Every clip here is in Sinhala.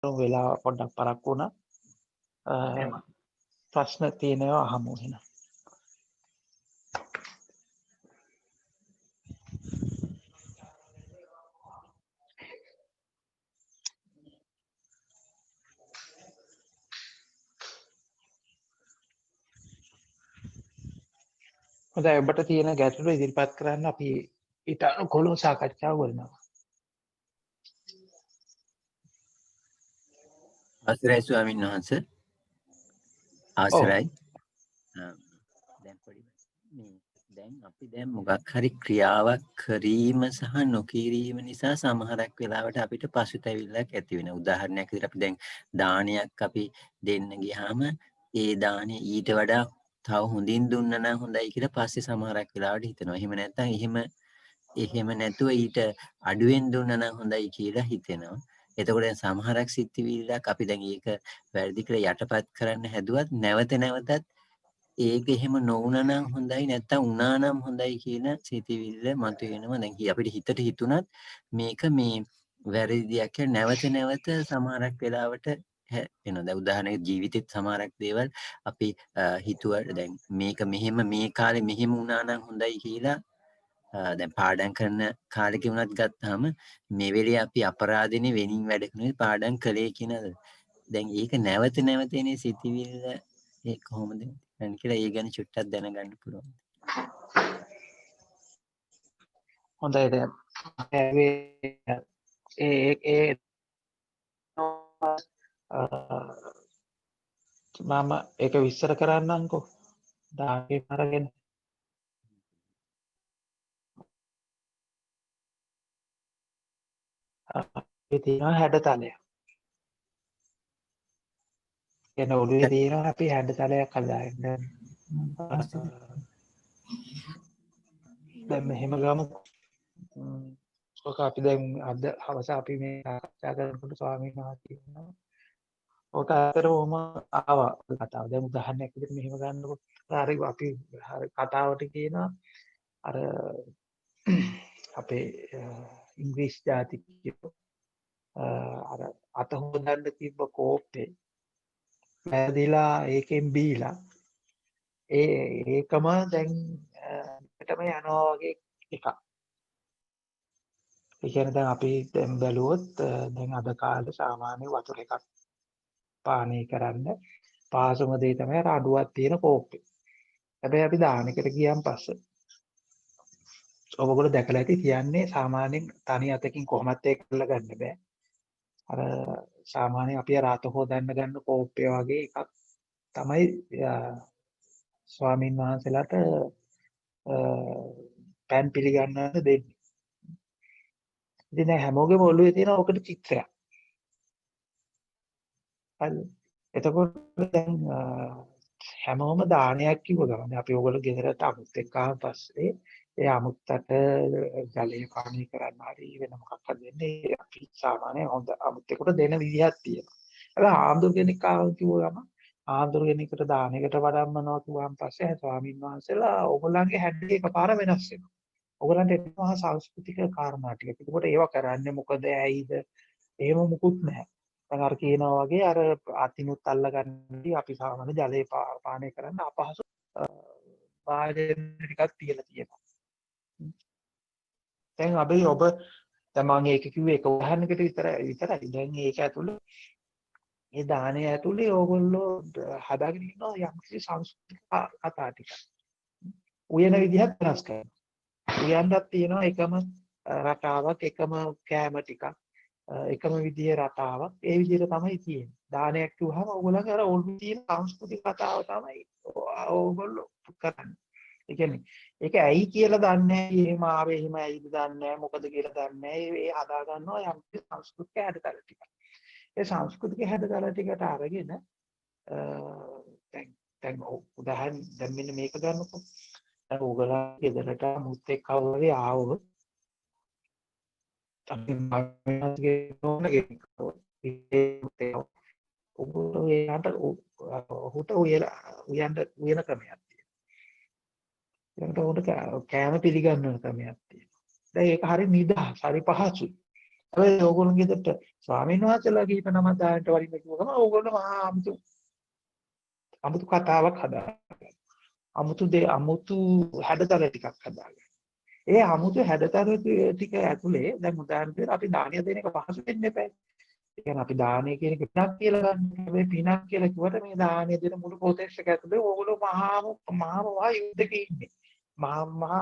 වෙලා පොඩ්ඩක් පරක්කු වුණා. ප්‍රශ්න තියෙනවා අහමු එහෙනම්. හොඳයි ඔබට තියෙන ගැටලු ඉදිරිපත් කරන්න අපි ඊට අනුකූලව සාකච්ඡාව කරනවා. අවසරයි ස්වාමීන් වහන්සේ. අවසරයි. දැන් අපි දැන් මොකක් හරි ක්‍රියාවක් කිරීම සහ නොකිරීම නිසා සමහරක් වෙලාවට අපිට පසුතැවිල්ලක් ඇති වෙනවා. උදාහරණයක් විදිහට අපි දැන් දානයක් අපි දෙන්න ගියාම ඒ දානේ ඊට වඩා තව හොඳින් දුන්නා නම් හොඳයි කියලා පස්සේ සමහරක් වෙලාවට හිතෙනවා. එහෙම නැත්නම් එහෙම නැතුව ඊට අඩුවෙන් දුන්නා නම් හොඳයි කියලා හිතෙනවා. එතකොට දැන් සමහරක් සිතිවිල්ලක් අපි දැන් ඒක වැරදි කියලා යටපත් කරන්න හැදුවත් නැවතත් ඒක එහෙම නොවුනා නම් හොඳයි නැත්තම් වුණා නම් හොඳයි කියන සිතිවිල්ල මතුවෙනවා. දැන් අපිට හිතට හිතුණත් මේක මේ වැරදි දෙයක් කියලා නැවත සමහරක් වෙලාවට වෙනවා. දැන් උදාහරණයක් ජීවිතෙත් සමහරක් දේවල් අපි හිතුවට දැන් මේක මෙහෙම මේ කාලේ මෙහෙම වුණා නම් හොඳයි කියලා දැන් පාඩම් කරන කාලෙක වුණත් ගත්තාම මේ වෙලේ අපි අපරාධනේ වෙනින් වැඩ කරන පාඩම් කළේ කියන දැන් ඒක නැවත එන සිතිවිල්ල ඒ කොහොමද දැන් කියලා ඒ ගැන චුට්ටක් දැනගන්න පුළුවන්. හොඳයි දැන් මම ඒක විස්තර කරන්නම්කෝ. දාගේ අරගෙන ඒ තියෙනවා හැඩතලයක්. එන ඔළුවේ තියෙනවා අපි හැඩතලයක් හදාගෙන. දැන් මෙහෙම ගමු. ඔක අපි දැන් අද හවස අපි මේ සාකච්ඡා කරනකොට ස්වාමීන් වහන්සේ කියනවා. ඔක අතරම ආවා කතාව. දැන් උදාහරණයක් විදිහට මෙහෙම ගන්නකො. හරි අපි කතාවට කියනවා අර අපේ ඉංග්‍රීසි ජාතිකයෝ අර අත හොදන්න තිබ්බ කෝප්පේ වැරදිලා ඒකෙන් බීලා ඒකම දැන් පිටම යනවා වගේ එකක්. ඒ කියන්නේ දැන් අපි දැන් බැලුවොත් දැන් අද කාලේ සාමාන්‍ය වතුර එකක් පානය කරන්න පාසුම දේ තමයි අර අඩුවක් තියෙන කෝප්පේ. හැබැයි අපි දානෙකට ගියන් පස්සේ ඔබගොල්ලෝ දැකලා ඇති කියන්නේ සාමාන්‍යයෙන් තනි අතකින් කොහොමත් ඒක කරලා ගන්න බෑ. අර සාමාන්‍යයෙන් අපි අර අත හොදන්න ගන්න කෝප්පේ වගේ එකක් තමයි ස්වාමීන් වහන්සේලාට පෑන් පිළිගන්නන්න දෙන්නේ. ඉතින් දැන් හැමෝගෙම ඔළුවේ තියෙන ඔකට චිත්‍රයක්. හරි. එතකොට දැන් හැමෝම දානයක් කිව්ව ගමන් අපි ඕගොල්ලෝ ගෙදරට අමුත් එක්ක ආවන් පස්සේ ඒ අමුත්තට ජලය පානය කරන්න හරි වෙන මොකක් හරි දෙන්නේ අපි සාමාන්‍ය හොඳ අමුත් එකට දෙන විදිහක් තියෙනවා. හැබැයි ආන්දර කෙනෙක් ආවන් කිව්ව ගමන් ආන්දර කෙනෙකුට දානයකට වඩම්මනවා කිව්වන් පස්සේ ස්වාමීන් වහන්සේලා ඕගොල්ලන්ගේ හැඩේ එකපාර වෙනස් වෙනවා. ඕගොල්ලන්ට එනවා සංස්කෘතික කාරණා ටික. ඒකට ඒවා කරන්නේ මොකද ඇයිද? එහෙම මුකුත් නැහැ. දැන් අර කියනවා වගේ අර අතිනුත් අල්ලගන්නදී අපි සාමාන්‍ය ජලය පානය කරන්න අපහසු වාදන ටිකක් තියලා තියෙනවා. දැන් අපි ඔබ දැන් මම ඒක කිව්වේ එක උදාහරණයකට විතරයි. දැන් ඒක ඇතුළේ ඒ දානය ඇතුළේ ඕගොල්ලෝ හදාගෙන ඉන්නවා යම්කිසි සංස්කෘතික කතා ටික. උයන විදිහක් වෙනස් කරනවා. උයන්නත් තියෙනවා එකම රටාවක් එකම කෑම ටිකක්. එකම විදිහේ රටාවක් ඒ විදිහට තමයි තියෙන්නේ. දානයක් කිව්වහම ඕගොල්ලන්ගේ අර ඔළුවේ තියෙන සංස්කෘතික කතාව තමයි ඕගොල්ලෝ කරන්නේ. ඒ කියන්නේ ඒක ඇයි කියලා දන්නේ නැහැ. එහෙම ආවේ එහෙම ඇයිද දන්නේ නැහැ. මොකද කියලා දන්නේ නැහැ. ඒ හදා ගන්නවා යම් සංස්කෘතික හැඩතල ටික. ඒ සංස්කෘතික හැඩතල ටිකට අරගෙන දැන් උදාහරණ දැන් මෙන්න මේක ගන්නකො. දැන් ඕගොල්ලෝ ගෙදරට මුත් එක්ක වගේ ආවොත් අපි මාගේ නෝනගේ ඔබට උයන ක්‍රමයක් තියෙනවා. කෑම පිළිගන්න ක්‍රමයක් තියෙනවා. දැන් ඒක හරි නිදහස්, හරි පහසුයි. හැබැයි ඕගොල්ලෝ ගෙදරට ස්වාමීන් වහන්සේලා කීප නම දාන්නට වරින් කිව්වම ඕගොල්ලෝ මහා අමුතු කතාවක් හදාගන්න. අමුතු හැඩතල ටිකක් හදාගන්න. ඒ අමුතු හැඩතල ටික ඇතුලේ දැන් උදාහරණයක් අපි දානිය දෙන එක පහසු වෙන්න එපා. ඒ කියන්නේ අපි දානය කියන එක පිනක් කියලා ගන්න. මේ පිනක් කියලා කිව්වට මේ දානය දෙන මුළු ප්‍රොසෙස් එක ඇතුලේ ඕගොල්ලෝ මහා යුද්ධක ඉන්නේ. මහා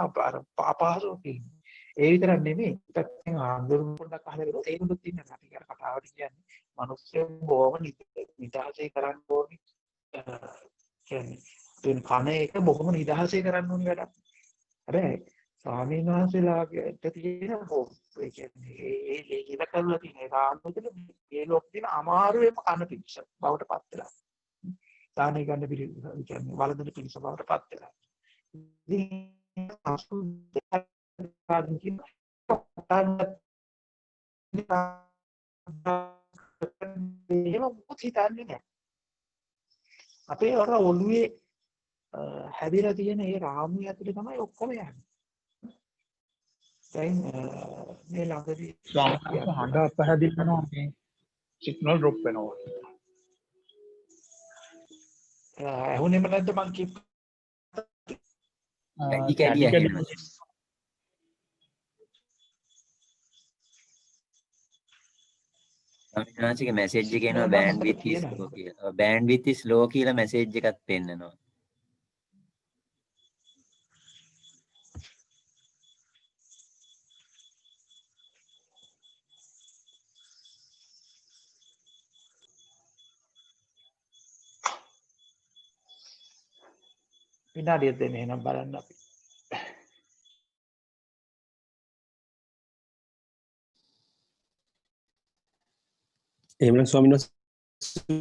අපහසුක ඉන්නේ. ඒ විතරක් නෙමෙයි පැත්තෙන් ආන්දෝලන පොඩ්ඩක් අහලා බලුවොත් ඒකෙත් ඉන්නවා. අපි අර කතාවට කියන්නේ මිනිස්සු බොහොම නිදහසේ කරන්න ඕනේ. කියන්නේ කන එක බොහොම නිදහසේ කරන්න ඕනේ වැඩක්. හැබැයි ස්වාමීන් වහන්සේලාට තියෙන ඒ කියන්නේ ඒ ඉල කරලා තියෙන රාමුදල මේ ලෝකේ තියෙන අමාරුවෙම කන පිළිස බවට පත් වෙලා. දානෙ ගන්න පිළිස කියන්නේ වළඳන පිළිස බවට පත් වෙලා. ඉතින් අසු දෙකකින් කියන එහෙම මොකද හිතන්නේ නැහැ. අපේ අර ඔළුවේ හැදිලා තියෙන ඒ රාමුව ඇතුලේ තමයි ඔක්කොම යන්නේ. දැන් මේ ළඟදී ස්වාමීන් හඬ අපහැදිලි වෙනවා මේ සිග්නල් ඩ්‍රොප් වෙනවා. ඇහුනේම නැද්ද මං කිව්ව? කැඩි කැඩි ඇහෙනවා. ස්වාමීනාචිගේ මැසේජ් එකේ එනවා bandwidth is low කියලා. bandwidth is low කියලා මැසේජ් එකක් පෙන්නනවා. විනාඩියක් දෙන්න එහෙනම් බලන්න අපි. එහෙමනම් ස්වාමීන් වහන්සේ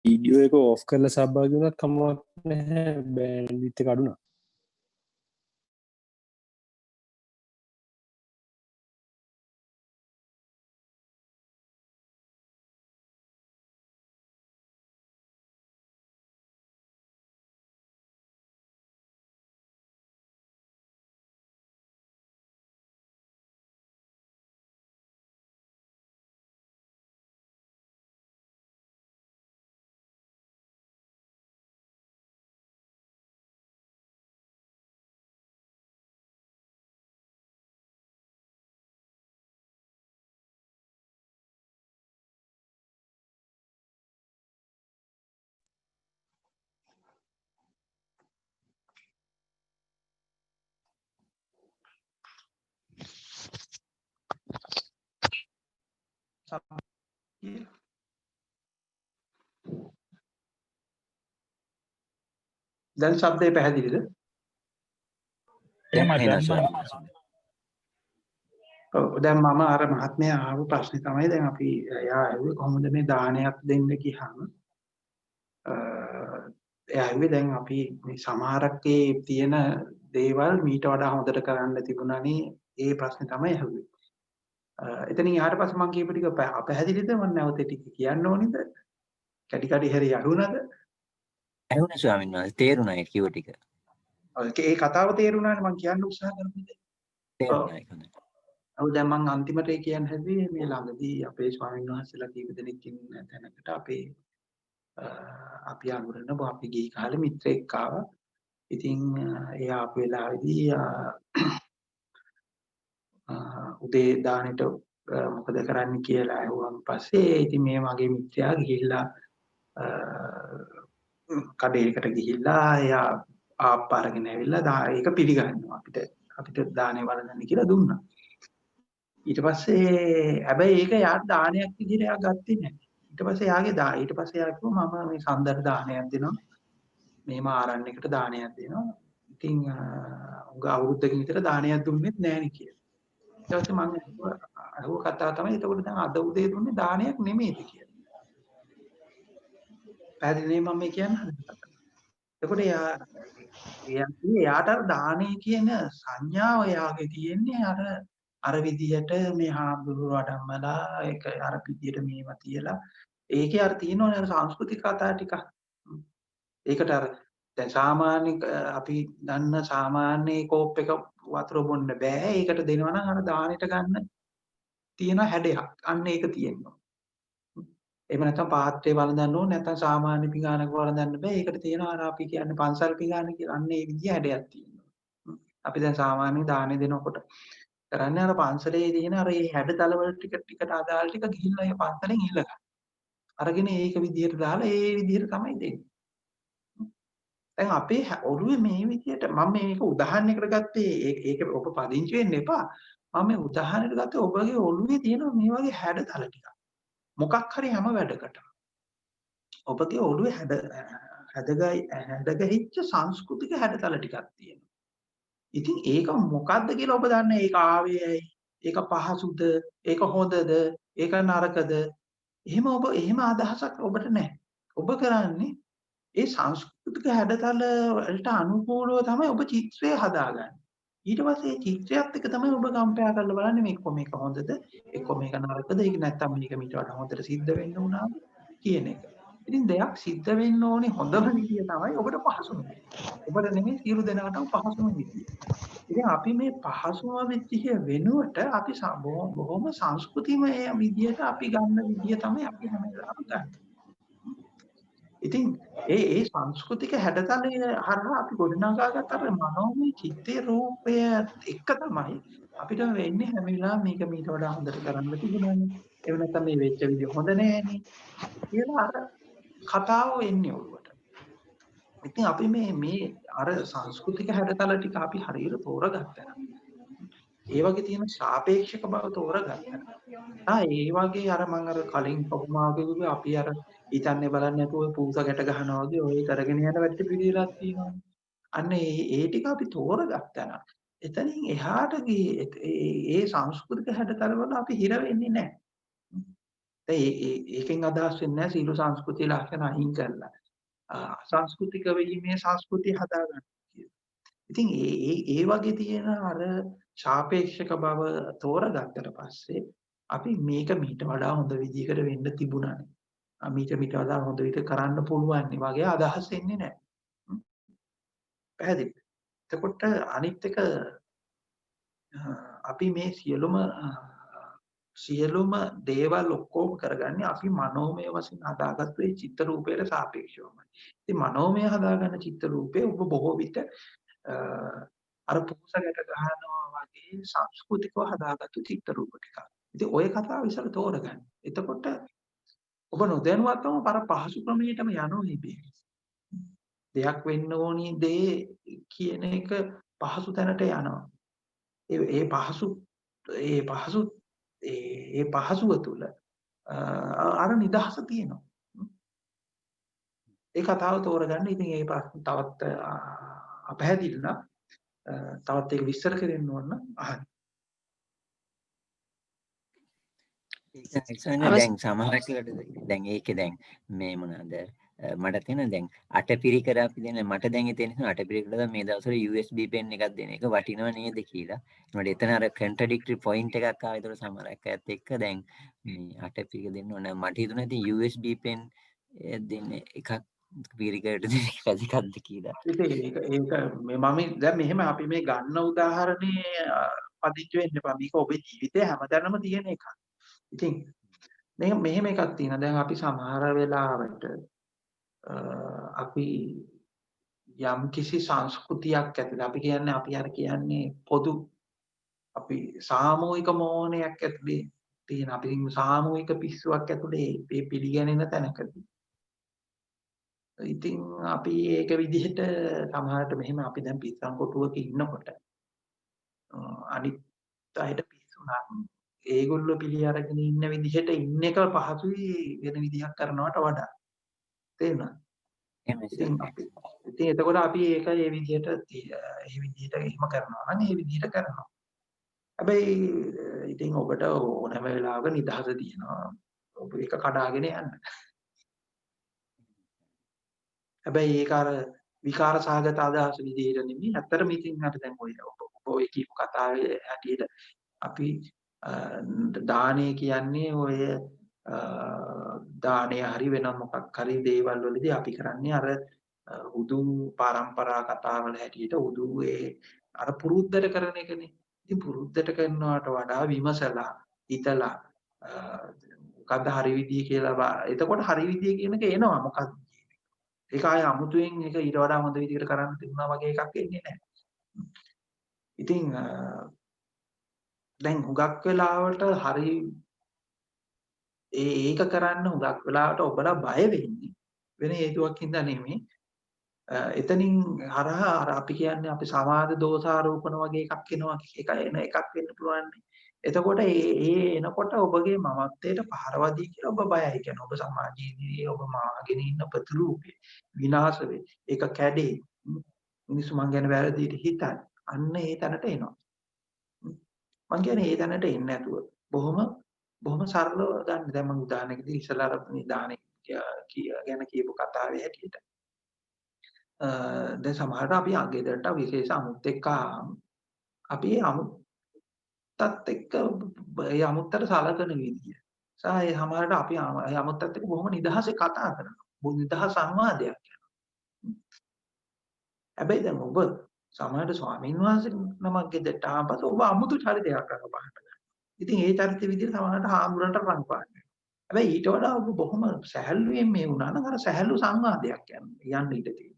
වීඩියෝ එක ඔෆ් කරලා සහභාගී වුණත් කමක් නැහැ බෑන්ඩ්විඩ්ත් එක අඩු නම්. දැන් ශබ්දේ පැහැදිලිද? එහෙමයි ඔව් දැන් මම අර මහත්මයා අහපු ප්‍රශ්නේ තමයි දැන් අපි එයා ඇහුවේ කොහොමද මේ දානයක් දෙන්න ගියාම එයා ඇහුවේ දැන් අපි මේ සමහරක්ේ තියෙන දේවල් මීට වඩා හොඳට කරන්න තිබුණානේ ඒ ප්‍රශ්නේ තමයි ඇහුවේ. එතනින් ඊට පස්සේ මම කියපු ටික අපැහැදිලිද මම නැවත ටික කියන්න ඕනිද? කැටි කැටි හරි අහුණාද? ඇහුණා ස්වාමීන් වහන්සේ තේරුණා ඒ කිව්ව ටික. ඒ කතාව තේරුණානේ මම කියන්න උත්සාහ කරපු දේ. තේරුණා ඒක හොඳයි. ඔව් දැන් මම අන්තිමට ඒ කියන්න හැදුවේ මේ ළඟදී අපේ ස්වාමීන් වහන්සේලා කීප දෙනෙක් ඉන්න තැනකට අපි අඳුරන අපි ගිහි කාලේ මිත්‍රෙක් ආවා. ඉතින් එයා ආපු වෙලාවේදී උදේ දානෙට මොකද කරන්න කියලා ඇහුවන් පස්සේ ඉතින් මේ මගේ මිත්‍රයා ගිහිල්ලා කඩේකට ගිහිල්ලා එයා ආප්ප අරගෙන ඇවිල්ලා ඒක පිළිගන්නවා අපිට දානේ වළඳන්න කියලා දුන්නා. ඊට පස්සේ හැබැයි ඒක යාට දානයක් විදිහට එයා ගත්තේ නැහැ. ඊට පස්සේ එයා කිව්වා මම මේ සඳර දානයක් දෙනවා. මෙහෙම ආරණ්‍යයකට දානයක් දෙනවා. ඉතින් උග අවුරුද්දකින් විතර දානයක් දුන්නෙත් නැහැ නේ කියලා. ඊට පස්සේ මම අහුව කතාව තමයි එතකොට දැන් අද උදේ දුන්නේ දානයක් නෙමෙයිද කියලා. පැහැදිලි මම මේ කියන්නේ. එතකොට එයාට දානේ කියන සංඥාව එයාගේ තියෙන්නේ අර විදියට මේ හාමුදුරුවෝ වඩම්මලා ඒක අර විදියට මේවා තියලා ඒකේ අර තියෙනවනේ අර සංස්කෘතික කතා ටික. ඒකට අර දැන් සාමාන්‍ය අපි දන්න සාමාන්‍ය කෝප් එක වතුර බොන්න බෑ. ඒකට දෙනවා නම් අර දානෙට ගන්න තියෙන හැඩයක්. අන්න ඒක තියෙනවා. එහෙම නැත්නම් පාත්‍රය වළඳන්න ඕනේ නැත්නම් සාමාන්‍ය පිඟානක වළඳන්න බෑ. ඒකට තියෙනවා අර අපි කියන්නේ පන්සල් පිඟාන කියලා. අන්න ඒ විදිහ හැඩයක් තියෙනවා. අපි දැන් සාමාන්‍ය දානේ දෙනකොට කරන්නේ අර පන්සලේ තියෙන අර ඒ හැඩතල වල ටිකට අදාළ ටික ගිහිල්ලා ඒ පන්සලෙන් ඉල්ල ගන්න. අරගෙන ඒක විදිහට දාලා ඒ විදිහට තමයි දෙන්නේ. දැන් අපේ ඔළුවේ මේ විදිහට මම මේක උදාහරණයකට ගත්තේ ඒක ඔබ පදිංචි වෙන්න එපා. මම මේ උදාහරණයකට ගත්තේ ඔබගේ ඔළුවේ තියෙන මේ වගේ හැඩතල ටික. මොකක් හරි හැම වැඩකට. ඔබගේ ඔළුවේ හැඩගැහිච්ච සංස්කෘතික හැඩතල ටිකක් තියෙනවා. ඉතින් ඒක මොකද්ද කියලා ඔබ දන්නේ ඒක ආවේ ඇයි? ඒක පහසුද? ඒක හොඳද? ඒක නරකද? එහෙම අදහසක් ඔබට නැහැ. ඔබ කරන්නේ ඒ සංස්කෘතික හැඩතල වලට අනුකූලව තමයි ඔබ චිත්‍රය හදාගන්නේ. ඊට පස්සේ ඒ චිත්‍රයත් එක්ක තමයි ඔබ කම්පෙයාර් කරලා බලන්නේ මේක හොඳද? එක්ක මේක නරකද? ඒක නැත්තම් මේක මීට වඩා හොඳට සිද්ධ වෙන්න උනාද කියන එක. ඉතින් දෙයක් සිද්ධ වෙන්න ඕනේ හොඳම විදිය තමයි ඔබට පහසුම විදිය. ඔබට නෙමෙයි සියලු දෙනාටම පහසුම විදිය. ඉතින් අපි මේ පහසුම විදිය වෙනුවට අපි බොහොම සංස්කෘතිමය විදියට අපි ගන්න විදිය තමයි අපි හැම වෙලාවෙම ගන්නේ. ඉතින් ඒ සංස්කෘතික හැඩතලය හරහා අපි ගොඩනගාගත්ත අර මනෝමය චිත්තේ රූපය එක තමයි අපිට වෙන්නේ හැම වෙලාවෙම මේක මීට වඩා හොඳට කරන්න තිබුණානේ. එහෙම නැත්නම් මේ වෙච්ච විදිය හොඳ නෑනේ කියලා අර කතාව එන්නේ ඔළුවට. ඉතින් අපි මේ අර සංස්කෘතික හැඩතල ටික අපි හරියට තෝරගත්තා. ඒ වගේ තියෙන සාපේක්ෂක බව තෝරගත්තා. ඒ වගේ අර මම අර කලින් උපමාවකදී අපි අර හිතන්නේ බලන්නේ නැතුව පූස ගැට ගන්නවා වගේ ඔය කරගෙන යන වැඩ පිළිවෙලක් තියෙනවා. අන්න ඒ ටික අපි තෝරගත්තා නම් එතනින් එහාට ඒ සංස්කෘතික හැඩතල වල අපි හිර වෙන්නේ නැහැ. ඒකෙන් අදහස් වෙන්නේ නැහැ සීල සංස්කෘතිය ලක්ෂණ අහිං කරලා. සංස්කෘතික වීමේ සංස්කෘතිය හදාගන්න කියලා. ඉතින් ඒ වගේ තියෙන අර සාපේක්ෂක බව තෝරගත්තට පස්සේ අපි මේක මීට වඩා හොඳ විදිහකට වෙන්න තිබුණානේ. මීට වඩා හොඳ විදිහට කරන්න පුළුවන් වගේ අදහස් එන්නේ නැහැ. පැහැදිලිද? එතකොට අනිත් එක අපි මේ සියලුම දේවල් ඔක්කොම කරගන්නේ අපි මනෝමය වශයෙන් හදාගත්තු ඒ චිත්ත රූපයට සාපේක්ෂවමයි. ඉතින් මනෝමය හදාගන්න චිත්ත රූපේ ඔබ බොහෝ විට අර පුරුෂකට ගහනවා වගේ සංස්කෘතිකව හදාගත්තු චිත්ත රූප ටික. ඉතින් ওই කතාව ඉස්සර තෝරගන්න. එතකොට ඔබ නොදැනුවත්වම පහසු ක්‍රමයටම යනවා ඉබේ. දෙයක් වෙන්න ඕනි දේ කියන එක පහසු තැනට යනවා. ඒ පහසුව තුළ අර නිදහස තියෙනවා. ඒ කතාව තෝරගන්න. ඉතින් ඒ තවත් අපහැදිලි නම් තවත් ඒක විස්තර කරන්න ඕන අහන්න. දැන් සමහරක් දැන් ඒකේ දැන් මේ මොනවාද මට තියෙන දැන් අටපිරිකර අපි දෙන මට දැන් හිතෙන අටපිරිකර මේ දවස්වල USB pen එකක් දෙන එක වටිනව නේද කියලා. ඒකට එතන අර contradictory point එකක් ආවා. ඒතර සමහරක් අයත් එක්ක දැන් මේ අටපිරික දෙන්න ඕන. මට හිතුණා ඉතින් USB pen දෙන්න එකක් පිරිකරට දෙන එක වැදගත්ද කියලා. ඉතින් ඒක මම දැන් මෙහෙම අපි මේ ගන්න උදාහරණේ පදිංචි වෙන්න එපා. මේක ඔබේ ජීවිතේ හැමතැනම තියෙන එකක්. ඉතින් මෙහෙම එකක් තියෙනවා. දැන් අපි සමහර වෙලාවට අපි යම් කිසි සංස්කෘතියක් ඇතුළේ අපි කියන්නේ පොදු අපි සාමූහික මෝහනයක් ඇතුළේ තියෙන අපි සාමූහික පිස්සුවක් ඇතුළේ මේ පිළිගැනෙන තැනකදී ඉතින් අපි ඒක විදිහට සමහරට මෙහෙම අපි දැන් පිස්සන් කොටුවක ඉන්නකොට අනිත් අයට පිස්සු නම් ඒගොල්ලෝ පිළි අරගෙන ඉන්න විදිහට ඉන්න එක පහසුයි වෙන විදිහක් කරනවට වඩා. තේරුණාද? ඉතින් එතකොට අපි ඒක ඒ විදිහට එහෙම කරනවා නම් ඒ විදිහට කරනවා. හැබැයි ඉතින් ඔබට ඕනෑම වෙලාවක නිදහස තියෙනවා. ඔබ ඒක කඩාගෙන යන්න. හැබැයි ඒක අර විකාර සහගත අදහස් විදිහට නෙමෙයි. ඇත්තටම ඉතින් අර දැන් ඔය කියපු කතාවේ හැටියට අපි දානේ කියන්නේ ඔය දානේ හරි වෙන මොකක් හරි දේවල් වලදී අපි කරන්නේ අර හුදු පරම්පරා කතාවල හැටියට හුදු අර පුරුද්දට කරන එකනේ. ඉතින් පුරුද්දට කරනවට වඩා විමසලා හිතලා මොකද්ද හරි විදිය කියලා එතකොට හරි විදිය කියන එක එනවා මොකක්ද ඒක ආය අමුතුවෙන් ඒක ඊට වඩා හොඳ විදිහට කරන්න තිබුණා වගේ එකක් එන්නේ නැහැ. ඉතින් දැන් හුඟක් වෙලාවට හරි ඒක කරන්න හුඟක් වෙලාවට ඔබලා බය වෙන්නේ වෙන හේතුවක් හින්දා නෙමෙයි. එතනින් හරහා අර අපි කියන්නේ අපි සමාජ දෝෂාරෝපණ වගේ එකක් එනවා ඒක එන එකක් වෙන්න පුළුවන්. එතකොට ඒ එනකොට ඔබගේ මමත්වයට පහරවදී කියලා ඔබ බයයි. කියන්නේ ඔබ සමාජයේදී ඔබ මාගෙන ඉන්න ප්‍රතිරූපේ විනාශ වෙයි. ඒක කැඩේ. මිනිස්සු මං ගැන වැරදිට හිතයි. අන්න ඒ තැනට එනවා. මං කියන්නේ ඒ තැනට එන්නේ නැතුව බොහොම සරලව ගන්න. දැන් මම උදාහරණයකදී ඉස්සලා අර නිදානේ ගැන කියපු කතාවේ හැටියට. දැන් සමහරවිට අපි ගෙදරට විශේෂ අමුත් එක්ක අපි අමුත්තත් එක්ක ඒ අමුත්තට සලකන විදිය. සහ ඒ සමහරවිට අපි ඒ අමුත්තත් එක්ක බොහොම නිදහසේ කතා කරනවා. නිදහස් සංවාදයක් යනවා. හැබැයි දැන් ඔබ සමහරවිට ස්වාමීන් වහන්සේ නමක් ගෙදරට ආවපත් ඔබ අමුතු චරිතයක් රඟපාන්න. ඉතින් ඒ චරිත විදිහට සමහරවිට හාමුදුරන්ට රඟපාන්න. හැබැයි ඊට වඩා ඔබ බොහොම සැහැල්ලුවෙන් මේ වුණා නම් අර සැහැල්ලු සංවාදයක් යන්න ඉඩ තියෙනවා.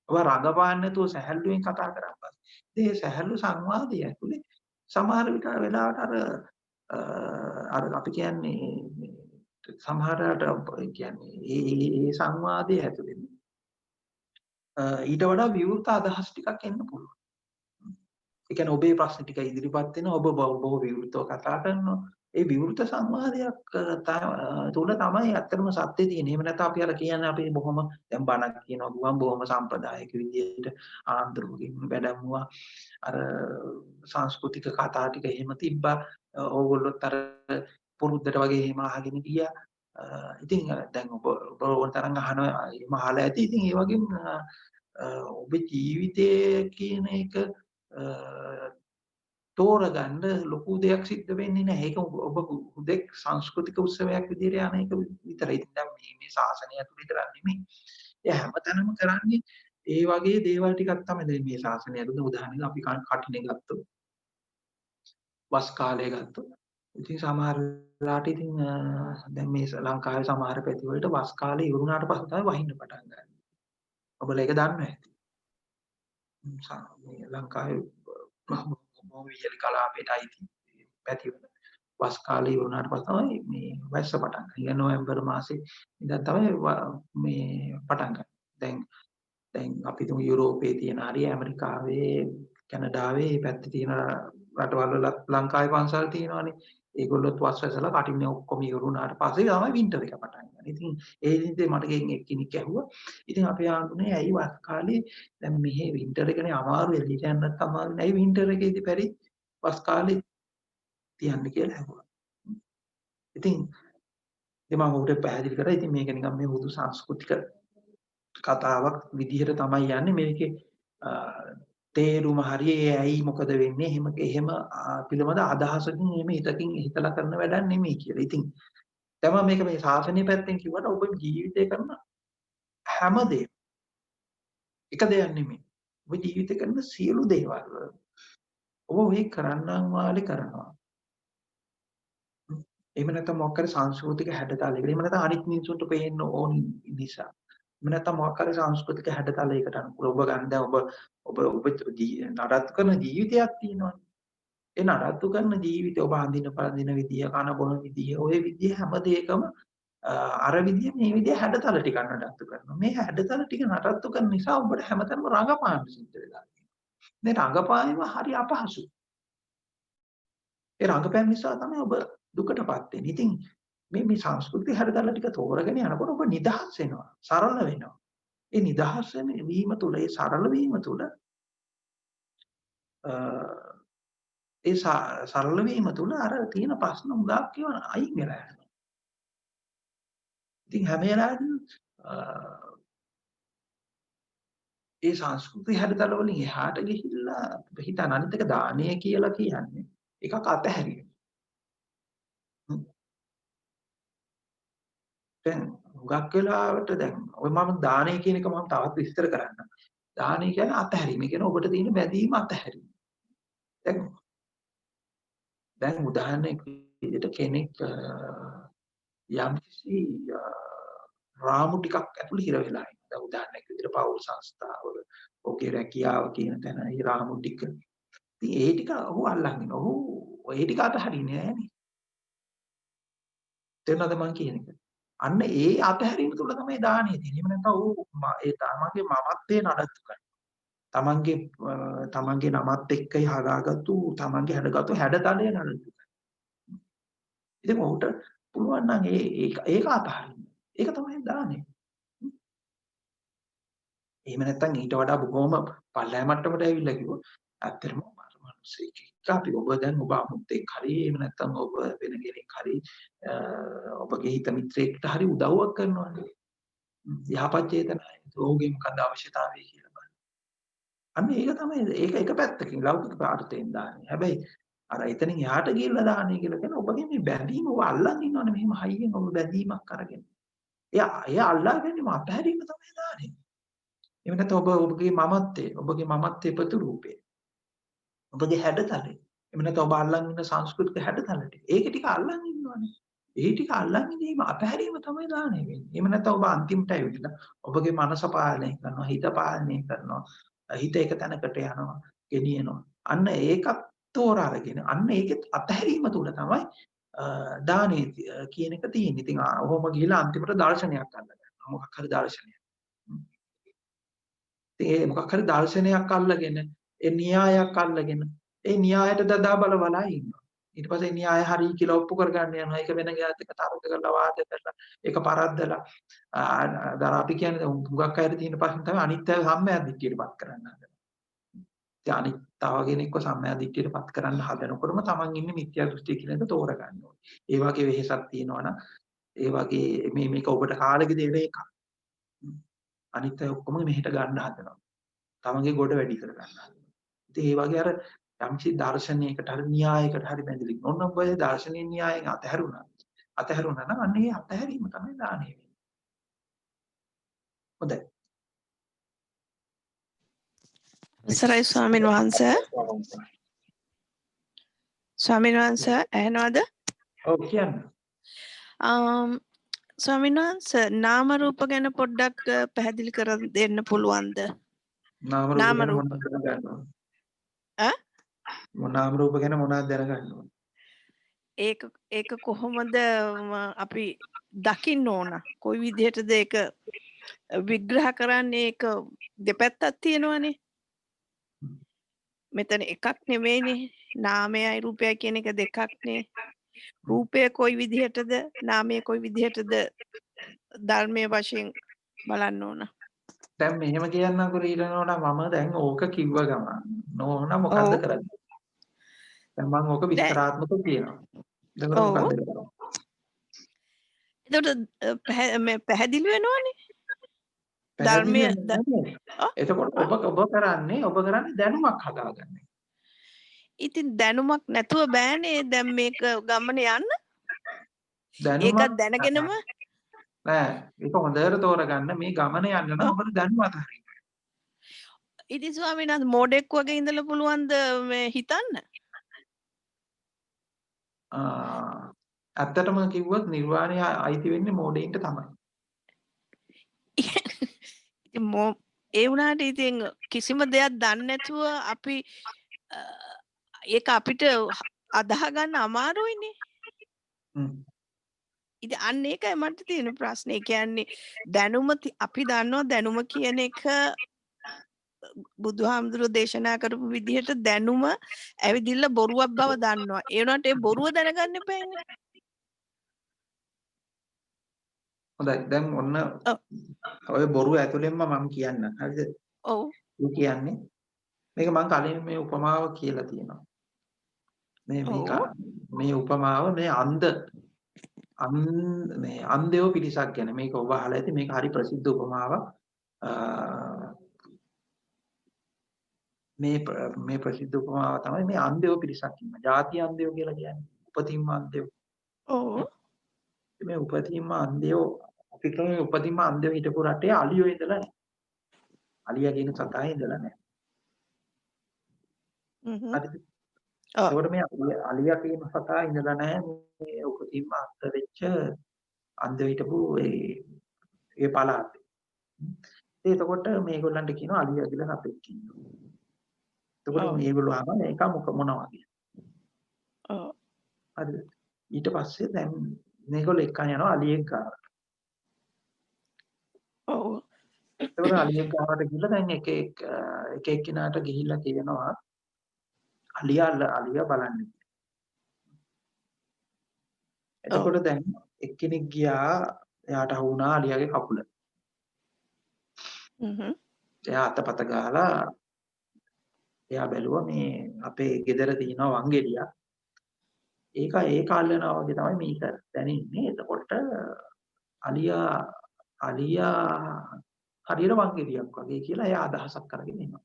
ඔබ රඟපාන්නේ නැතුව සැහැල්ලුවෙන් කතා කරා. ඒ සැහැල්ලු සංවාදය ඇතුලේ සමහර වෙලාවට අර අපි කියන්නේ සමහරට කියන්නේ ඒ සංවාදයේ ඇතුලේ ඊට වඩා විවෘත අදහස් ටිකක් එන්න පුළුවන්. ඒ කියන්නේ ඔබේ ප්‍රශ්න ටික ඉදිරිපත් වෙනවා ඔබ බොහෝ විවෘතව කතා කරනවා. ඒ විවෘත සංවාදයක් තුල තමයි ඇත්තටම සත්‍ය තියෙන්නේ. එහෙම නැත්නම් අපි අර කියන්නේ අපි බොහොම දැන් බණක් කියනවා ගුවන් බොහොම සම්ප්‍රදායික විදිහට ආන්දරෝගෙන් වැඩමුවා. අර සංස්කෘතික කතා ටික එහෙම තිබ්බා. ඕගොල්ලොත් අර පුරුද්දට වගේ එහෙම අහගෙන ගියා. ඉතින් දැන් ඔබ ඕන තරම් අහනවා එහෙම අහලා ඇති. ඉතින් ඒ වගේම ඔබේ ජීවිතය කියන එක තෝරගන්න ලොකු දෙයක් සිද්ධ වෙන්නේ නැහැ. ඒක ඔබ හුදෙක් සංස්කෘතික උත්සවයක් විදිහට යන එක විතරයි. ඉතින් දැන් මේ ශාසනය ඇතුළේ විතරක් නෙමෙයි. ඒ හැමතැනම කරන්නේ ඒ වගේ දේවල් ටිකක් තමයි. දැන් මේ ශාසනය ඇතුළේ උදාහරණයක් අපි කටිනේ ගත්තොත්. වස් කාලය ගත්තොත්. ඉතින් සමහර වෙලාවට ඉතින් දැන් මේ ලංකාවේ සමහර පැතිවලට වස් කාලේ ඉවරුනාට පස්සේ තමයි වහින්න පටන් ගන්න. ඔබලා ඒක දන්නවා ඇති. මේ ලංකාවේ මොහොවියලි කලාපයට අයිති පැතිවල වස් කාලේ ඉවරුනාට පස්සේ තමයි මේ වැස්ස පටන් ගන්න. නොවැම්බර් මාසේ ඉඳන් තමයි මේ පටන් ගන්න. දැන් අපි තුමු යුරෝපයේ තියෙන හරිය ඇමරිකාවේ කැනඩාවේ මේ පැත්තේ තියෙන රටවල් වල ලංකාවේ පන්සල් තියෙනවානේ. ඒගොල්ලොත් වස් වැසලා කටින්නේ ඔක්කොම ඉවරුනාට පස්සේ තමයි වින්ටර් එක පටන් ගන්න. ඉතින් ඒ හින්දේ මට එක්කෙනෙක් ඇහුවා. ඉතින් අපේ ආන්දුනේ ඇයි වස් කාලේ දැන් මෙහෙ වින්ටර් එකනේ අමාරු එළියට යන්නත් අමාරු නෑ වින්ටර් එකේදී පරි වස් කාලේ තියන්නේ කියලා ඇහුවා. ඉතින් මම උඩට පැහැදිලි කරා. ඉතින් මේක නිකන් මේ හුදු සංස්කෘතික කතාවක් විදිහට තමයි යන්නේ. මේකේ තේරුම හරිය ඇයි මොකද වෙන්නේ එහෙම පිළිමද අදහසකින් එහෙම හිතකින් හිතලා කරන වැඩක් නෙමෙයි කියලා. ඉතින් තමයි මේක මේ ශාසනීය පැත්තෙන් කිව්වට ඔබ ජීවිතේ කරන හැමදේම එක දෙයක් නෙමෙයි. ඔබ ජීවිතේ කරන සියලු දේවල් ඔබ මේ කරන්නම් වාලේ කරනවා. එහෙම නැත්නම් මොකක් හරි සංස්කෘතික හැඩතලයකට එහෙම නැත්නම් අනිත් මිනිසුන්ට පේන්න ඕන නිසා. එහෙම නැත්නම් මොකක් හරි සංස්කෘතික හැඩතලයකට අනුකූල ඔබ ගන්න දැන් ඔබ නඩත්තු කරන ජීවිතයක් තියෙනවානේ. ඒ නඩත්තු කරන ජීවිතය ඔබ අඳින පළඳින විදිය, කන බොන විදිය, ওই විදිය හැම දෙයකම අර විදිය මේ විදිය හැඩතල ටික නඩත්තු කරනවා. මේ හැඩතල ටික නඩත්තු කරන නිසා ඔබට හැමතැනම රඟපාන්න සිද්ධ වෙලා තියෙනවා. මේ රඟපෑම හරි අපහසුයි. ඒ රඟපෑම නිසා තමයි ඔබ දුකටපත් වෙන්නේ. ඉතින් මේ සංස්කෘතික හැඩතල ටික තෝරගෙන යනකොට ඔබ නිදහස් වෙනවා, සරල වෙනවා. ඒ නිදහස් වීම තුළ, ඒ සරල වීම තුළ ඒ සරල වීම තුළ අර තියෙන ප්‍රශ්න උගාක් කියවන අයින් වෙලා යනවා. ඉතින් හැම වෙලාවෙම ඒ සංස්කෘතික හැඩතල වලින් එහාට ගිහිල්ලා හිතන අනිත් එක දානය කියලා කියන්නේ එකක් අතහැරීම. දැන් හුඟක් වෙලාවට දැන් ඔය මම දානය කියන එක මම තවත් විස්තර කරන්නම්. දානය කියන්නේ අතහැරීම. ඒ කියන්නේ ඔබට තියෙන බැඳීම අතහැරීම. දැන් උදාහරණයක් විදිහට කෙනෙක් යම්කිසි රාමු ටිකක් ඇතුළේ හිර වෙලා ඉන්නවා. දැන් උදාහරණයක් විදිහට පෞල් සංස්ථාවල ඔකේ රැකියාව කියන තැන ඒ රාමු ටික. ඉතින් ඒ ටික ඔහු අල්ලන් ඉන්නවා. ඔහු ඒ ටික අතහරින්නේ නැහැ නේ. තේරුණාද මං කියන එක? අන්න ඒ අතහැරීම තුළ තමයි දාණය තියෙන්නේ. එහෙම නැත්නම් ඔහු ඒ තමන්ගේ මමත්වයේ නඩත්තු කරනවා. තමන්ගේ නමත් එක්ක හදාගත්තු තමන්ගේ හැඩගත්තු හැඩතලය නඩත්තු කරනවා. ඉතින් ඔහුට පුළුවන් නම් ඒක අතහරින්න. ඒක තමයි දාණය. එහෙම නැත්නම් ඊට වඩා බොහොම පල්ලෑ මට්ටමට ඇවිල්ලා කිව්වොත් ඇත්තටම මිනිස්සෙක් එක්ක අපි ඔබ දැන් ඔබ අමුත්තෙක් හරි එහෙම නැත්නම් ඔබ වෙන කෙනෙක් හරි ඔබගේ හිත මිත්‍රයෙක්ට හරි උදව්වක් කරනවානේ. යහපත් චේතනාවෙන් ඔහුගේ මොකක්ද අවශ්‍යතාවය කියලා බලන්න. අන්න ඒක තමයි ඒක එක පැත්තකින් ලෞකික ප්‍රාර්ථයෙන් දාන්නේ. හැබැයි අර එතනින් එහාට ගිහිල්ලා දාන්නේ කියලා කියන ඔබගේ මේ බැඳීම ඔබ අල්ලන් ඉන්නවනේ මෙහෙම හයියෙන් ඔබ බැඳීමක් අරගෙන. එයා අල්ලා ගැනීම අතහැරීම තමයි දාන්නේ. එහෙම නැත්නම් ඔබගේ මමත්වයේ ප්‍රතිරූපේ. ඔබගේ හැඩතලේ. එහෙම නැත්නම් ඔබ අල්ලන් ඉන්න සංස්කෘතික හැඩතල ටික. ඒක ටික අල්ලන් ඉන්නවනේ. ඒ ටික අල්ලන් ඉඳීම අතහැරීම තමයි දාන්නේ වෙන්නේ. එහෙම නැත්නම් ඔබ අන්තිමට ඇවිල්ලා ඔබගේ මනස පාලනය කරනවා, හිත පාලනය කරනවා, හිත එක තැනකට යනවා, ගෙනියනවා. අන්න ඒකත් තෝර අරගෙන අන්න ඒකෙත් අතහැරීම තුල තමයි දානේ කියන එක තියෙන්නේ. ඉතින් ඔහොම ගිහිලා අන්තිමට දර්ශනයක් අල්ලගන්නවා. මොකක් හරි දර්ශනයක්. ඒ මොකක් හරි දර්ශනයක් අල්ලගෙන ඒ න්‍යායක් අල්ලගෙන ඒ න්‍යායට දදා බල ඉන්නවා. ඊට පස්සේ න්‍යාය හරි කියලා ඔප්පු කරගන්න යනවා. ඒක වෙන ගියත් එක තරක කරලා වාද කරලා ඒක පරද්දලා අර අපි කියන්නේ හුඟක් අයට තියෙන ප්‍රශ්න තමයි අනිත්‍ය සම්මයා දිට්ඨියටපත් කරන්න හදනවා. ඉතින් අනිත් තව කෙනෙක්ව සම්මයා දිට්ඨියටපත් කරන්න හදනකොටම Taman ඉන්නේ මිත්‍යා දෘෂ්ටිය කියන එක තෝරගන්න ඕනේ. ඒ වගේ වෙහෙසක් තියෙනවනම් ඒ වගේ මේක ඔබට කාලෙක දෙන එකක්. අනිත් අය ඔක්කොම මෙහෙට ගන්න හදනවා. තමන්ගේ ගොඩ වැඩි කර ගන්න හදනවා. ඉතින් ඒ වගේ අර යම්කිසි දර්ශනයකට හරි න්‍යායකට හරි බැඳිලා ඉන්න. ඔන්න ඔබ දර්ශනීය න්‍යායෙන් අතහැරුණා. අතහැරුණා නම් අන්න ඒ අතහැරීම තමයි දානෙ වෙන්නේ. හොඳයි. සරයි ස්වාමීන් වහන්සේ. ස්වාමීන් වහන්සේ ඇහෙනවද? ඔව් කියන්න. ස්වාමීන් වහන්සේ නාම රූප ගැන පොඩ්ඩක් පැහැදිලි කර දෙන්න පුළුවන්ද? නාම රූප ගැන මොනවද දැනගන්න ඕන? නාම රූප ගැන මොනවද දැනගන්න ඕන? ඒක කොහොමද අපි දකින්න ඕන? කොයි විදිහටද ඒක විග්‍රහ කරන්නේ? ඒක දෙපැත්තක් තියෙනවනේ. මෙතන එකක් නෙමෙයිනේ. නාමයයි රූපයයි කියන එක දෙකක්නේ. රූපය කොයි විදිහටද නාමය කොයි විදිහටද ධර්මයේ වශයෙන් බලන්න ඕන. දැන් මෙහෙම කියන්නකෝ ඊළඟට මම දැන් ඕක කිව්ව ගමන් නෝන මොකද්ද කරන්නේ? දැන් මම ඕක විස්තරාත්මකව කියනවා. එතකොට මොකද්ද කරන්නේ? එතකොට පැහැදිලි වෙනවනේ. ධර්මයේ එතකොට ඔබ කරන්නේ දැනුමක් හදාගන්න. ඉතින් දැනුමක් නැතුව බෑනේ දැන් මේක ගමන යන්න. ඒක දැනගෙනම නෑ ඒක හොඳට තෝරගන්න මේ ගමන යන්න නම් ඔබට දැනුම අතහරින්න. ඉතින් ස්වාමීන් වහන්සේ මොඩෙක් වගේ ඉඳලා පුළුවන්ද මේ හිතන්න? ඇත්තටම කිව්වොත් නිර්වාණය අයිති වෙන්නේ මෝඩයින්ට තමයි. ඒ වුණාට ඉතින් කිසිම දෙයක් දන්නේ නැතුව අපි ඒක අපිට අදාහ ගන්න අමාරුයිනේ. ඉතින් අන්න ඒකයි මට තියෙන ප්‍රශ්නේ. කියන්නේ දැනුම අපි දන්නවා දැනුම කියන එක බුදුහාමුදුරුවෝ දේශනා කරපු විදිහට දැනුම ඇවිදින්න බොරුවක් බව දන්නවා. ඒ වුණාට ඒ බොරුව දැනගන්න එපානේ. හොඳයි දැන් ඔන්න ඔය බොරුව ඇතුළෙන්ම මම කියන්න. හරිද? ඔව්. ඒ කියන්නේ මේක මම කලින් මේ උපමාව කියලා තියෙනවා. මේ උපමාව මේ අන්ධයෝ පිරිසක් ගැන මේක ඔබ අහලා ඇති මේක හරි ප්‍රසිද්ධ උපමාවක්. මේ ප්‍රසිද්ධ උපමාව තමයි මේ අන්ධයෝ පිරිසක් ඉන්නවා. ಜಾති අන්ධයෝ කියලා කියන්නේ. උපතින්ම අන්ධයෝ. ඔව්. මේ උපතින්ම අන්ධයෝ අපි කියන්නේ උපතින්ම අන්ධයෝ හිටපු රටේ අලියෝ ඉඳලා නැහැ. අලියා කියන සතායි ඉඳලා නැහැ. හරිද? ඔව්. එතකොට මේ අලියා කියන සතා ඉඳලා නැහැ මේ උපතින්ම අන්ත වෙච්ච අන්ධ හිටපු ඒ පළාතේ. එතකොට මේගොල්ලන්ට කියනවා අලියා කියලා සතෙක් ඉන්නවා. එතකොට ඔව්. මේගොල්ලෝ අහනවා මේක මොනවා වගේ. ඔව්. හරිද? ඊට පස්සේ දැන් මේගොල්ලෝ එක්කන් යනවා අලියෙක් ගාවට. ඔව්. එතකොට අලියෙක් ගාවට ගිහලා දැන් එක එක්කිනාට ගිහිල්ලා කියනවා අලියා බලන්න. එතකොට දැන් එක්කෙනෙක් ගියා එයාට අහු වුණා අලියාගේ කකුල. එයා අතපත ගාලා එයා බැලුවා මේ අපේ ගෙදර තියෙන වංගෙඩියක්. ඒක අල්ලනවා වගේ තමයි මේක දැනෙන්නේ. එතකොට අලියා හරියට වංගෙඩියක් වගේ කියලා එයා අදහසක් කරගෙන එනවා.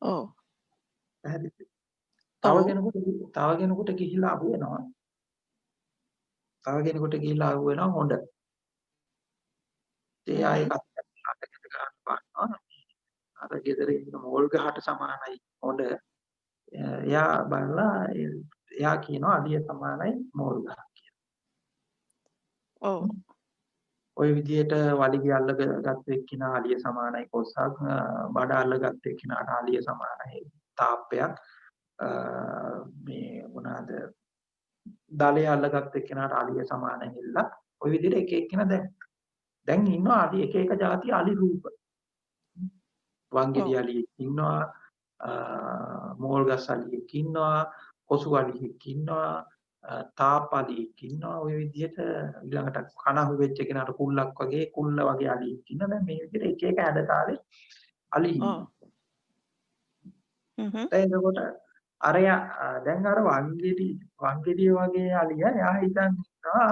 ඔව්. පැහැදිලිද? ඔව්. තව කෙනෙකුට ගිහිල්ලා අහු වෙනවා. හොඬ. ඒ ආයෙ කතාකට ගන්න බලනවා. අර ගෙදර ඉන්න මෝල් ගහට සමානයි හොඬ. එයා බලලා එයා කියනවා අලිය සමානයි මෝල් ගහ කියලා. ඔව්. ওই විදිහට වලිගය අල්ලගත්ත එක්කිනා අලිය සමානයි කොස්සක්, බඩ අල්ලගත්ත එක්කිනාට අලිය සමානයි තාප්පයක්, මේ මොනවාද දලය අල්ලගත්ත එක්කිනාට අලිය සමානයි හිල්ල. ওই විදිහට එක එක්කිනා දැන් ඉන්නවා අලි එක જાති අලි රූප. වංගෙඩි අලියෙක් ඉන්නවා, මෝල් ගස් අලියෙක් ඉන්නවා, කොසු අලියෙක් ඉන්නවා, තාප අලියෙක් ඉන්නවා. ওই විදිහට ඊළඟට කනහු වෙච්ච කෙනාට කුල්ලක් වගේ කුල්ල වගේ අලියෙක් ඉන්නවා. දැන් මේ විදිහට එක ඇඩතාලේ අලි ඉන්නවා. එතකොට අරයා දැන් අර වංගෙඩිය වගේ අලියා එයා හිතන් ඉන්නවා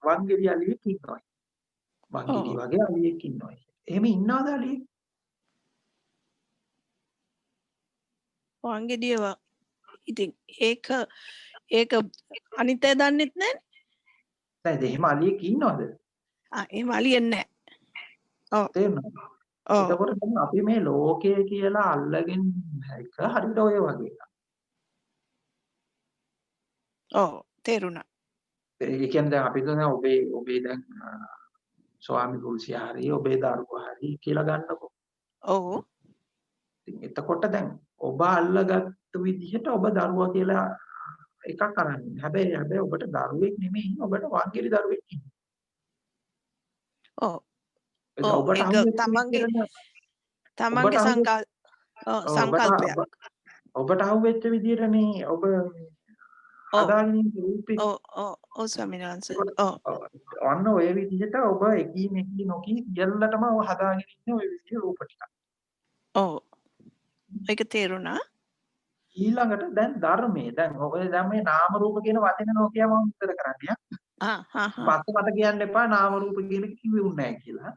වංගෙඩි අලියෙක් ඉන්නවා. වංගෙඩි වගේ අලියෙක් ඉන්නවා. එහෙම ඉන්නවද අලියෙක්? වංගෙඩියව ඉතින් ඒක අනිත් අය දන්නෙත් නැහැ. දැන් එහෙම අලියෙක් ඉන්නවද? එහෙම අලියෙක් නැහැ. ඔව්. තේරෙනවද? එතකොට දැන් අපි මේ ලෝකය කියලා අල්ලගෙන එක හරියට ඔය වගේ එකක්. ඔව් තේරුණා. ඒ කියන්නේ දැන් අපි හිතන ඔබේ දැන් ස්වාමි පුරුෂයා හරි ඔබේ දරුවා හරි කියලා ගන්නකො. ඔව්. ඉතින් එතකොට දැන් ඔබ අල්ලගත්ත විදිහට ඔබ දරුවා කියලා එකක් අරන්නේ. හැබැයි ඔබට දරුවෙක් නෙමෙයි ඔබට වංගෙඩි දරුවෙක් ඉන්නේ. ඔව්. ඔබට තමන්ගේ සංකල්පයක්. ඔබට අහුවෙච්ච විදිහටනේ ඔබ හදාගෙන ඉන්න රූපේ. ඔව් ස්වාමීන් වහන්සේ. ඔන්න ඔය විදිහට ඔබ එකී නොකී සියල්ලටම හදාගෙන ඉන්නේ ඔය විදිහේ රූප ටික. ඔව්. ඒක තේරුණා. ඊළඟට දැන් ධර්මයේ දැන් ඔය දැන් මේ නාම රූප කියන වචන නොකිය මම උත්තර කරන්නේ. පස්සේ මට කියන්න එපා නාම රූප කියන කිව්වේ නැහැ කියලා.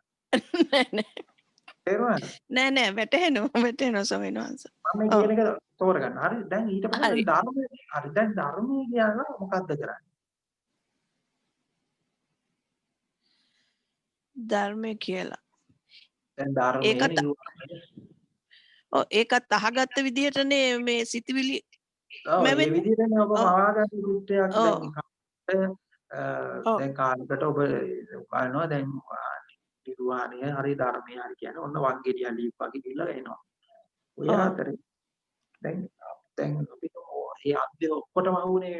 තේරුණාද? නෑ වැටහෙනවා ස්වාමීන් වහන්සේ. මම කියන එක තෝරගන්න. හරි දැන් ඊට පස්සේ ධර්මයේ දැන් ධර්මයේ කියනවා මොකද්ද කරන්නේ? ධර්මය කියලා. දැන් ධර්මයේ ඒකත් අහගත්ත විදිහටනේ මේ සිතවිලි මේ විදිහටනේ ඔබ මවාගත්ත දෘෂ්ටියක් දැන් කාලකට ඔබ බලනවා දැන් නිර්වාණය හරි ධර්මය හරි කියන්නේ ඔන්න වංගෙඩි අලියෙක් වගේ ගිහලා එනවා. ඔය අතරේ දැන් අපි ඒ අන්තිම ඔක්කොටම අහුනේ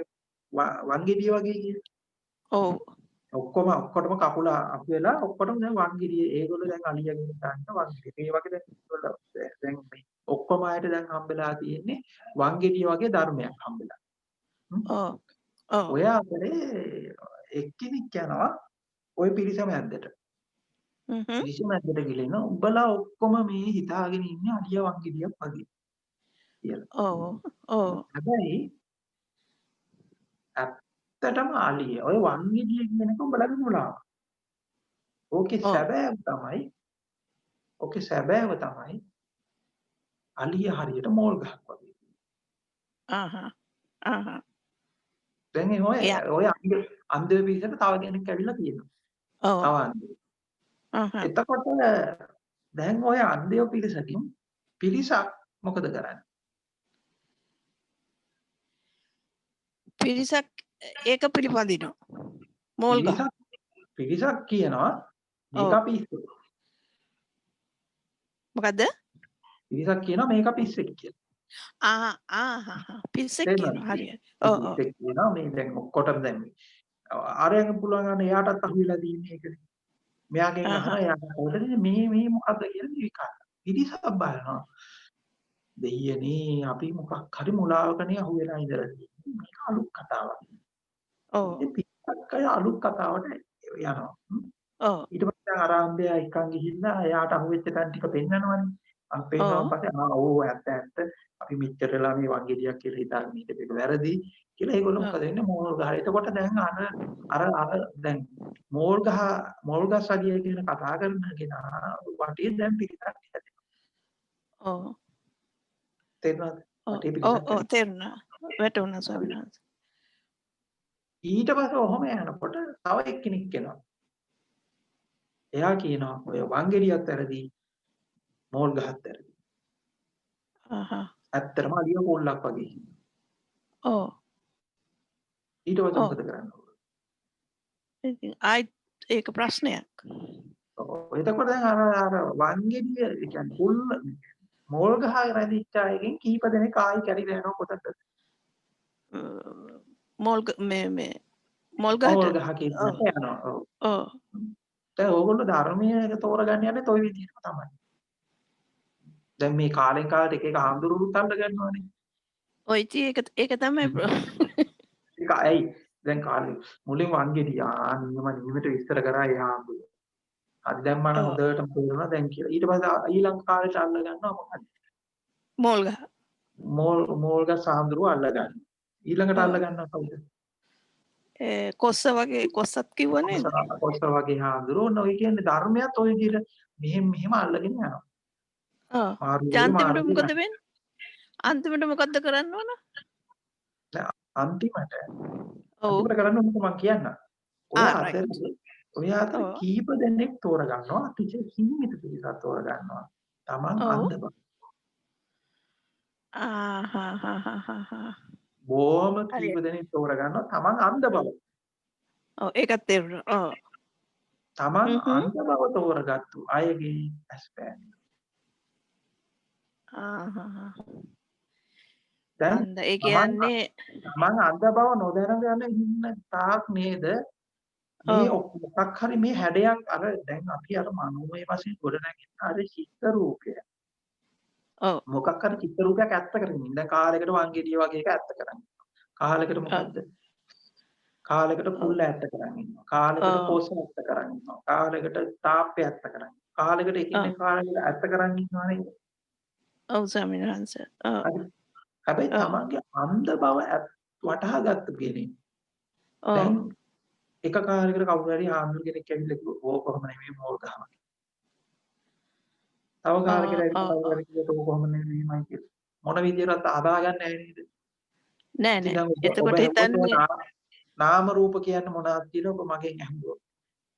වංගෙඩිය වගේ කියන්නේ. ඔව්. ඔක්කොටම කකුල අහු වෙලා ඔක්කොටම දැන් වංගෙඩිය ඒගොල්ලෝ දැන් අලියගෙන ගන්න වංගෙඩිය. මේ වගේ දැන් මේ ඔක්කොම ආයත දැන් හම්බෙලා තියෙන්නේ වංගෙඩිය වගේ ධර්මයක් හම්බෙලා. ඔය අතරේ එක්කෙනෙක් යනවා ওই පිරිස මැද්දට. පිරිස මැද්දට ගිලින උඹලා ඔක්කොම මේ හිතාගෙන ඉන්නේ අලිය වංගෙඩියක් වගේ කියලා. හැබැයි ඇත්තටම අලිය ඔය වංගෙඩිය කියන එක උඹලගේ මුලාව. ඕකේ සැබෑව තමයි අලිය හරියට මෝල් ගහක් වගේ. දැන් ඔය අන්ධ පිරිසට තව කෙනෙක් ඇවිල්ලා කියනවා. තව අන්ධ. එතකොට දැන් ඔය අන්ධය පිරිසකින් පිරිසක් මොකද කරන්නේ? පිරිසක් ඒක පිළිපදිනවා. මෝල් ගහ. පිරිසක් කියනවා මේක ඔව්. පිස්සෙක්. මොකද්ද? පිරිසක් කියනවා මේක පිස්සෙක් කියලා. පිරිසෙක් තේරුණාද? කියනවා. හරි. ඔව් ඔව්. පිස්සෙක් කියනවා මේ දැන් ඔක්කොටම දැන් ආරයන් පුළුවන් ගන්න එයාටත් අහුවෙලා දින්නේ ඒකනේ. මෙයාගෙන් අහනවා එයාට කොහෙද මේ මොකද්ද කියලා විකාර. පිරිසක් බලනවා. දෙයියනේ අපි මොකක් හරි මුලාවකනේ අහුවෙලා ඉඳලා තියෙන්නේ. මේක අලුත් කතාවක්. ඔව්. ඉතින් පිටක් අය අලුත් කතාවට යනවා. ඔව්. ඊට පස්සේ ආරාම්භය එකන් ගිහිල්ලා එයාට අහුවෙච්ච තැන් ටික පෙන්නනවනේ. අන් පෙන්නවන් පස්සේ ඇත්ත අපි මෙච්චර වෙලා මේ වංගෙඩියක් කියලා හිතාගෙන හිටපේක වැරදි කියලා ඒගොල්ලෝ මොකද වෙන්නේ මෝල් ගහ. එතකොට දැන් අර දැන් මෝල් ගස් අගිය කියන කතා කරන කෙනා වටේ දැන් පිටක් හැදෙනවා. ඔව්. තේරුණාද? වටේ පිටක් ඔව් තේරුණා. වැටුණා ස්වාමීන් වහන්සේ. ඊට පස්සේ ඔහොම යනකොට තව එක්කෙනෙක් එනවා. එයා කියනවා ඔය වංගෙඩියත් වැරදි මෝල් ගහත් වැරදි. ඇත්තටම අලිය පොල්ලක් වගේ. ඔව්. ඊට පස්සේ මොකද කරන්න ඕන? ඉතින් ආයි ඒක ප්‍රශ්නයක්. ඔව්. එතකොට දැන් අර වංගෙඩිය කියන්නේ පොල් මෝල් ගහ රැඳිච්ච අයගෙන් කීප දෙනෙක් ආයි කැරිලා යනවා කොතනද? මෝල් ගහට. මෝල් ගහ කියනට යනවා. ඔව්. දැන් ඕගොල්ලෝ ධර්මයේ තෝරගන්න යන්නේ toy විදිහටම තමයි. දැන් මේ කාලෙන් කාලට එක හාමුදුරුවෝත් අල්ල ගන්නවානේ. ඔය ඉතින් ඒක තමයි ඒක ඇයි දැන් කාලේ මුලින් වංගෙඩිය අන්නම නිමිට විස්තර කරා ඒ හාමුදුරුවෝ. හරි දැන් මම හොඳටම තේරුණා දැන් කියලා. ඊට පස්සේ ඊළඟ කාලේට අල්ල ගන්නවා මොකක්ද? මෝල් ගහ. මෝල් ගහ හාමුදුරුවෝ අල්ල ගන්නවා. ඊළඟට අල්ල ගන්නවා කවුද? කොස්ස වගේ කොස්සත් කිව්ව නේද? කොස්ස වගේ හාමුදුරුවෝ ඔන්න ඔය කියන්නේ ධර්මයත් ඔය විදිහට මෙහෙම අල්ලගෙන යනවා. අන්තිමට මොකද වෙන්නේ? අන්තිමට මොකද්ද කරන්න ඕන? අන්තිමට කරන්න ඕන මම කියන්න. ඔය අතර කීප දෙනෙක් තෝරගන්නවා අතිශය සීමිත පිරිසක් තෝරගන්නවා. Taman අන්ධ බව. බොහොම කීප දෙනෙක් තෝරගන්නවා Taman අන්ධ බව. ඔව් ඒකත් තේරුණා. ඔව්. Taman අන්ධ බව තෝරගත්තු අයගේ ඇස්පෑන්. දැන් ඒ කියන්නේ මම අන්ධ බව නොදැනගෙන ඉන්න තාක් නේද මේ මොකක් හරි මේ හැඩයක් අර දැන් අපි අර මනෝමය වශයෙන් ගොඩනැගෙන අර චිත්ත රූපය. ඔව් මොකක් හරි චිත්ත රූපයක් ඇත්ත කරගෙන ඉන්න. දැන් කාලයකට වංගෙඩිය වගේ එක ඇත්ත කරන්නේ. කාලයකට මොකද්ද? කාලයකට පුල්ල ඇත්ත කරගෙන ඉන්නවා. කාලයකට පොස් ඇත්ත කරගෙන ඉන්නවා. කාලයකට තාප්පය ඇත්ත කරගෙන. කාලයකට එකිනෙක කාලයකට ඇත්ත කරගෙන ඉන්නවා නේද? ඔව් ස්වාමීන් වහන්සේ. හැබැයි තමන්ගේ අන්ධ බව වටහා ගත්ත කෙනෙක්. දැන් එක කාලයකට කවුරු හරි ආන්දර කෙනෙක් ඇවිල්ලා කිව්වා ඕක කොහොම නෙමෙයි මෝල් ගහම. තව කාලයකට ඇවිල්ලා කවුරු හරි කිව්වා ඕක කොහොම නෙමෙයි මයි කියලා. මොන විදියටවත් හදාගන්නේ නැහැ නේද? නෑ. එතකොට හිතන්නේ නාම රූප කියන්නේ මොනවද කියලා ඔබ මගෙන් අහුවා.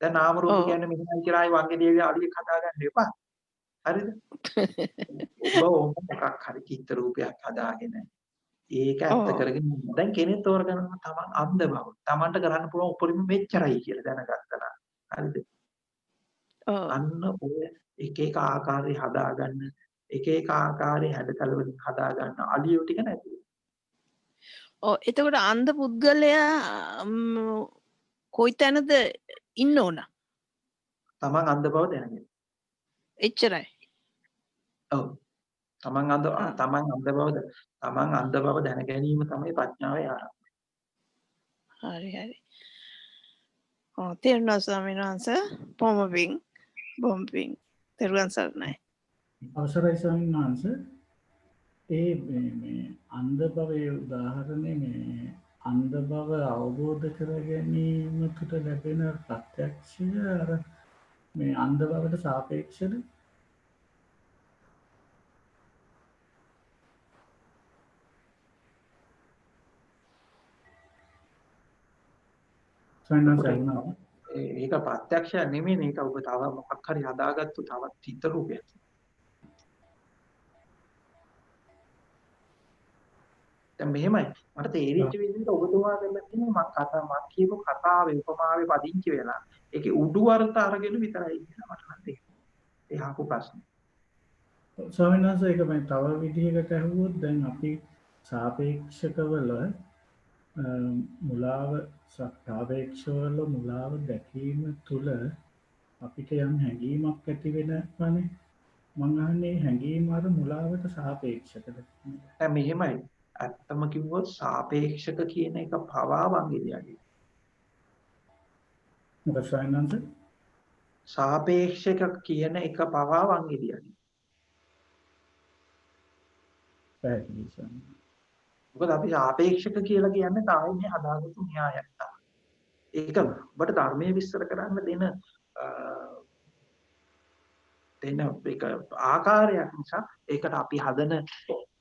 දැන් නාම රූප කියන්නේ මෙහෙමයි කියලා ආයි වංගෙඩියේ අඩියක් හදාගන්න එපා. හරිද? ඔබ මොකක් හරි චිත්ත රූපයක් හදාගෙන ඒක ඇත්ත කරගෙන දැන් කෙනෙක් තෝරගන්නවා තමන් අන්ධ බව. තමන්ට කරන්න පුළුවන් උපරිම මෙච්චරයි කියලා දැනගත්තා. හරිද? අන්න ඔය එක එක ආකාරي හදාගන්න එක එක ආකාරයේ හැඩතල වලින් හදාගන්න අලියෝ ටික නැති. එතකොට අන්ධ පුද්ගලයා කොයි තැනද ඉන්න ඕන? තමන් අන්ධ බව දැනගෙන. එච්චරයි. ඔව්. තමන් අන්ධ බව දැන ගැනීම තමයි ප්‍රඥාවේ ආරම්භය. හරි. තේරුණා ස්වාමීන් වහන්සේ. බොහොම පිං. තෙරුවන් සරණයි. අවසරයි ස්වාමීන් වහන්සේ. මේ අන්ධ භවයේ උදාහරණේ මේ අන්ධ බව අවබෝධ කර ගැනීම තුළ ලැබෙන ප්‍රත්‍යක්ෂය අර මේ අන්ධ බවට සාපේක්ෂද? ඒක ප්‍රත්‍යක්ෂය නෙමෙයි මේක ඔබ තව මොකක් හරි හදාගත්තු තවත් චිත්ත රූපයක්. දැන් මෙහෙමයි මට තේරිච්ච විදිහට ඔබතුමා දෙන්න තියෙන්නේ මම කියපු කතාවේ උපමාවේ පදිංචි වෙලා ඒකේ උඩු අර්ථ අරගෙන විතරයි කියලා මට නම් තේරෙන්නේ. ඒ අහපු ප්‍රශ්නේ. ස්වාමීන් වහන්සේ ඒක මම තව විදිහකට අහුවොත් දැන් අපි සාපේක්ෂකවල මුලාව සාපේක්ෂවල මුලාව දැකීම තුළ අපිට යම් හැඟීමක් ඇති වෙනවානේ. මං අහන්නේ හැඟීම අර මුලාවට සාපේක්ෂකද? දැන් මෙහෙමයි ඇත්තම කිව්වොත් සාපේක්ෂක කියන එක පවා වංගෙඩියයි. මොකද ස්වාමීන් වහන්සේ? සාපේක්ෂක කියන එක පවා වංගෙඩියයි. පැහැදිලි ස්වාමීන් වහන්සේ. මොකද අපි සාපේක්ෂක කියලා කියන්නේ තායි මේ හදාගත්තු න්‍යායක් තමයි. ඒක ඔබට ධර්මයේ විස්තර කරන්න දෙන ඒක ආකාරයක් නිසා ඒකට අපි හදන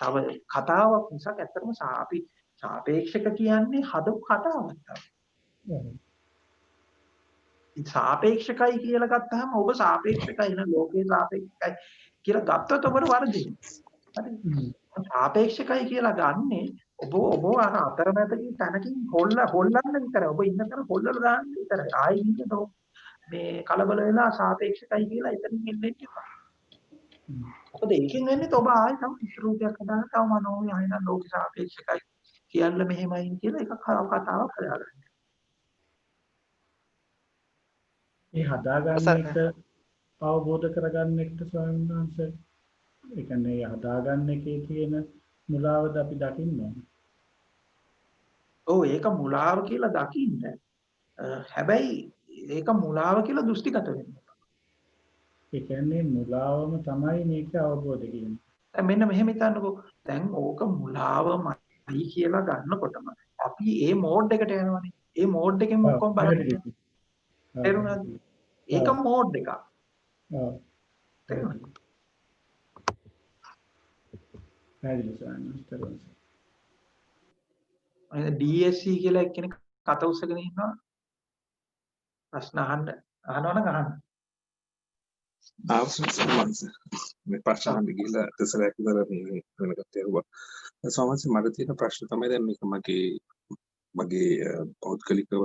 තව කතාවක් නිසා ඇත්තටම අපි සාපේක්ෂක කියන්නේ හදපු කතාවක් තමයි. සාපේක්ෂකයි කියලා ගත්තාම ඔබ සාපේක්ෂකයි න ලෝකේ සාපේක්ෂකයි කියලා ගත්තොත් ඔබට වරදිනවා. හරි. සාපේක්ෂකයි කියලා ගන්නේ ඔබ අර අතරමැදකින් තැනකින් හොල්ලන්න විතරයි. ඔබ ඉන්න තැන හොල්ලලා දාන්න විතරයි. ආයි ඉන්නද මේ කලබල වෙලා සාපේක්ෂකයි කියලා එතනින් එන්න එපා. මොකද ඒකෙන් වෙන්නේ ඔබ ආයි තව රූපයක් හදාගෙන තව මනෝමය ආයෙත් ලෝක සාපේක්ෂකයි කියන්න මෙහෙමයි කියලා එක කතාවක් හදාගන්න. ඒ හදාගන්න එක අවබෝධ කරගන්න එකට ස්වාමීන් වහන්සේ ඒ කියන්නේ හදාගන්න එකේ තියෙන මුලාවද අපි දකින්න ඕනේ. ඔව් ඒක මුලාව කියලා දකින්න. හැබැයි ඒක මුලාව කියලා දෘෂ්ටිගත වෙන්න. ඒ කියන්නේ මුලාවම තමයි මේක අවබෝධ කියන්නේ. දැන් මෙන්න මෙහෙම හිතන්නකෝ. දැන් ඕක මුලාවමයි කියලා ගන්නකොටම අපි ඒ මෝඩ් එකට යනවානේ. ඒ මෝඩ් එකෙන් මොකක්ද බලන්නේ? තේරුණාද? ඒක මෝඩ් එකක්. ඔව්. තේරුණාද? පැහැදිලි ස්වාමීන් වහන්සේ. DSC කියලා එක්කෙනෙක් කත උස්සගෙන ඉන්නවා. ප්‍රශ්න අහනවනම් අහන්න. අවසන් මේ ප්‍රශ්න ගිහිල්ලා දෙසරයක් විතර මේ වෙනකට යවුවා. සමහරවිට මට තියෙන ප්‍රශ්න තමයි දැන් මේක මගේ පෞද්ගලිකව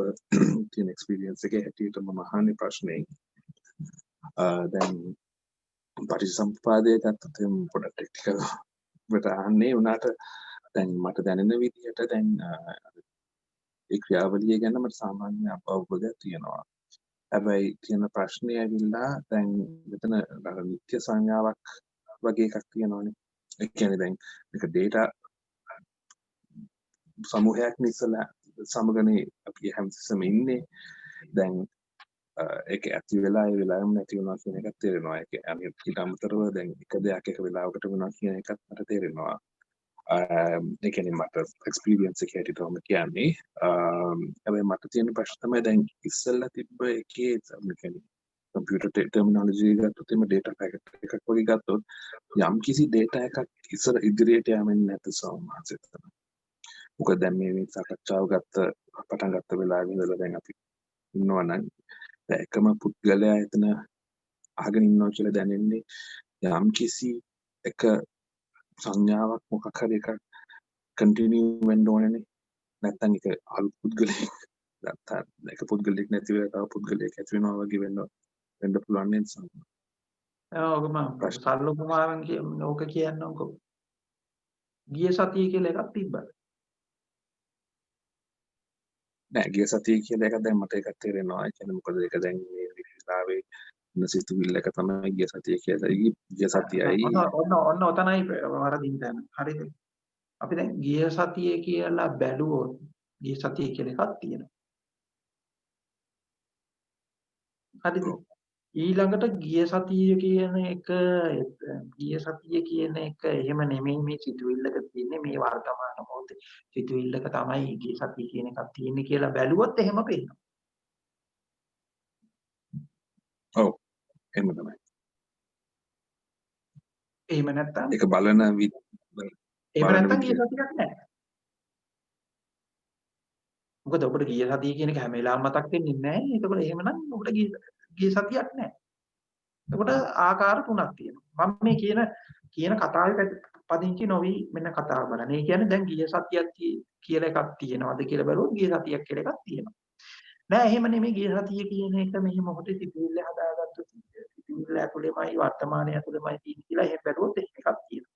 තියෙන එක්ස්පීරියන්ස් එකේ හැටියට මම අහන්නේ ප්‍රශ්නේ. දැන් පරිසම්පාදයේ ගත්තොත් පොඩක් ටෙක්නිකල් වට අහන්නේ උනාට දැන් මට දැනෙන විදිහට දැන් ඒ ක්‍රියාවලිය ගැන මට සාමාන්‍ය අවබෝධයක් තියෙනවා. හැබැයි තියෙන ප්‍රශ්නේ ඇවිල්ලා දැන් මෙතන නිත්‍ය සංඥාවක් වගේ එකක් තියෙනවානේ. ඒ කියන්නේ දැන් මේක data සමූහයක් නිසලා සමගනේ අපි හැමතිස්සෙම ඉන්නේ. දැන් ඒක ඇති වෙලා ඒ වෙලාවෙම නැති වෙනවා කියන එකත් තේරෙනවා. ඒක ඊට අමතරව දැන් එක දෙයක් එක වෙලාවකට වෙනවා කියන එකත් මට තේරෙනවා. ඒ කියන්නේ මට එක්ස්පීරියන්ස් එක හැටියට තමයි කියන්නේ. හැබැයි මට තියෙන ප්‍රශ්න තමයි දැන් ඉස්සෙල්ලා තිබ්බ එකේ කියන්නේ කම්පියුටර් ටර්මිනොලොජි ගත්තොත් එimhe data packet එකක් වගේ ගත්තොත් යම් කිසි data එකක් ඉස්සර ඉදිරියට යමින් නැත සමහරවිට. මොකද දැන් මේ සාකච්ඡාව පටන් ගත්ත වෙලාවෙ ඉඳලා දැන් අපි ඉන්නවා නම් එකම පුද්ගලයා එතන අහගෙන ඉන්නවා කියලා දැනෙන්නේ යම් කිසි එක සංඥාවක් මොකක් හරි එකක් කන්ටිනියු වෙන්න ඕනනේ. නැත්තම් ඒක අලුත් පුද්ගලයෙක් නැත්තම් එක පුද්ගලයෙක් නැති වෙලා තව පුද්ගලයෙක් ඇති වෙනවා වගේ වෙන්න පුළුවන් නේද සමහර. ඔක මම සරල කුමාරන් ඕක කියන්නම්කෝ. ගිය සතිය කියලා එකක් තිබ්බා. නෑ ගිය සතිය කියලා එකක් දැන් මට එකක් තේරෙනවා. ඒ කියන්නේ මොකද ඒක දැන් මේ විලාවේ සිතුවිල්ල එක තමයි ගිය සතිය කියලා. ගිය සතියයි ඔන්න ඔතනයි වරදින් දැන. හරිද? අපි දැන් ගිය සතියේ කියලා බැලුවොත් ගිය සතිය කියලා එකක් තියෙනවා. හරිද? ඊළඟට ගිය සතිය කියන එක එහෙම නෙමෙයි මේ සිතුවිල්ලක තියෙන්නේ මේ වර්තමාන මොහොතේ සිතුවිල්ලක තමයි ගිය සතිය කියන එකක් තියෙන්නේ කියලා බැලුවොත් එහෙම පේනවා. ඔව් එහෙම තමයි. එහෙම නැත්තම් ඒක බලන එහෙම නැත්තම් ගිය සතියක් නැහැ. මොකද ඔබට ගිය සතිය කියන එක හැම වෙලාවෙම මතක් වෙන්නේ නැහැ. ඒකවල එහෙමනම් ඔබට ගිය සතියක් නැහැ. එතකොට ආකාර තුනක් තියෙනවා. මම මේ කියන කතාවේ පදිංචි නොවි මෙන්න කතාව බලන්න. ඒ කියන්නේ දැන් ගිය සතියක් කියලා එකක් තියෙනවද කියලා බලුවොත් ගිය සතියක් කියලා එකක් තියෙනවා. නෑ එහෙම නෙමෙයි ගිය සතිය කියන එක මෙහි මොහොතේ සිතුවිල්ල හදාගත්තු සිතුවිල්ල ඇතුළේමයි වර්තමානයේ ඇතුළේමයි තියෙන්නේ කියලා එහෙම බැලුවොත් එහෙම එකක් තියෙනවා.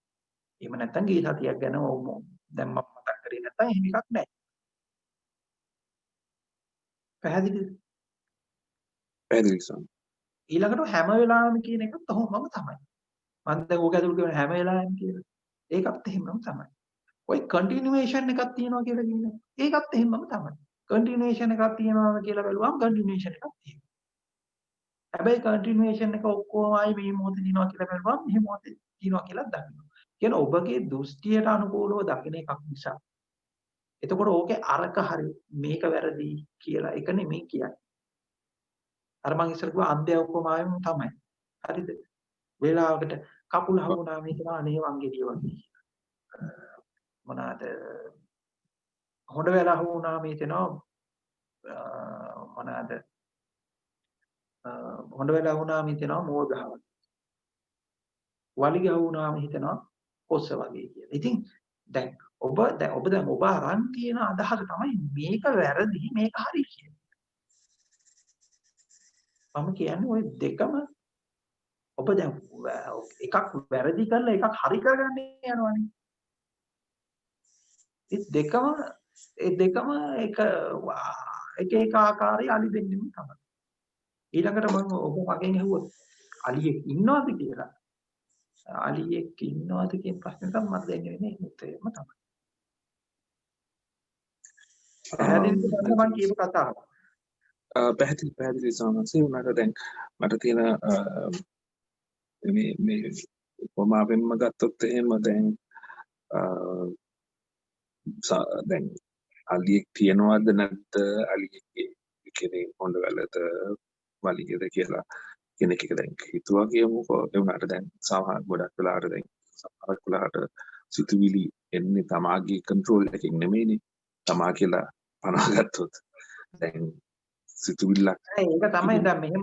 එහෙම නැත්නම් ගිය සතියක් ගැන දැන් මම මතක් කරේ නැත්නම් එහෙම එකක් නෑ. පැහැදිලිද? පැහැදිලි සම්. ඊළඟට හැම වෙලාවෙම කියන එකත් ඔහොමම තමයි. මම දැන් ඕක ඇතුළේ කියන හැම වෙලාවෙම කියලා. ඒකත් එහෙමම තමයි. ඔය කන්ටිනියුේෂන් එකක් තියෙනවා කියලා කියන්නේ. ඒකත් එහෙමම තමයි. කන්ටිනියුේෂන් එකක් තියෙනවා කියලා බැලුවම කන්ටිනියුේෂන් එකක් තියෙනවා. හැබැයි කන්ටිනියුේෂන් එක ඔක්කොම ආයි මේ මොහොතේ දිනවා කියලා බැලුවම මේ මොහොතේ දිනවා කියලා දකිනවා. කියන ඔබගේ දෘෂ්ටියට අනුකූලව දකින එකක් නිසා. එතකොට ඕකේ අරක හරි මේක වැරදි කියලා එක නෙමෙයි කියන්නේ. අර මං ඉස්සර කිව්වා අන්ධය උපමාවෙම තමයි. හරිද? වේලාවකට කකුල හවුනා මේක අනේ වංගෙඩිය වගේ. මොනවාද හොඬ වෙලා හවුනා මේ තේනවා මොනවාද හොඬ වෙලා වුණාම හිතෙනවා මෝල් ගහනවා. වලි ගහුණාම හිතෙනවා කොස්ස වගේ කියලා. ඉතින් දැන් ඔබ අරන් තියෙන අදහස තමයි මේක වැරදි මේක හරි කියන්නේ. මම කියන්නේ ওই දෙකම ඔබ දැන් එකක් වැරදි කරලා එකක් හරි කරගන්න යනවනේ. ඒ දෙකම එක ආකාරයේ අලි දෙන්නෙම තමයි. ඊළඟට මම ඔබ මගෙන් අහුවොත් අලියෙක් ඉන්නවද කියලා. අලියෙක් ඉන්නවද කියන ප්‍රශ්නෙට මම දෙන්නේ නේ උත්තරයම තමයි. පැහැදිලිද මම කියපු කතාව? පැහැදිලි සමහරවිට උනාට දැන් මට තියෙන මේ උපමාවෙන්ම ගත්තොත් එහෙම දැන් අලියෙක් තියනවද නැත්ද අලියෙක්ගේ කියන්නේ හොඬ වැලද වලිගද කියලා කෙනෙක් එක දැන් හිතුවා කියමුකෝ ඒ වුණාට දැන් සමහර ගොඩක් වෙලාවට දැන් සමහර වෙලාවට සිතුවිලි එන්නේ තමාගේ කන්ට්‍රෝල් එකකින් නෙමෙයිනේ තමා කියලා පනවගත්තොත් දැන් සිතුවිල්ලක් ඒක තමයි දැන් මෙහෙම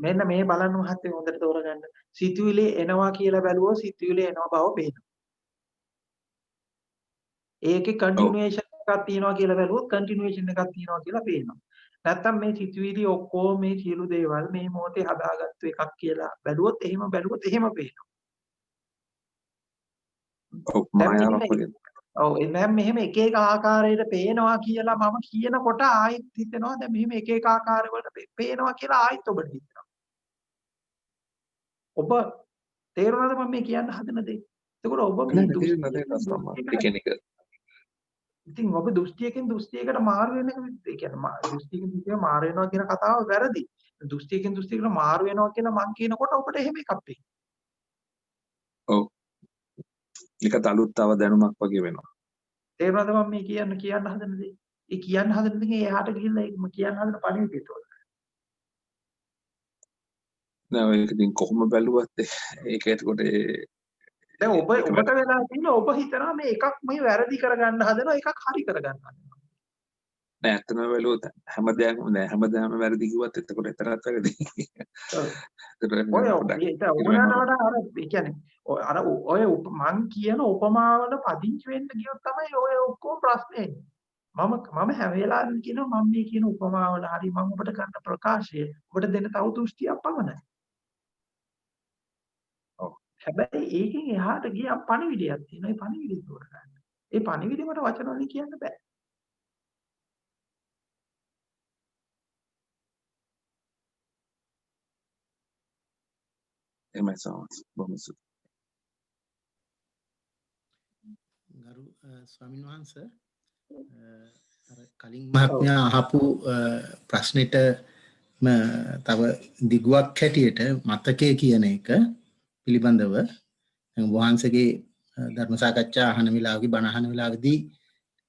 මෙන්න මේ බලන්න මහත්තයෝ හොඳට තෝරගන්න සිතුවිලි එනවා කියලා බැලුවොත් සිතුවිලි එනවා බව පේනවා ඒකේ කන්ටිනියුේෂන් එකක් තියෙනවා කියලා බැලුවොත් කන්ටිනියුේෂන් එකක් තියෙනවා කියලා පේනවා නැත්තම් මේ සිතුවිලි ඔක්කොම මේ සියලු දේවල් මේ මොහොතේ හදාගත්තු එකක් කියලා බැලුවොත් එහෙම පේනවා ඔව් එනම් මෙහෙම එක එක ආකාරයට පේනවා කියලා මම කියනකොට ආයෙත් හිතෙනවා දැන් මෙහෙම එක එක ආකාරවලට පේනවා කියලා ආයෙත් ඔබට හිතෙනවා. ඔබ තේරුණාද මම මේ කියන්න හදන දේ? එතකොට ඔබ මේ ඉතින් ඔබ දෘෂ්ටියකින් දෘෂ්ටියකට මාරු වෙන එක ඒ කියන්නේ දෘෂ්ටියකින් දෘෂ්ටියකට මාරු වෙනවා කියන කතාව වැරදි. දෘෂ්ටියකින් දෘෂ්ටියකට මාරු වෙනවා කියලා මම කියනකොට ඔබට එහෙම එකක් පේනවා. ඔව්. ඒකත් අලුත් තව දැනුමක් වගේ වෙනවා. තේරුණාද මම මේ කියන්න හදන දේ? ඒ කියන්න හදන දේ එහාට ගිහිල්ලා ඒක කියන්න හදන පණිවිඩය තෝරගන්න. නෑ ඒක ඉතින් කොහොම බැලුවත් ඒක එතකොට දැන් ඔබට වෙලා තියෙන්නේ ඔබ හිතනවා මේ එකක් මේ වැරදි කරගන්න හදනවා එකක් හරි කරගන්න හදනවා. නෑ ඇත්තම බැලුවොත් හැමදාම වැරදි කිව්වත් එතකොට එතරම් වැරදි. ඔය මං කියන උපමාවල පදිංචි වෙන්න ගියොත් තමයි ඔය ඔක්කොම ප්‍රශ්නේ එන්නේ. මම හැම වෙලාවෙම කියනවා මම මේ කියන උපමාවල හරි මම ඔබට කරන ප්‍රකාශය ඔබට දෙන්න තව දෘෂ්ටියක් පමණයි. ඔව්. හැබැයි ඒකෙන් එහාට ගියම් පණිවිඩයක් තියෙනවා. ඒ පණිවිඩය තෝරගන්න. ඒ පණිවිඩය මට වචන වලින් කියන්න බෑ. එමය සමස් ගරු ස්වාමීන් වහන්සේ අර කලින් මහත්මයා අහපු ප්‍රශ්නෙට තව දිගුවක් හැටියට මතකයේ කියන එක පිළිබඳව වහන්සේගේ ධර්ම සාකච්ඡා අහන වෙලාවකදී බණ අහන වෙලාවේදී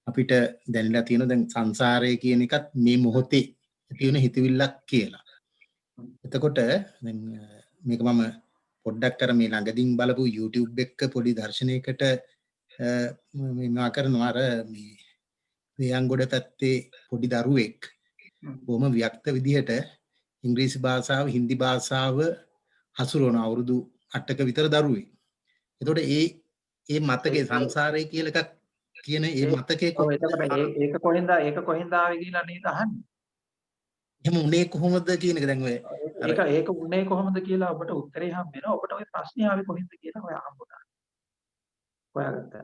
අපිට දැනලා තියෙන දැන් සංසාරය කියන එකත් මේ මොහොතේ තියෙන හිතවිල්ලක් කියලා. එතකොට දැන් මේක මම පොඩ්ඩක් අර මේ ළඟදින් බලපු YouTube එක පොඩි දර්ශනයකට මා කරනවා අර මේ වේයන්ගොඩ පැත්තේ පොඩි දරුවෙක් බොහොම ව්‍යක්ත විදිහට ඉංග්‍රීසි භාෂාව හින්දි භාෂාව හසුරවන අවුරුදු 8ක විතර දරුවෙක්. එතකොට ඒ ඒ මතකේ සංසාරේ කියලා එකක් කියන ඒ මතකේ ඔව් ඒක කොහෙන්ද ආවේ කියලා නේද අහන්නේ. එහෙම උනේ කොහොමද කියන එක දැන් ඔය ඒක උනේ කොහොමද කියලා ඔබට උත්තරේ හම්බ වෙනවා. ඔබට ওই ප්‍රශ්නේ ආවේ කොහෙන්ද කියලා ඔයා හම්බුනා. හොයාගත්තා.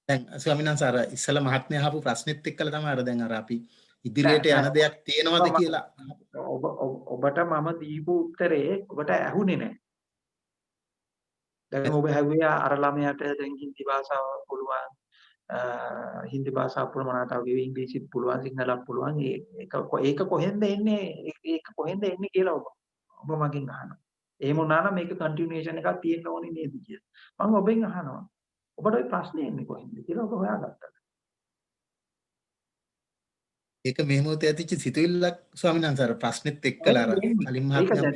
දැන් ස්වාමීන් වහන්සේ අර ඉස්සලා මහත්මයා අහපු ප්‍රශ්නෙත් එක්කලා තමයි අර දැන් අර අපි ඉදිරියට යන දෙයක් තියෙනවද කියලා ඔබට මම දීපු උත්තරේ ඔබට ඇහුනේ නැහැ. දැන් ඔබ හැව්වේ අර ළමයාට දැන් හින්දි භාෂාව පුළුවන් හින්දි භාෂාව පුළුවන් මනාට වගේ ඉංග්‍රීසිත් පුළුවන් සිංහලත් පුළුවන් ඒක කොහෙන්ද එන්නේ කියලා ඔබ මගෙන් අහනවා. එහෙම වුණා නම් මේක කන්ටිනියුේෂන් එකක් තියෙන්න ඕනේ නේද කියලා. මම ඔබෙන් අහනවා. ඔබට ওই ප්‍රශ්නේ එන්නේ කොහෙන්ද කියලා ඔබ හොයාගත්තා. ඒක මේ මොහොතේ ඇතිච්ච සිතුවිල්ලක් ස්වාමීන් වහන්සේ අර ප්‍රශ්නෙත් එක්කලා අර කලින් මහත්මයා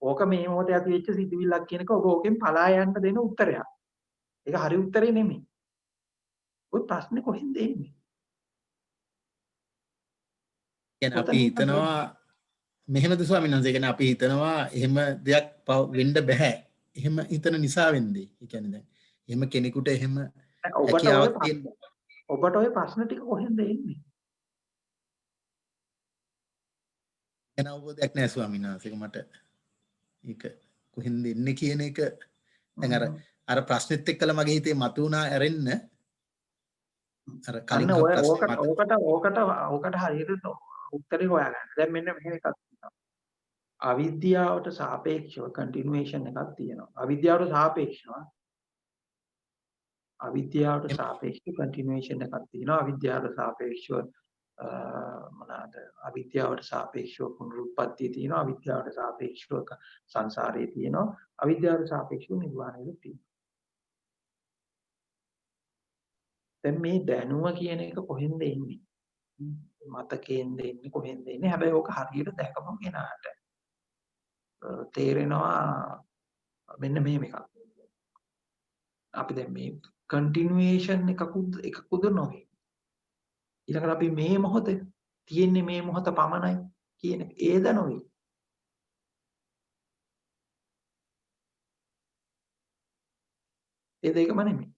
ඕක මේ මොහොතේ ඇති වෙච්ච සිතුවිල්ලක් කියන එක ඔබ ඕකෙන් පලා යන්න දෙන උත්තරයක්. ඒක හරි උත්තරේ නෙමෙයි. ඔය ප්‍රශ්නේ කොහෙන්ද එන්නේ? කියන්නේ අපි හිතනවා මෙහෙමද ස්වාමීන් වහන්සේ කියන්නේ අපි හිතනවා එහෙම දෙයක් වෙන්න බෑ. එහෙම හිතන නිසා වෙන්නේ. ඒ කියන්නේ දැන් එහෙම කෙනෙකුට එහෙම ඔබට ඔය ප්‍රශ්න ටික කොහෙන්ද එන්නේ? එන අවබෝධයක් නැහැ ස්වාමීන් වහන්සේ මට ඒක කොහෙන්ද එන්නේ කියන එක දැන් අර ප්‍රශ්නෙත් එක්කලා මගේ හිතේ මතුවුණා ඇරෙන්න අර කලින් ඕකට හරියට උත්තරේ හොයාගන්න. දැන් මෙන්න මෙහෙම එකක් තියෙනවා. අවිද්‍යාවට සාපේක්ෂව කන්ටිනියුේෂන් එකක් තියෙනවා. අවිද්‍යාවට සාපේක්ෂව කන්ටිනියුේෂන් එකක් තියෙනවා. අවිද්‍යාවට සාපේක්ෂව මොනවාද අවිද්‍යාවට සාපේක්ෂව පුනරුත්පත්තිය තියෙනවා. අවිද්‍යාවට සාපේක්ෂව සංසාරේ තියෙනවා. අවිද්‍යාවට සාපේක්ෂව නිර්වාණය තියෙනවා. දැන් මේ දැනුම කියන එක කොහෙන්ද එන්නේ? මතකයෙන්ද එන්නේ කොහෙන්ද එන්නේ? හැබැයි ඕක හරියට දැකපු කෙනාට තේරෙනවා මෙන්න මෙහෙම එකක්. අපි දැන් මේ කන්ටිනියුේෂන් එකකුද නොවේ. ඊළඟට අපි මේ මොහොතේ තියෙන්නේ මේ මොහොත පමණයි කියන එක ඒද නොවේ. ඒ දෙකම නෙමෙයි.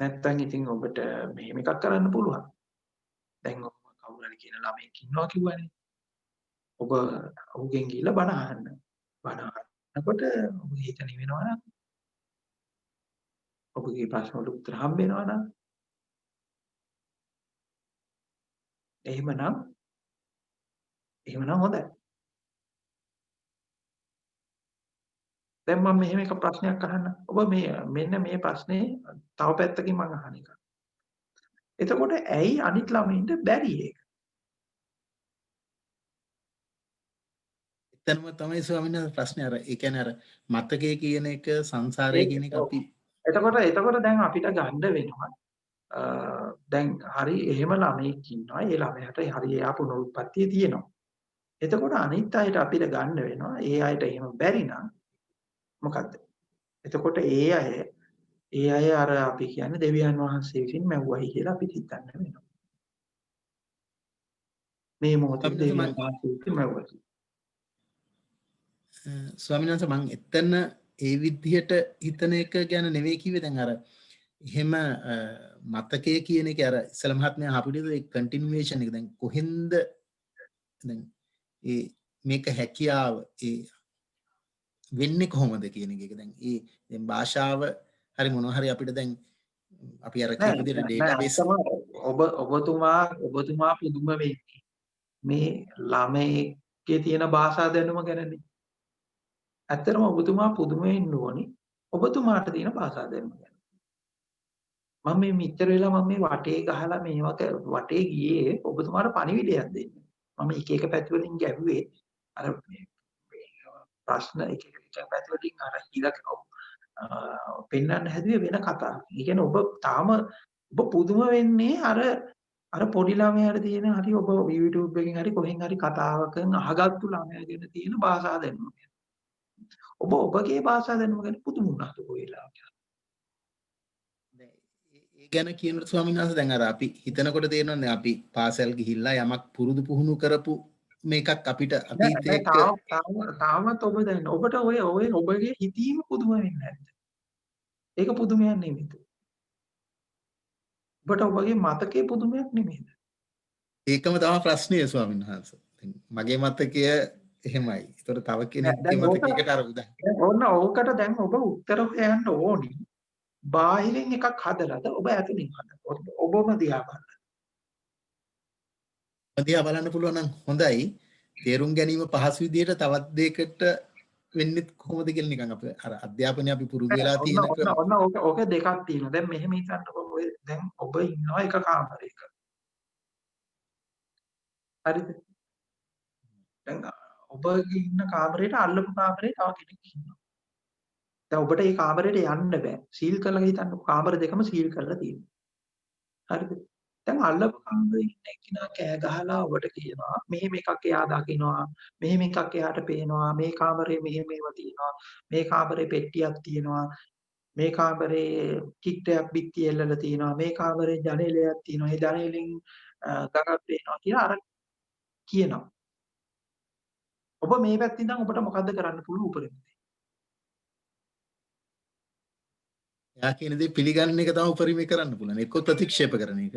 නැත්තම් ඉතින් ඔබට මෙහෙම එකක් කරන්න පුළුවන්. දැන් ඔබ කවුරු හරි කියන ළමයෙක් ඉන්නවා කිව්වනේ. ඔබ ඔහුගෙන් ගිහිල්ලා බණ අහන්න. බණ අහනකොට ඔබගේ හිත නිවෙනවා නම් ඔබගේ ප්‍රශ්න වලට උත්තර හම්බ වෙනවා නම් එහෙමනම් හොඳයි. දැන් මම මෙහෙම එක ප්‍රශ්නයක් අහන්න. ඔබ මෙන්න මේ ප්‍රශ්නේ තව පැත්තකින් මම අහන එක. එතකොට ඇයි අනිත් ළමයින්ට බැරි ඒක? එතනම තමයි ස්වාමීන් වහන්සේ ප්‍රශ්නේ අර ඒ කියන්නේ අර මතකයේ කියන එක සංසාරය කියන එක අපි එතකොට දැන් අපිට ගන්න වෙනවා දැන් හරි එහෙම ළමයෙක් ඉන්නවා. ඒ ළමයාට හරි එයා පුනරුත්පත්තිය තියෙනවා. එතකොට අනිත් අයට අපිට ගන්න වෙනවා. ඒ අයට එහෙම බැරි නම් මොකද්ද? එතකොට ඒ අය අර අපි කියන්නේ දෙවියන් වහන්සේ විසින් මැව්වයි කියලා අපිට හිතන්න වෙනවා. මේ මොහොතේ දෙවියන් වහන්සේ විසින් මැව්වා. ස්වාමීන් වහන්සේ මම එතන ඒ විදිහට හිතන එක ගැන නෙවෙයි කිව්වේ දැන් අර එහෙම මතකයේ කියන එක අර ඉස්සල මහත්මයා අපිට ඒ කන්ටිනියුේෂන් එක දැන් කොහෙන්ද දැන් ඒ මේක හැකියාව ඒ වෙන්නේ කොහොමද කියන එක දැන් ඒ දැන් භාෂාව හරි මොනවා හරි අපිට දැන් අපි අර කියන විදිහට ඩේටාබේස් ඔබතුමා පුදුම වෙන්නේ මේ ළමයේ තියෙන භාෂා දැනුම ගැනනේ. ඇත්තටම ඔබතුමා පුදුම වෙන්න ඕනේ ඔබතුමාට තියෙන භාෂා දැනුම ගැන. මම මේ මෙච්චර වෙලා මම මේ වටේ ගහලා මේවට වටේ ගියේ ඔබතුමාට පණිවිඩයක් දෙන්න. මම එක පැති වලින් ගැහුවේ අර ප්‍රශ්න එක පැති වලින් අර හිලක පෙන්වන්න හැදුවේ වෙන කතාවක්. ඒ කියන්නේ ඔබ පුදුම වෙන්නේ අර පොඩි ළමයාට තියෙන හරි ඔබ YouTube එකකින් හරි කොහෙන් හරි කතාවකින් අහගත්තු ළමයා ගැන තියෙන භාෂා දැනුම. ඔබගේ භාෂා දැනුම ගැන පුදුම වුණාද ඔය වෙලාවට? ඒ ගැන කියනකොට ස්වාමීන් වහන්සේ දැන් අර අපි හිතනකොට තේරෙනවානේ අපි පාසල් ගිහිල්ලා යමක් පුරුදු පුහුණු කරපු මේකක් අපිට අතීතයේ එක්ක තාමත් ඔබ දැන් ඔබට ඔය ඔබගේ හිතීම පුදුම වෙන්නේ නැද්ද? ඒක පුදුමයක් නෙමෙයිද? ඔබට ඔබගේ මතකයේ පුදුමයක් නෙමෙයිද? ඒකම තමයි ප්‍රශ්නය ස්වාමීන් වහන්සේ. මගේ මතකය එහෙමයි. ඒතර තව කෙනෙක්ගේ මතකයකට අර ඔන්න ඕකට දැන් ඔබ උත්තර හොයන්න ඕනි. බාහිරින් එකක් හදලාද ඔබ ඇතුලින් හදලා. ඔබම දිහා බලන්න. දිහා බලන්න පුළුවන් නම් හොඳයි. තේරුම් ගැනීම පහසු විදිහට තවත් දෙයකට වෙන්නේ කොහොමද කියලා නිකන් අපි අර අධ්‍යාපනය අපි පුරුදු වෙලා තියෙන ඔන්න ඕක දෙකක් තියෙනවා. දැන් මෙහෙම හිතන්නකො ඔය දැන් ඔබ ඉන්නවා එක කාමරයක. හරිද? දැන් ඔබගේ ඉන්න කාමරේට අල්ලපු කාමරේ තව කෙනෙක් ඉන්නවා. දැන් ඔබට මේ කාමරේට යන්න බෑ. සීල් කරලා හිතන්නකො කාමර දෙකම සීල් කරලා තියෙනවා. හරිද? දැන් අල්ලපු කාමරේ ඉන්න එක්කිනා කෑ ගහලා ඔබට කියනවා මෙහෙම එකක් එයා දකින්නවා. මෙහෙම එකක් එයාට පේනවා. මේ කාමරේ මෙහෙම ඒවා තියෙනවා. මේ කාමරේ පෙට්ටියක් තියෙනවා. මේ කාමරේ චිත්‍රයක් බිත්ති එල්ලලා තියෙනවා. මේ කාමරේ ජනේලයක් තියෙනවා. ඒ ජනේලෙන් ගඟක් පේනවා කියලා අර කියනවා. ඔබ මේ පැත්තෙන් ඉඳන් ඔබට මොකද්ද කරන්න පුළුවන් උපරිම දේ? එයා කියන දේ පිළිගන්න එක තමයි උපරිම කරන්න පුළුවන්. එක්ක ප්‍රතික්ෂේප කරන එක.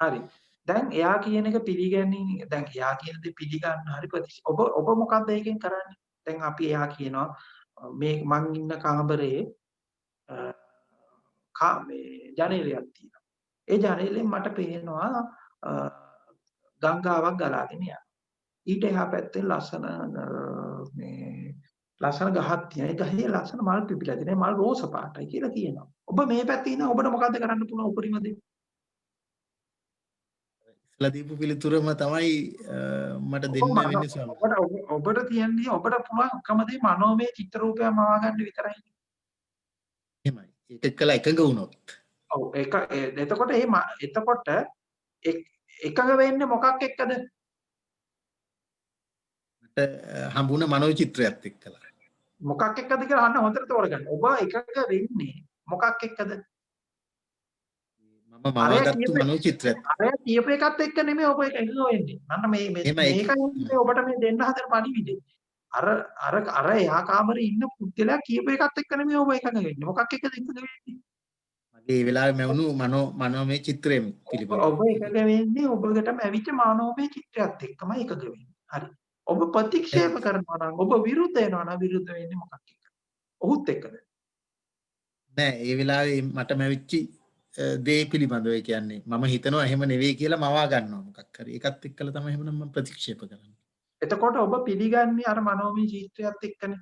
හරි. දැන් එයා කියන එක පිළිගන්නේ දැන් එයා කියන දේ පිළිගන්න හරි ඔබ මොකද්ද ඒකෙන් කරන්නේ? දැන් අපි එයා කියනවා මේ මං ඉන්න කාමරේ මේ ජනේලයක් තියෙනවා. ඒ ජනේලෙන් මට පේනවා ගංගාවක් ගලාගෙන යනවා. ඊට එහා පැත්තේ ලස්සන ගහක් තියෙනවා. ඒ ගහේ ලස්සන මල් පිපිලා තියෙනවා. මල් රෝස පාටයි කියලා කියනවා. ඔබ මේ පැත්තේ ඉඳන් ඔබට මොකද්ද කරන්න පුළුවන් උපරිම දේ? ඉස්ලා දීපු පිළිතුරම තමයි මට දෙන්න වෙන්නේ ස්වාමීනි. ඔබට කියන්නේ ඔබට පුළුවන් එකම දේ මනෝමය චිත්‍ර රූපයක් මවා ගන්න විතරයි. එහෙමයි. ඒක එක්කලා එකඟ වුණොත්. ඔව් එතකොට එකඟ වෙන්නේ මොකක් එක්කද? හම්බුන මනෝ චිත්‍රයත් එක්කලා. මොකක් එක්කද කියලා අහන්න හොඳට තෝරගන්න. ඔබ එකඟ වෙන්නේ මොකක් එක්කද? මම මවාගත්තු මනෝ චිත්‍රයත්. අර කියපු එකත් එක්ක නෙමෙයි ඔබ එකඟ වෙන්නේ. මන්න මේකයි ඔබට මේ දෙන්න හදන පණිවිඩය. අර එහා කාමරේ ඉන්න පුද්ගලයා කියපු එකත් එක්ක නෙමෙයි ඔබ එකඟ වෙන්නේ. මොකක් එක්කද එකඟ වෙන්නේ? මගේ ඒ වෙලාවේ මැවුණු මනෝමය චිත්‍රයෙන් පිළිබඳව. ඔබ එකඟ වෙන්නේ ඔබටම ඇවිත් මනෝමය චිත්‍රයත් එක්කමයි එකඟ වෙන්නේ. හරි. ඔබ ප්‍රතික්ෂේප කරනවා නම් ඔබ විරුද්ධ වෙනවා නම් විරුද්ධ වෙන්නේ මොකක් එක්කද? ඔහුත් එක්කද? නෑ ඒ වෙලාවේ මට මැවිච්චි දේ පිළිබඳව ඒ කියන්නේ මම හිතනවා එහෙම නෙවෙයි කියලා මවා ගන්නවා මොකක් හරි. ඒකත් එක්කලා තමයි එහෙමනම් මම ප්‍රතික්ෂේප කරන්නේ. එතකොට ඔබ පිළිගන්නේ අර මනෝමය චිත්‍රයත් එක්කනේ.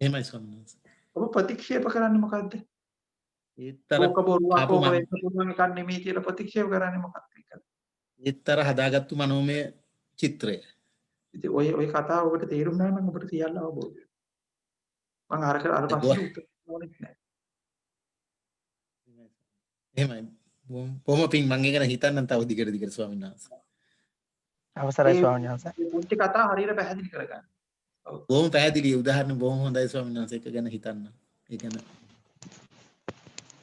එහෙමයි ස්වාමීන් වහන්සේ. ඔබ ප්‍රතික්ෂේප කරන්නේ මොකද්ද? ඒතර ඔක බොරුවක් ඔබ වෙන්න පුළුවන් එකක් නෙමෙයි කියලා ප්‍රතික්ෂේප කරන්නේ මොකක්ද එක්කද? ඒතර හදාගත්තු මනෝමය චිත්‍රය. ඉතින් ඔය කතාව ඔබට තේරුම් ගන්න නම් ඔබට සියල්ල අවබෝධ වෙනවා. මම අර පස්සේ උත්තර ඕනෙත් නැහැ. එහෙමයි. බොහොම පිං මම ඒක ගැන හිතන්නම් තව දිගට ස්වාමීන් වහන්සේ. අවසරයි ස්වාමීන් වහන්සේ. මේ පුංචි කතාව හරියට පැහැදිලි කරගන්න. ඔව්. බොහොම පැහැදිලි උදාහරණ බොහොම හොඳයි ස්වාමීන් වහන්සේ ඒක ගැන හිතන්න. ඒ ගැන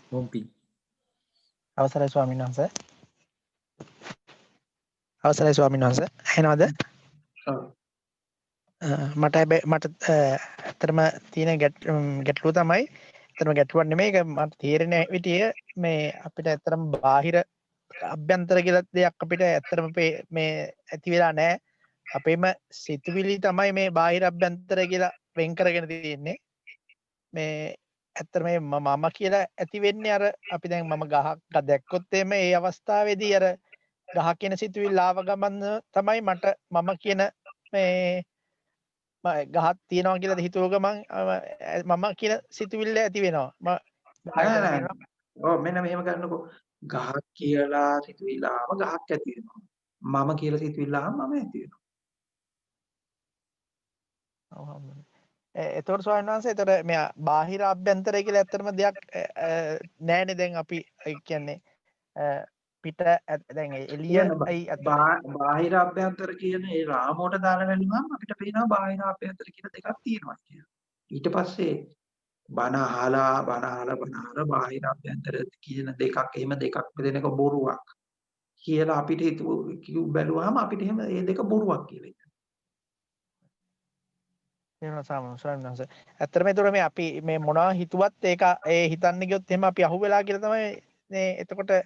බොහොම පිං. අවසරයි ස්වාමීන් වහන්සේ. අවසරයි ස්වාමීන් වහන්සේ. ඇහෙනවද? ඔව්. මට ඇත්තටම තියෙන ගැටලුව තමයි ඇත්තටම ගැටලුවක් නෙමෙයි ඒක මට තේරෙන විදිය මේ අපිට ඇත්තටම බාහිර අභ්‍යන්තර කියලා දෙයක් අපිට ඇත්තටම මේ ඇති වෙලා නැහැ. අපේම සිතුවිලි තමයි මේ බාහිර අභ්‍යන්තර කියලා වෙන් කරගෙන තියෙන්නේ. මේ ඇත්තට මේ මම කියලා ඇති වෙන්නේ අර අපි දැන් මම ගහක් දැක්කොත් එimhe ඒ අවස්ථාවේදී අර ගහ කියන සිතුවිල්ල ආව ගමන් තමයි මට මම කියන මේ ගහක් තියනවා කියලා හිතුව ගමන් මම කියන සිතුවිල්ල ඇති වෙනවා. ඔව් මෙන්න මෙහෙම කරනකො ගහක් කියලා සිතුවිල්ල ආව ගහක් ඇති වෙනවා. මම කියලා සිතුවිල්ල ආව මම ඇති වෙනවා. එතකොට ස්වාමීන් වහන්සේ එතකොට මේ බාහිර අභ්‍යන්තරය කියලා ඇත්තටම දෙයක් නැහැනේ දැන් අපි කියන්නේ පිට දැන් එළියයි බාහිර අභ්‍යන්තර කියන ඒ රාමුවට දාලා බැලුවම අපිට පේනවා බාහිර අභ්‍යන්තර කියලා දෙකක් තියෙනවා කියලා. ඊට පස්සේ බණ අහලා බාහිර අභ්‍යන්තර කියන දෙකක් එහෙම දෙකක් බෙදෙන එක බොරුවක්. කියලා අපිට බැලුවාම අපිට එහෙම මේ දෙක බොරුවක් කියලා හිතෙනවා. තේරුණා ස්වාමීන් වහන්සේ. ඇත්තටම ඒතර මේ අපි මේ මොනවා හිතුවත් ඒක ඒ හිතන්න ගියොත් එහෙම අපි අහුවෙලා කියලා තමයි මේ එතකොට ඒක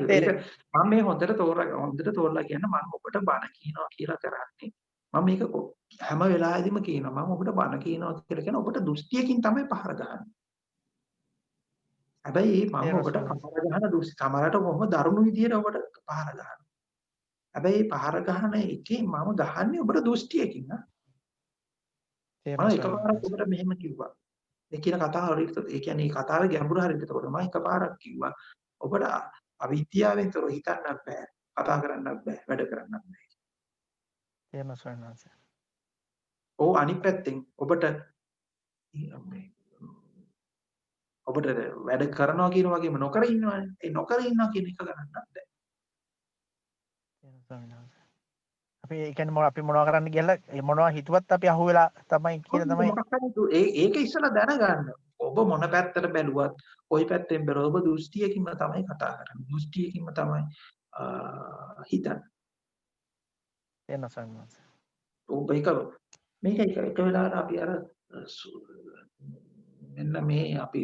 තේරෙන්නේ. මම මේ හොඳට තෝරලා කියන්න මම ඔබට බණ කියනවා කියලා කරන්නේ. මම මේක හැම වෙලාවෙදිම කියනවා. මම ඔබට බණ කියනවා කියලා කියන ඔබට දෘෂ්ටියකින් තමයි පහර ගහන්නේ. හැබැයි මම ඔබට පහර ගහන දෘෂ්ටි සමහරට කොහොම දරුණු විදියට ඔබට පහර ගහනවා. හැබැයි පහර ගහන එකේ මම ගහන්නේ ඔබට දෘෂ්ටියකින් නා. මම එකපාරක් ඔබට මෙහෙම කිව්වා. ඒ කියන කතාව හරියට ඒ කියන්නේ මේ කතාවේ ගැඹුර හරියට එතකොට මම එකපාරක් කිව්වා ඔබට අවිද්‍යාවෙන් තොරව හිතන්නත් බෑ, කතා කරන්නත් බෑ, වැඩ කරන්නත් බෑ. එහෙම ස්වාමීන් වහන්සේ. ඔව් අනිත් පැත්තෙන් ඔබට වැඩ කරනවා කියන වගේම නොකර ඉන්නවනේ. ඒ නොකර ඉන්නවා කියන එක ගණන්වත් බෑ. එහෙම ස්වාමීන් වහන්සේ. අපි ඒ කියන්නේ අපි මොනවා කරන්න ගියලා මොනවා හිතුවත් අපි අහුවෙලා තමයි කියලා තමයි ඒක ඉස්සලා දැනගන්න. ඔබ මොන පැත්තට බැලුවත්, කොයි පැත්තෙන් බැලුවත් ඔබ දෘෂ්ටියකින්ම තමයි කතා කරන්නේ. දෘෂ්ටියකින්ම තමයි හිතන්නේ. එහෙම ස්වාමීන් වහන්සේ. ඔබ මේක එක වෙලාවට අපි අර මෙන්න මේ අපි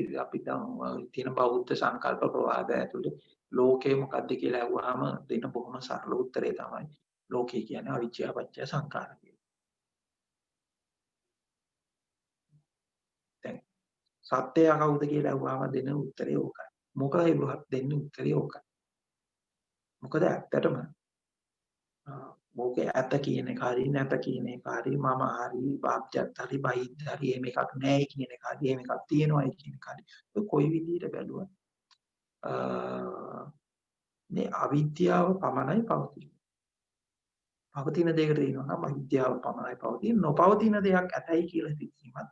තියෙන බෞද්ධ සංකල්ප ප්‍රවාද ඇතුලේ ලෝකේ මොකද්ද කියලා අහුවාම දෙන බොහොම සරල උත්තරේ තමයි ලෝකේ කියන්නේ අවිජ්ජා පත්‍ය සංඛාර කියලා. දැන් සත්‍යය කවුද කියලා අහුවාම දෙන උත්තරේ ඕකයි. මොකයි බ්‍රහත් දෙන්නේ උත්තරේ ඕකයි. මොකද ඇත්තටම මොකේ ඇත කියන එක හරි නැත කියන එක හරි මම හරි වාක්‍යත් හරි බයිත් හරි එහෙම එකක් නැහැ කියන එක හරි එහෙම එකක් තියෙනවායි කියන එක හරි කොයි විදිහට බැලුවත් මේ අවිද්‍යාව පමණයි පවතින්නේ. පවතින දෙයකට කියනවා නම් අවිද්‍යාව පමණයි පවතින්නේ. නොපවතින දෙයක් ඇතයි කියලා හිතීමත්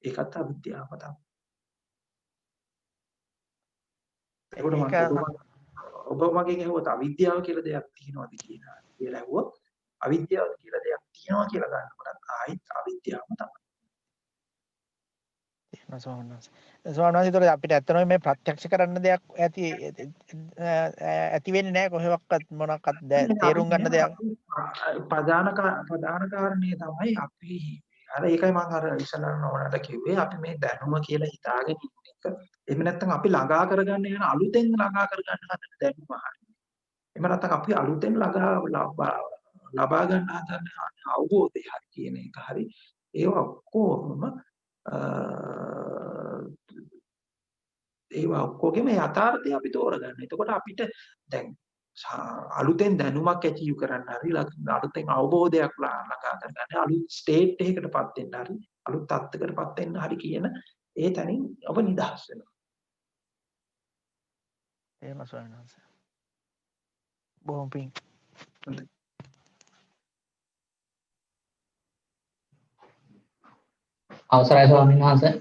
ඒකත් අවිද්‍යාව තමයි. ඒකට ඔබ මගෙන් අහුවත් අවිද්‍යාව කියලා දෙයක් තියෙනවද කියලා අහුවොත් අවිද්‍යාව කියලා දෙයක් තියෙනවා කියලා ගන්නකොට ආයිත් අවිද්‍යාවම තමයි. එහෙම ස්වාමීන් වහන්සේ. ස්වාමීන් වහන්සේ අපිට ඇත්තටම මේ ප්‍රත්‍යක්ෂ කරන්න දෙයක් ඇති වෙන්නේ නැහැ කොහෙවත් මොනක්වත් තේරුම් ගන්න දෙයක්. ප්‍රධාන කාරණේ තමයි අපි අර ඒකයි මම අර ඉස්සෙල්ලා නෝනට කිව්වේ අපි මේ දැනුම කියලා හිතාගෙන ඉන්න එක එහෙම නැත්නම් අපි ළඟා කරගන්න යන අලුතෙන් ළඟා කරගන්න හදන දැනුම හරියි. එහෙම නැත්නම් අපි අලුතෙන් ලබා ගන්න හදන අවබෝධය හරි කියන එක හරි ඒවා ඔක්කොගෙම යථාර්ථය අපි තෝරගන්න. එතකොට අපිට දැන් අලුතෙන් දැනුමක් ඇචීව් කරන්න හරි අලුතෙන් අවබෝධයක් ළඟා කරගන්න අලුත් ස්ටේට් එකකටපත් වෙන්න හරි අලුත් තත්ත්වයකටපත් වෙන්න හරි කියන ඒ තැනින් ඔබ නිදහස් වෙනවා. එහෙම ස්වාමීන් වහන්සේ. බොහොම පිං. අවසරයි ස්වාමීන් වහන්සේ.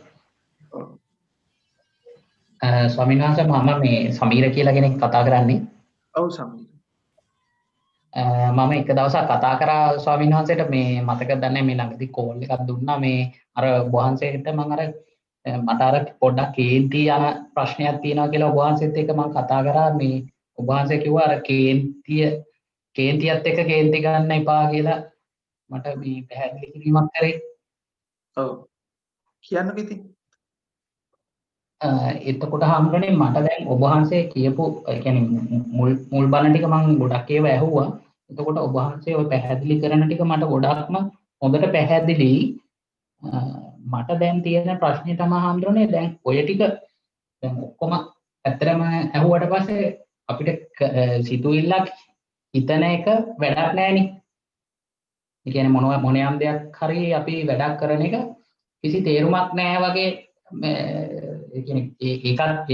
ස්වාමීන් වහන්සේ මම මේ සමීර කියලා කෙනෙක් කතා කරන්නේ. ඔව් සමීර. මම එක දවසක් කතා කරා ස්වාමීන් වහන්සේට මේ මතකද නැහැ මේ ළඟදී කෝල් එකක් දුන්නා මේ අර වහන්සේට මම අර මට අර පොඩ්ඩක් කේන්ති යන ප්‍රශ්නයක් තියෙනවා කියලා ඔබ වහන්සේත් එක්ක මම කතා කරා මේ ඔබ වහන්සේ කිව්වා අර කේන්තියත් එක්ක කේන්ති ගන්න එපා කියලා මට මේ පැහැදිලි කිරීමක් කරේ. ඔව්. කියන්නකෝ ඉතින්. එතකොට හම්බුනේ මට දැන් ඔබ වහන්සේ කියපු يعني මුල් බණ ටික මම ගොඩක් ඒවා ඇහුවා. එතකොට ඔබ වහන්සේ ඔය පැහැදිලි කරන ටික මට ගොඩක්ම හොඳට පැහැදිලි. මට දැන් තියෙන ප්‍රශ්නේ තමයි හම්බුනේ දැන් ඔය ටික දැන් ඔක්කොම ඇත්තටම ඇහුවට පස්සේ අපිට සිතුවිල්ලක් හිතන එක වැඩක් නෑනේ. ඒ කියන්නේ මොනියම් දෙයක් හරි අපි වැඩක් කරන එක කිසි තේරුමක් නෑ වගේ ඒ කියන්නේ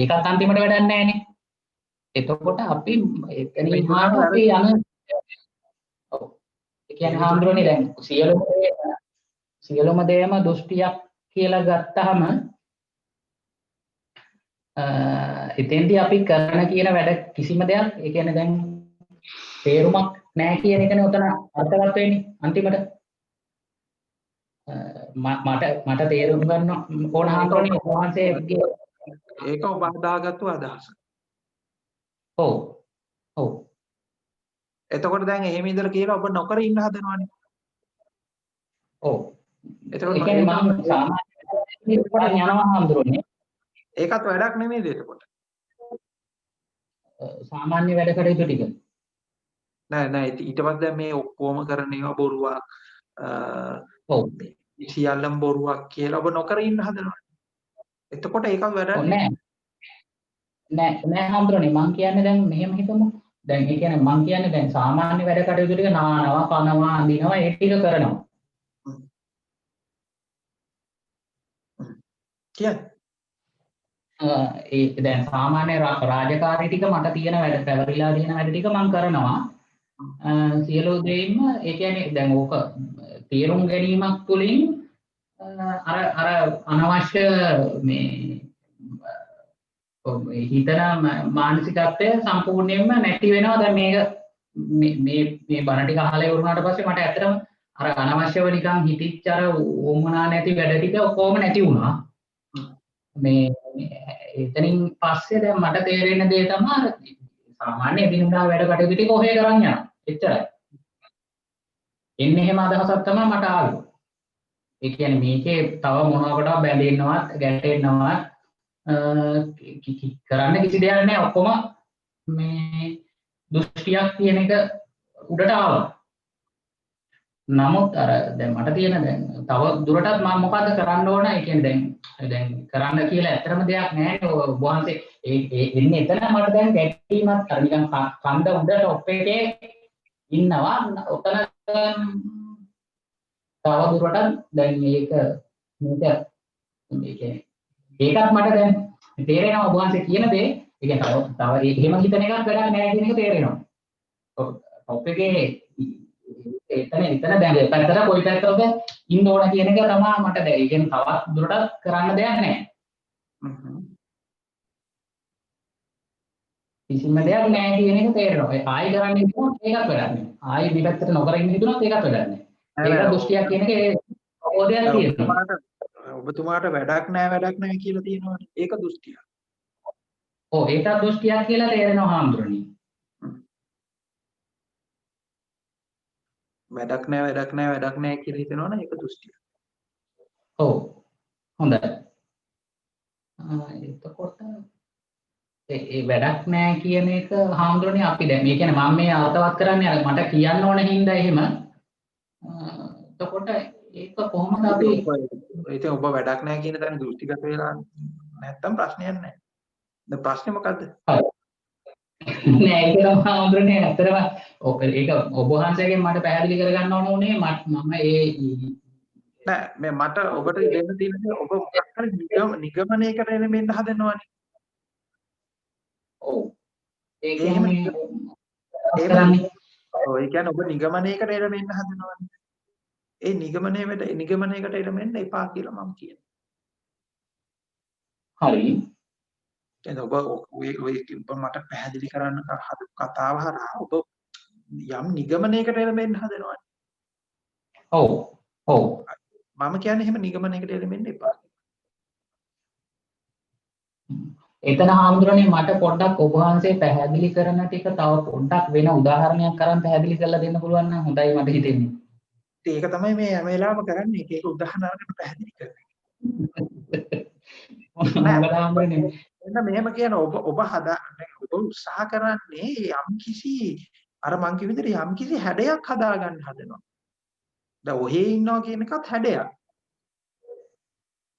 ඒකත් අන්තිමට වැඩක් නෑනේ. එතකොට අපි එතනින් අපි යන ඔව් ඒ කියන්නේ හාමුදුරනේ දැන් සියලුම දේම දෘෂ්ටියක් කියලා ගත්තාම එතෙන්දී අපි කරන කියන වැඩ කිසිම දෙයක් ඒ කියන්නේ දැන් තේරුමක් නැහැ කියන එකනේ උතන අර්ථවත් වෙන්නේ අන්තිමට මට තේරුම් ගන්න ඕන හාමුදුරනේ වහන්සේ ඒක ඔබ හදාගත්තු අදහස. ඔව් එතකොට දැන් එහෙම ඉඳලා කියලා ඔබ නොකර ඉන්න හදනවනේ. ඔව්. එතකොට ඒ කියන්නේ මම සාමාන්‍යයෙන් යනවා හඳුරන්නේ. ඒකත් වැඩක් නෙමෙයිද එතකොට? සාමාන්‍ය වැඩ කටයුතු ටික. නෑ ඊට පස්සේ දැන් මේ ඔක්කොම කරන ඒවා බොරුවක් ඔව්. සියල්ලම බොරුවක් කියලා ඔබ නොකර ඉන්න හදනවා. එතකොට ඒකත් වැඩක් නෑ හඳුරන්නේ මං කියන්නේ දැන් මෙහෙම හිතමු. දැන් ඒ කියන්නේ මං කියන්නේ දැන් සාමාන්‍ය වැඩ කටයුතු ටික නානවා, කනවා, අඳිනවා ඒ ටික කරනවා. ඒ දැන් සාමාන්‍ය රාජකාරී ටික මට තියෙන වැඩ පැවරිලා තියෙන වැඩ ටික මම කරනවා. සියලු දේම ඒ කියන්නේ දැන් ඕක තීරුම් ගැනීමක් තුළින් අර අනවශ්‍ය මේ හිතන මානසිකත්වය සම්පූර්ණයෙන්ම නැති වෙනවා. දැන් මේ බණ ටික අහලා ඉවරනාට පස්සේ මට ඇත්තටම අර අනවශ්‍යව නිකන් හිතිච්ච අර වොමනා නැති වැඩ ටික ඔක්කොම නැති වුණා. මේ එතනින් පස්සේ දැන් මට තේරෙන දේ තමයි සාමාන්‍ය එදිනෙදා වැඩ කටයුතු ටික ඔහේ කරන් යනවා. එච්චරයි. එන්නේ එහෙම අදහසක් තමයි මට ආවේ. ඒ කියන්නේ මේකේ තව මොනවාකට බැඳෙන්නවත් ගැටෙන්නවත් කරන්න කිසි දෙයක් නැහැ. ඔක්කොම මේ දෘෂ්ටියක් කියන එක උඩට ආවා. නමුත් අර දැන් මට තියෙන දැන් තව දුරටත් මම මොකද්ද කරන්න ඕන? ඒ කියන්නේ දැන් කරන්න කියලා ඇත්තටම දෙයක් නැහැ. ඔබ වහන්සේ එන්නේ එතන මට දැන් ගැටීමක් අර නිකන් කන්ද උඩ টොප් එකේ ඉන්නවා. ඔතන තව දුරටත් දැන් මේක ඒකත් මට දැන් තේරෙනවා ඔබ වහන්සේ කියන දේ. ඒ කියන්නේ තව එහෙම හිතන එකක් වැඩක් නැහැ කියන එක තේරෙනවා. টොප් එකේ එතන දැන් පැත්තට කොයි පැත්තටද ඉන්න ඕන කියන එක තමයි මට දැන් ඒ කියන්නේ තවත් දුරටත් කරන්න දෙයක් නැහැ. කිසිම දෙයක් නැහැ කියන එක තේරෙනවා. ආයෙ කරන්න හිතුනොත් ඒකත් වැඩක් නැහැ. ආයෙ මේ පැත්තට නොකර ඉන්න හිතුනොත් ඒකත් වැඩක් නැහැ. ඒක දෘෂ්ටියක් කියන එක අවබෝධයක් තියෙනවා. ඔබතුමාට වැඩක් නැහැ කියලා තියෙනවනේ. ඒක දෘෂ්ටියක්. ඔව් ඒකත් දෘෂ්ටියක් කියලා තේරෙනවා හාමුදුරනේ. වැඩක් නැහැ කියලා හිතනවනේ ඒක දෘෂ්ටියක්. ඔව්. හොඳයි. එතකොට ඒ වැඩක් නැහැ කියන එක හාමුදුරනේ අපි දැන් මේ කියන්නේ මම මේ අර්ථවත් කරන්නේ අර මට කියන්න ඕන හින්දා එහෙම. එතකොට ඒක කොහොමද අපි ඉතින් ඔබ වැඩක් නැහැ කියන තැන දෘෂ්ටිගත වෙලා නැත්තම් ප්‍රශ්නයක් නැහැ. දැන් ප්‍රශ්නේ මොකද්ද? නෑ ඒක තමයි හාමුදුරනේ ඇත්තටම ඒක ඔබ වහන්සේගෙන් මට පැහැදිලි කරගන්න ඕන උනේ මම නෑ මට ඔබට දෙන්න තියෙන දේ ඔබ මොකක් හරි නිගමනයකට එන්න හදනවනේ. ඔව් ඒ කියන්නේ ඔබ නිගමනයකට එන්න හදනවනේ. ඒ නිගමනයකට එන්න එපා කියලා මම කියනවා. හරි. දැන් ඔබ මට පැහැදිලි කරන්න කතාව හරහා ඔබ යම් නිගමනයකට එන්න හදනවනේ. ඔව්. ඔව්. මම කියන්නේ එහෙම නිගමනයකට එන්න එපා. එතන හාමුදුරනේ මට පොඩ්ඩක් ඔබ වහන්සේ පැහැදිලි කරන ටික තව පොඩ්ඩක් වෙන උදාහරණයක් කරන් පැහැදිලි කරලා දෙන්න පුළුවන් නම් හොඳයි මට හිතෙන්නේ. ඒක තමයි මේ හැම වෙලාවෙම කරන්නේ. ඒක උදාහරණයකට පැහැදිලි කරන්නේ. එන්න මෙහෙම කියන ඔබ උත්සාහ කරන්නේ යම්කිසි අර මං කිව්ව විදිහට යම්කිසි හැඩයක් හදාගන්න හදනවා. දැන් ඔහේ ඉන්නවා කියන එකත් හැඩයක්.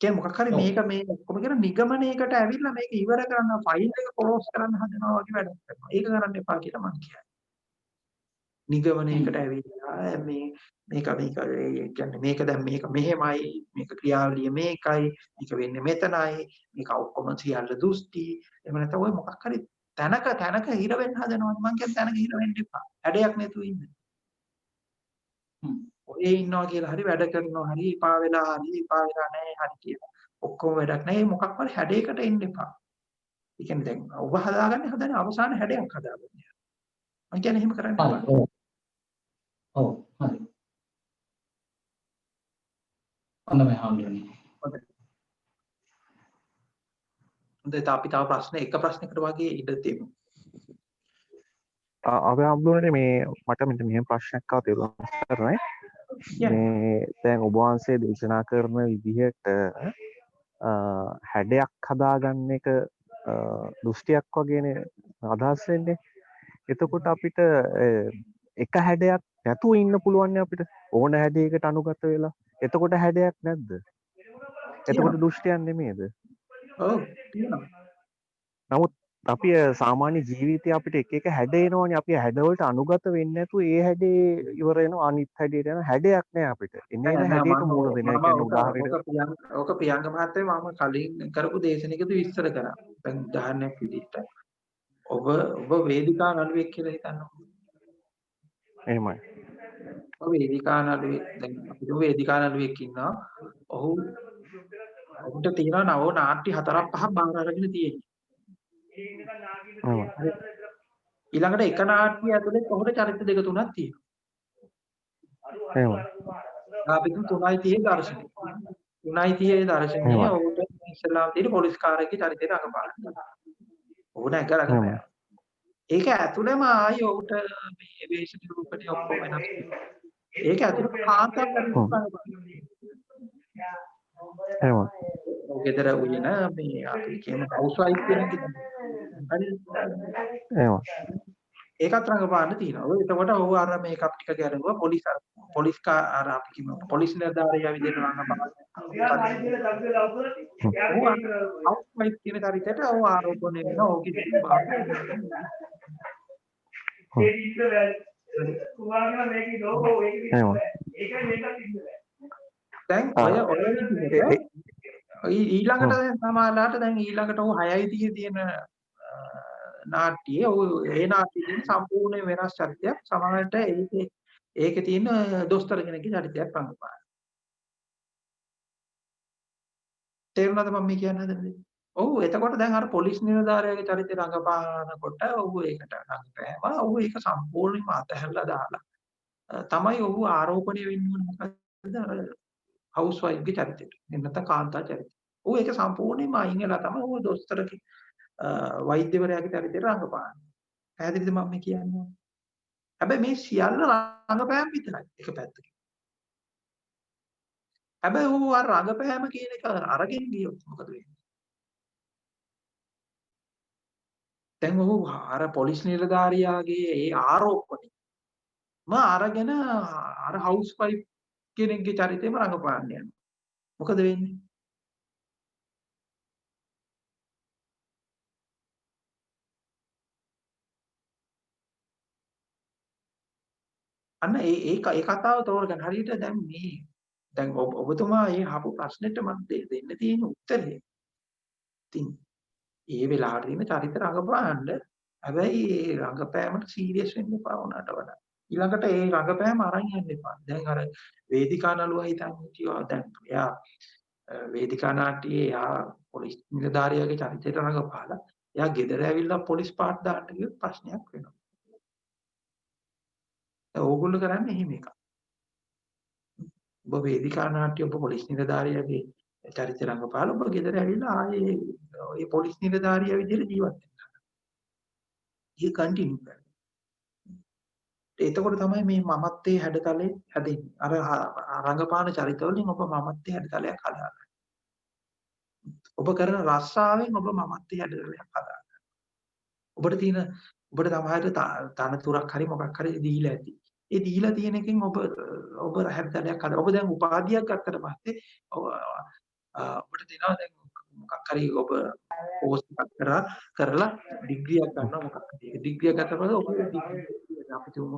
කියන්නේ මොකක් හරි මේක මේ ඔක්කොම කියන නිගමනයකට ඇවිල්ලා මේක ඉවර කරන්න ෆයිල් එක ක්ලෝස් කරන්න හදනවා වගේ වැඩක් කරනවා. ඒක කරන්න එපා කියලා මං කියන්නේ. නිගමනයකට ඇවිල්ලා මේක කියන්නේ මේක දැන් මේක මෙහෙමයි මේක ක්‍රියාවලිය මේකයි මේක වෙන්නේ මෙතනයි මේක ඔක්කොම සියල්ල දෘෂ්ටි එහෙම නැත්නම් ඔය මොකක් හරි තැනක හිර වෙන්න හදනවා මම කියන්නේ තැනක හිර වෙන්න එපා හැඩයක් නැතුව ඉන්න ඔය ඉන්නවා කියලා හරි වැඩ කරනවා හරි එපා වෙලා නැහැ හරි කියලා ඔක්කොම වැඩක් නැහැ මොකක් හරි හැඩයකට එන්න එපා ඒ කියන්නේ දැන් ඔබ හදාගන්නේ අවසාන හැඩයක් හදාගන්න මම කියන්නේ එහෙම කරන්න එපා ඔව් හරි. හොඳයි හාමුදුරනේ. හොඳයි අපි තව එක ප්‍රශ්නයකට වගේ ඉඩ දෙමු. අපි හම්බුනේ මේ මට මෙහෙම ප්‍රශ්නයක් ආවා තේරුම් කරන්නේ. මේ දැන් ඔබ වහන්සේ දේශනා කරන විදිහට හැඩයක් හදාගන්න එක දෘෂ්ටියක් වගේනේ අදහස් වෙන්නේ. එතකොට අපිට එක හැඩයක් නැතුව ඉන්න පුළුවන් අපිට ඕන හැඩයකට අනුගත වෙලා. එතකොට හැඩයක් නැද්ද? එතකොට දෘෂ්ටියක් නෙමෙයිද? ඔව් තියෙනවා. නමුත් අපි සාමාන්‍ය ජීවිතේ අපිට එක එක හැඩ එනවනේ. අපි හැඩවලට අනුගත වෙන්නේ නැතුව ඒ හැඩේ ඉවර වෙනවා අනිත් හැඩයට යන හැඩයක් නෑ අපිට. එන්නේ හැඩයට මූණ දෙන. ඒ කියන්නේ උදාහරණයක් ඕක ප්‍රියංග මහත්තයා මම කලින් කරපු දේශනාවකදී විස්තර කරා. දැන් උදාහරණයක් විදිහට ඔබ වේදිකා නළුවෙක් කියලා හිතන්නකො. එහෙමයි. ඔබ වේදිකා නළුවෙක් දැන් අපි වේදිකා නළුවෙක් ඉන්නවා. ඔහුට තියෙනවා නව නාට්‍ය 4-5ක් බාර අරගෙන තියෙන්නේ. ඊළඟට එක නාට්‍ය ඇතුලේ ඔහුට චරිත 2-3ක් තියෙනවා. එහෙමයි. අපි තුන් 3:30 දර්ශනය. 3:30 දර්ශනය ඔහුට ඉස්ලාම් තියෙන පොලිස් කාර්යයේ චරිතයට අඟපාන. ඔහුට එකලකට. ඒක ඇතුළේම ආයි ඔහුට මේ වේශ නිරූපණය ඔක්කොම වෙනස් වෙනවා. ඒක ඇතුළේ කාන්තාවක් කරනවා. එහෙමයි. ගෙදර උයන මේ අපි කියන හවුස් වයිෆ් කියන එක. එහෙමයි. ඒකත් රඟපාන්න තියෙනවා. ඔය එතකොට ඔහු අර මේකප් ටික ගැලුවා පොලිස් අර අපි කියමු පොලිස් නිලධාරියා විදිහට රඟපානවා. හවුස් වයිෆ් කියන චරිතයට ඔහු ආරෝපණය වෙනවා. ඔහුගේ දැන් ඊළඟට දැන් සමාජලාට දැන් ඊළඟට ඔහු 6:30 තියෙන නාට්‍යයේ ඔහු ඒ නාට්‍යයෙන් සම්පූර්ණ වෙනස් චරිතයක් සමාජයට ඒකේ තියෙන දොස්තර කෙනෙක්ගේ චරිතයක් රඟපාන. තේරුණාද මම මේ කියන්න හදන්නේ? ඔව් එතකොට දැන් අර පොලිස් නිලධාරියාගේ චරිතය රඟපානකොට ඔහු ඒකට රඟපෑවා. ඔහු ඒක සම්පූර්ණයෙන්ම අතහැරලා දාලා තමයි ඔහු ආරෝපණය වෙන්නේ මොකද්ද අර හවුස් වයිෆ්ගේ චරිතයට. එන්නත කාන්තා චරිතය. ඔහු ඒක සම්පූර්ණයෙන්ම අයින් වෙලා තමයි ඔහු දොස්තරගේ වෛද්‍යවරයාගේ චරිතයට රඟපාන්නේ. පැහැදිලිද මම මේ කියන්නේ? හැබැයි මේ සියල්ල රඟපෑම විතරයි එක පැත්තකින්. හැබැයි ඔහු අර රඟපෑම කියන එක අරගෙන ගියොත් මොකද වෙන්නේ? දැන් ඔහු අර පොලිස් නිලධාරියාගේ ඒ ආරෝපණය අරගෙන අර හවුස් වයිෆ් කෙනෙක්ගේ චරිතෙම රඟපාන්න යනවා. මොකද වෙන්නේ? අන්න ඒ කතාව තෝරගන්න හරියට දැන් ඔබතුමා මේ අහපු ප්‍රශ්නෙට මම දෙන්න තියෙන උත්තරේ. ඉතින් ඒ වෙලාවට තියෙන චරිත රඟපාන්න හැබැයි ඒ රඟපෑමට සීරියස් වෙන්න එපා වුණාට වඩා. ඊළඟට ඒ රඟපෑම අරන් යන්න එපා. දැන් අර වේදිකා නළුවා හිතන් හිටියා දැන් එයා වේදිකා නාට්‍යයේ එයා පොලිස් නිලධාරියාගේ චරිතයට රඟපාලා එයා ගෙදර ඇවිල්ලා පොලිස් පාට් දාන්න ගියොත් ප්‍රශ්නයක් වෙනවා. ඕගොල්ලෝ කරන්නේ එහෙම එකක්. ඔබ වේදිකා නාට්‍ය ඔබ පොලිස් නිලධාරියාගේ චරිත රංගපාල ඔබ ගෙදර ඇවිල්ලා ආයේ ඒ පොලිස් නිලධාරියා විදිහට ජීවත් වෙනවා. ඒක කන්ටිනියු කරන්න. එතකොට තමයි මේ මමත්වයේ හැඩතලේ හැදෙන්නේ. අර රංගපාන චරිතවලින් ඔබ මමත්වයේ හැඩතලයක් හදාගන්න. ඔබ කරන රස්සාවෙන් ඔබ මමත්වයේ හැඩතලයක් හදාගන්න. ඔබට සමහරට තනතුරක් හරි මොකක් හරි දීලා ඇති. ඒ දීලා තියෙන එකෙන් ඔබ හැඩතලයක් හදා. ඔබ දැන් උපාධියක් ගත්තට පස්සේ ඔබට දෙනවා දැන් මොකක් හරි ඔබ කෝස් එකක් කරලා ඩිග්‍රියක් ගන්නවා මොකක් හරි. ඒ ඩිග්‍රිය ගත්තට පස්සේ ඔබ අපි තුමු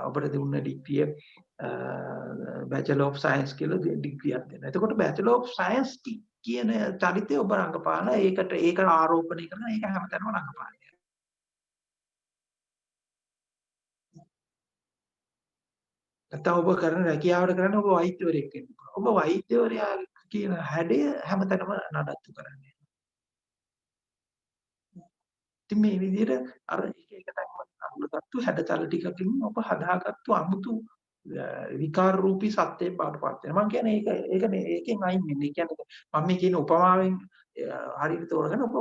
ඔබට දුන්න ඩිග්‍රිය බැචලර් ඔෆ් සයන්ස් කියලා ඩිග්‍රියක් දෙනවා. එතකොට බැචලර් ඔෆ් සයන්ස් කියන චරිතය ඔබ රඟපාන ඒක ආරෝපණය කරන ඒක හැමතැනම රඟපාන. නැත්නම් ඔබ කරන රැකියාවට කරන්නේ ඔබ වෛද්‍යවරයෙක් වෙන්න. ඔබ වෛද්‍යවරයා කියන හැඩය හැමතැනම නඩත්තු කරන්නේ. ඉතින් මේ විදිහට අර එක තැන්ම අනුගතතු හැඩතල ටිකකින් ඔබ හදාගත්තු අමුතු විකාර රූපී සත්‍යයක් බාටපත් වෙනවා. මම කියන්නේ ඒකෙන් අයින් වෙන්න. ඒ කියන්නේ මම මේ කියන උපමාවෙන් හරියට තෝරගෙන ඔබ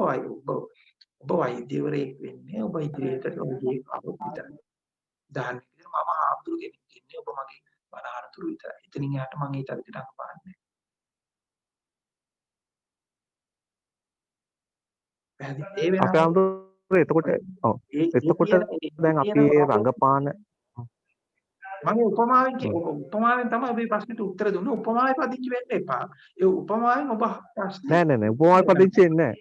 ඔබ වෛද්‍යවරයෙක් වෙන්නේ ඔබ ඉදිරියට ඔයගේ කවුරුත් විතරයි. උදාහරණයක් විදිහට මම ආපුරු කෙනෙක් ඉන්නේ ඔබ මගේ බණහරතුරු විතරයි. එතනින් එහාට මම ඒ චරිතයට අඟපාන්නේ. පැහැදිලි ඒ අපේ වෙනම ආමතුරු එතකොට ඔව් එතකොට දැන් අපි රංගපාන මම උපමාවෙන් තමයි ඔබේ ප්‍රශ්නෙට උත්තර දුන්නේ. උපමාවේ පදිංචි වෙන්න එපා. ඒ උපමාවෙන් ඔබ ප්‍රශ්නේ නෑ උපමාවේ පදිංචි වෙන්නේ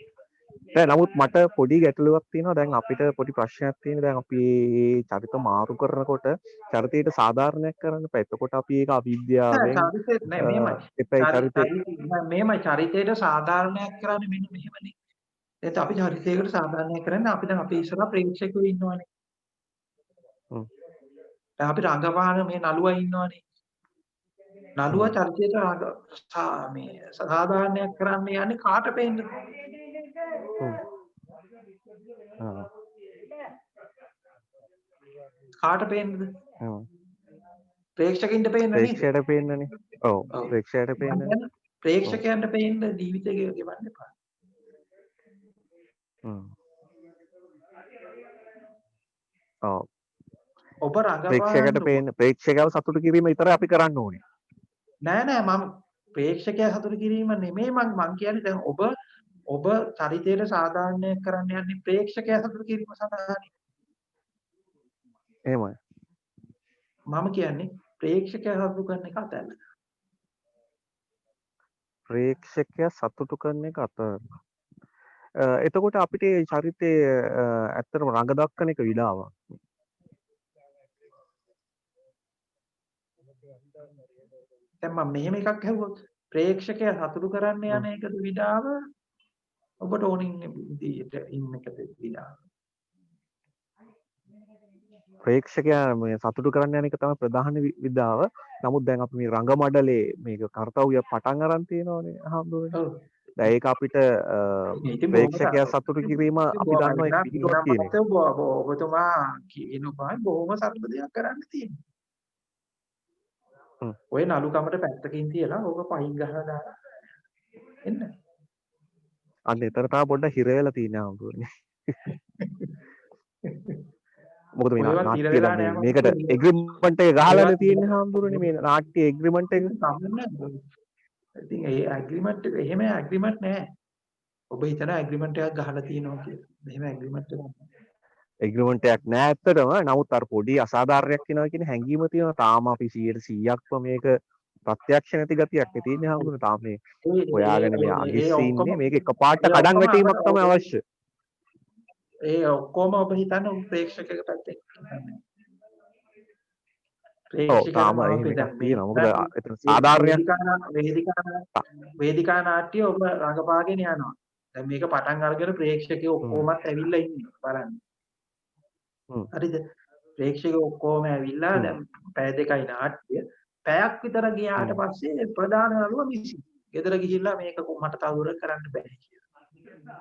නෑ. නමුත් මට පොඩි ගැටලුවක් තියෙනවා. දැන් අපිට පොඩි ප්‍රශ්නයක් තියෙනවා. දැන් අපි චරිත මාරු කරනකොට චරිතයට සාධාරණයක් කරන්න එපා. එතකොට අපි ඒක අවිද්‍යාවෙන් මෙහෙමයි චරිතයට සාධාරණයක් කරන්නේ මෙන්න මෙහෙමනේ. එතකොට අපි චරිතයකට සාධාරණයක් කරන්නේ අපි දැන් අපේ ඉස්සරහා ප්‍රේක්ෂකයෝ ඉන්නවනේ. දැන් අපි රංගපාන මේ නළුවා ඉන්නවනේ. නළුවා චරිතයට මේ සාධාරණයක් කරන්න යන්නේ කාට පේන්නද? කාට පේන්නද? ප්‍රේක්ෂකින්ට පේන්නේ නේද? ප්‍රේක්ෂකයට පේන්නනේ. ඔව් ප්‍රේක්ෂකයට පේන්නේ. ප්‍රේක්ෂකයන්ට පේන්න ජීවිතය ගෙවන්න එපා. ඔව්. ඔබ රඟපාන ප්‍රේක්ෂකයට පේන්න ප්‍රේක්ෂකයව සතුටු කිරීම විතරයි අපි කරන්න ඕනේ. නෑ මම ප්‍රේක්ෂකයා සතුටු කිරීම නෙමෙයි මං කියන්නේ දැන් ඔබ චරිතයට සාධාරණයක් කරන්න යන්නේ ප්‍රේක්ෂකයා සතුටු කිරීම සඳහානේ. එහෙමයි. මම කියන්නේ ප්‍රේක්ෂකයා සතුටු කරන එක අතහැරලා. ප්‍රේක්ෂකයා සතුටු කරන එක අතහැරලා. එතකොට අපිට චරිතයේ ඇත්තටම රඟ දක්වන එක විලාවක්. දැන් මම මෙහෙම එකක් ඇහුවොත් ප්‍රේක්ෂකයා සතුටු කරන්න යන එකද විඩාව ඔබට ඕනින් විදියට ඉන්න එකද විඩාව ප්‍රේක්ෂකයා මේ සතුටු කරන්න යන එක තමයි ප්‍රධාන විඩාව. නමුත් දැන් අපි මේ රංග මඩලේ මේක කාර්යය පටන් අරන් තියෙනවානේ අහම්බුනේ. දැන් ඒක අපිට ප්‍රේක්ෂකයා සතුටු කිරීම අපි දන්නවා ඒක පිළිගොඩක් කියන එක. ඔබතුමා කියනවා බොහොම සරල දෙයක් කරන්න තියෙනවා. ඔය නළුකමට පැත්තකින් තියලා ඕක පහින් ගහලා දාලා එන්න. අන්න එතන තමයි පොඩ්ඩක් හිර වෙලා තියෙන්නේ ආම්බුනේ. මොකද මේ නාට්‍ය මේකට එග්‍රීමන්ට් එක ගහලානේ තියෙන්නේ ආම්බුනේ මේ නාට්‍ය එග්‍රීමන්ට් එක. ඉතින් ඒ ඇග්‍රීමන්ට් එක එහෙම ඇග්‍රීමන්ට් නෑ. ඔබ හිතන ඇග්‍රීමන්ට් එකක් ගහලා තියෙනවා කියලා. මෙහෙම ඇග්‍රීමන්ට් එකක් නෑ. එග්‍රීමන්ට් එකක් නෑ ඇත්තටම. නමුත් අර පොඩි අසාධාරණයක් වෙනවා කියන හැඟීම තියෙනවා. තාම අපි 100%ක්ම මේක ප්‍රත්‍යක්ෂ නැති ගතියක් තියෙන්නේ හම්බුනේ. තාම මේ හොයාගෙන මේ අගිස්සේ ඉන්නේ. මේක එකපාරට කඩන් වැටීමක් තමයි අවශ්‍ය. ඒ ඔක්කොම ඔබ හිතන්නේ ප්‍රේක්ෂකක පැත්තෙන්. තාම එහෙම එකක් තියෙනවා. මොකද එතන සාධාරණයක් වේදිකා නාට්‍ය ඔබ රඟපාගෙන යනවා. දැන් මේක පටන් අරගෙන ප්‍රේක්ෂකයෝ ඔක්කොමත් ඇවිල්ලා ඉන්නේ බලන්න. හරිද? ප්‍රේක්ෂකයෝ ඔක්කොම ඇවිල්ලා දැන් පැය දෙකයි නාට්‍ය. පැයක් විතර ගියාට පස්සේ ප්‍රධාන නළුවා මිසි. ගෙදර ගිහිල්ලා මේක මට තවදුර කරන්න බෑ කියලා.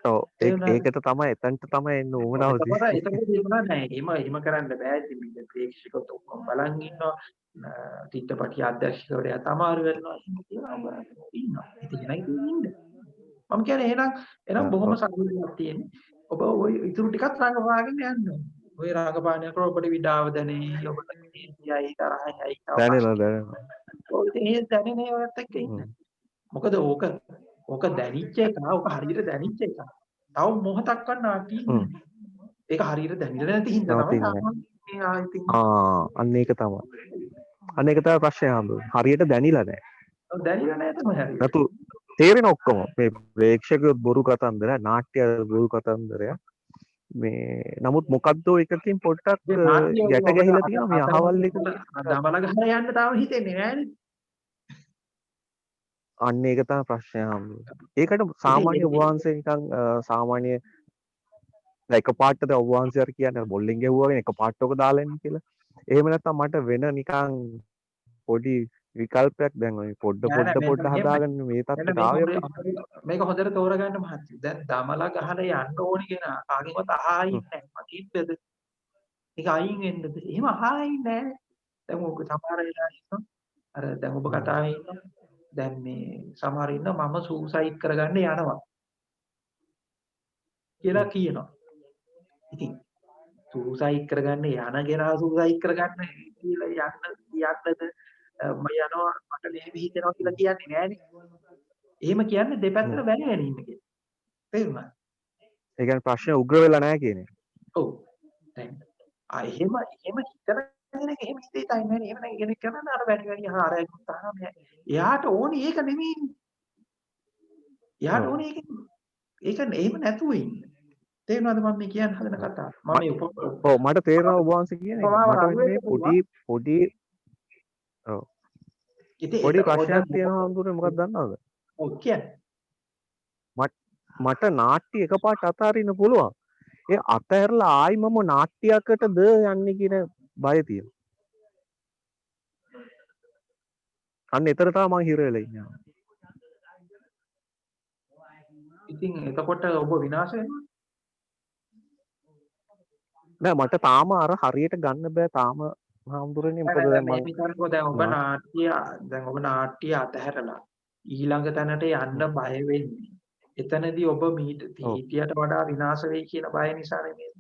ඔව් ඒකට තමයි එතනට තමයි එන්න උවමනාව තියෙන්නේ. ඒක තිබුණා නෑ. එහෙම කරන්න බෑ. ඉතින් ප්‍රේක්ෂකයෝ ඔක්කොම බලන් ඉන්නවා. චිත්‍රපටි අධ්‍යක්ෂකවරයා තමාරු වෙනවා. එහෙම කියලා ඉන්නවා. ඉතින් ඉන්න. මම කියන්නේ එහෙනම් බොහොම සතුටුවක් තියෙන්නේ. ඔබ ওই ඉතුරු ටිකත් රඟපාගෙන යන්න ඕනේ. ඔය රඟපානය කරලා ඔබට විඩාව දැනේ. ඔබට කීයයි තරහයි දැනෙනවා. ඔය ඉතින් දැනෙන්නේ ඔයත් එක්ක ඉන්න. මොකද ඕක දැනිච්ච එක, ඕක හරියට දැනිච්ච එක. තව මොහොතක්වත් නාටි ඉන්නේ. ඒක හරියට දැනෙන්නේ නැති හින්දා තමයි අන්න ඒක තමයි. අන්න ඒක තමයි ප්‍රශ්නේ හම්බුනේ. හරියට දැනිලා නැහැ. ඔව් දැනිලා නැහැ තමයි හරියට. නතු තේරෙන ඔක්කොම මේ ප්‍රේක්ෂකයෝ බොරු කතන්දර නාට්‍ය බොරු කතන්දරයක්. මේ නමුත් මොකද්ද එකකින් පොඩ්ඩක් ගැට ගැහිලා තියෙනවා මේ අහවල් එක. දමල ගහලා යන්න තාම හිතෙන්නේ නැහැනේ. අන්න ඒක තමයි ප්‍රශ්නය හම්බුනේ. ඒකට සාමාන්‍ය ඔබ වහන්සේ නිකන් සාමාන්‍ය එකපාරටද ඔබ වහන්සේ අර කියන්නේ බොල්ලෙන් ගැහුවාගෙන එකපාරට ඔක දාලා එන්න කියලා. එහෙම නැත්නම් මට වෙන නිකන් පොඩි විකල්පයක් දැන් ඔය පොඩ හදාගන්න මේ තත්ත්වයට ආවේ මේක හොඳට තෝරගන්න මහත්තයෝ. දැන් දමලා ගහලා යන්න ඕනි කෙනා කාගෙන්වත් අහායි නැහැ. මකින්ද? ඒක අයින් වෙන්නද? එහෙම අහායි නැහැ. දැන් ඔක සමහර වෙලාවට ඉන්නවා. අර දැන් ඔබ කතාවේ ඉන්නවා. දැන් මේ සමහර ඉන්න මම සූසයිඩ් කරගන්න යනවා කියලා කියනවා. ඉතින් සූසයිඩ් කරගන්න යන කෙනා සූසයිඩ් කරගන්න කියලා යන්නද මම යනවා මට මෙහෙම හිතෙනවා කියලා කියන්නේ නෑනේ. එහෙම කියන්නේ දෙපැත්තට වැළවෙන ඉන්න කියලා. තේරුණාද? ඒ කියන්නේ ප්‍රශ්නේ උග්‍ර වෙලා නැහැ කියන එක. ඔව්. දැන් එහෙම හිතන කෙනෙක් එහෙම හිතේ තයි නෑනේ. එහෙම නැග කෙනෙක් කරන අර වැඩි ආරයක් තාම එයාට ඕනේ ඒක නෙමෙයි. එයාට ඕනේ ඒක එහෙම නැතුව ඉන්න. තේරුණාද මම මේ කියන්න හදන කතාව? මම ඔව් මට තේරෙනවා ඔබ වහන්සේ කියන්නේ. මට මේ පොඩි ඔව්. පොඩි ප්‍රශ්නයක් තියෙනවා හඳුනේ මොකක්ද දන්නවද? ඔව් කියන්නේ. මට නාට්‍ය එකපාරට අතාරින්න පුළුවන්. ඒ අතහැරලා ආයි මම නාට්‍යයකටද යන්නේ කියන බය තියෙනවා. අන්න එතන තමයි මම හිර වෙලා ඉන්නේ. ඉතින් එතකොට ඔබ විනාශ වෙනවා. නෑ මට තාම අර හරියට ගන්න බෑ තාම හාමුදුරනේ මොකද දැන් මම දැන් ඔබ නාට්‍ය අතහැරලා ඊළඟ තැනට යන්න බය වෙන්නේ. එතනදී ඔබ හිටියට වඩා විනාශ වෙයි කියන බය නිසා නෙමෙයි.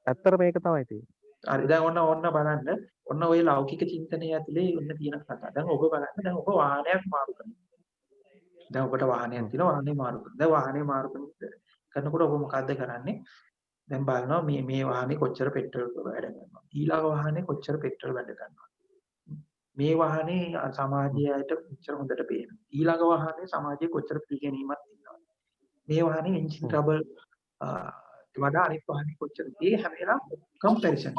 ඇත්තට මේක තමයි තියෙන්නේ. හරි දැන් ඔන්න බලන්න ඔන්න ඔය ලෞකික චින්තනයේ ඇතුලේ ඔන්න තියෙන කතා. දැන් ඔබ බලන්න දැන් ඔබ වාහනයක් මාරු කරනවා. දැන් ඔබට වාහනයක් තියෙනවා වාහනේ මාරු කරනවා. දැන් වාහනේ මාරු කරනකොට ඔබ මොකද්ද කරන්නේ? දැන් බලනවා මේ වාහනේ කොච්චර පෙට්‍රල් වැඩ කරනවා. ඊළඟ වාහනේ කොච්චර පෙට්‍රල් වැඩ කරනවා. මේ වාහනේ සමාජයට කොච්චර හොඳට පේනවා. ඊළඟ වාහනේ සමාජයේ කොච්චර පිළිගැනීමක් තියෙනවා. මේ වාහනේ එන්ජින් ට්‍රබල් වඩා අනිත් වාහනේ කොච්චර ඒ හැම වෙලාවම කම්පැරිසන්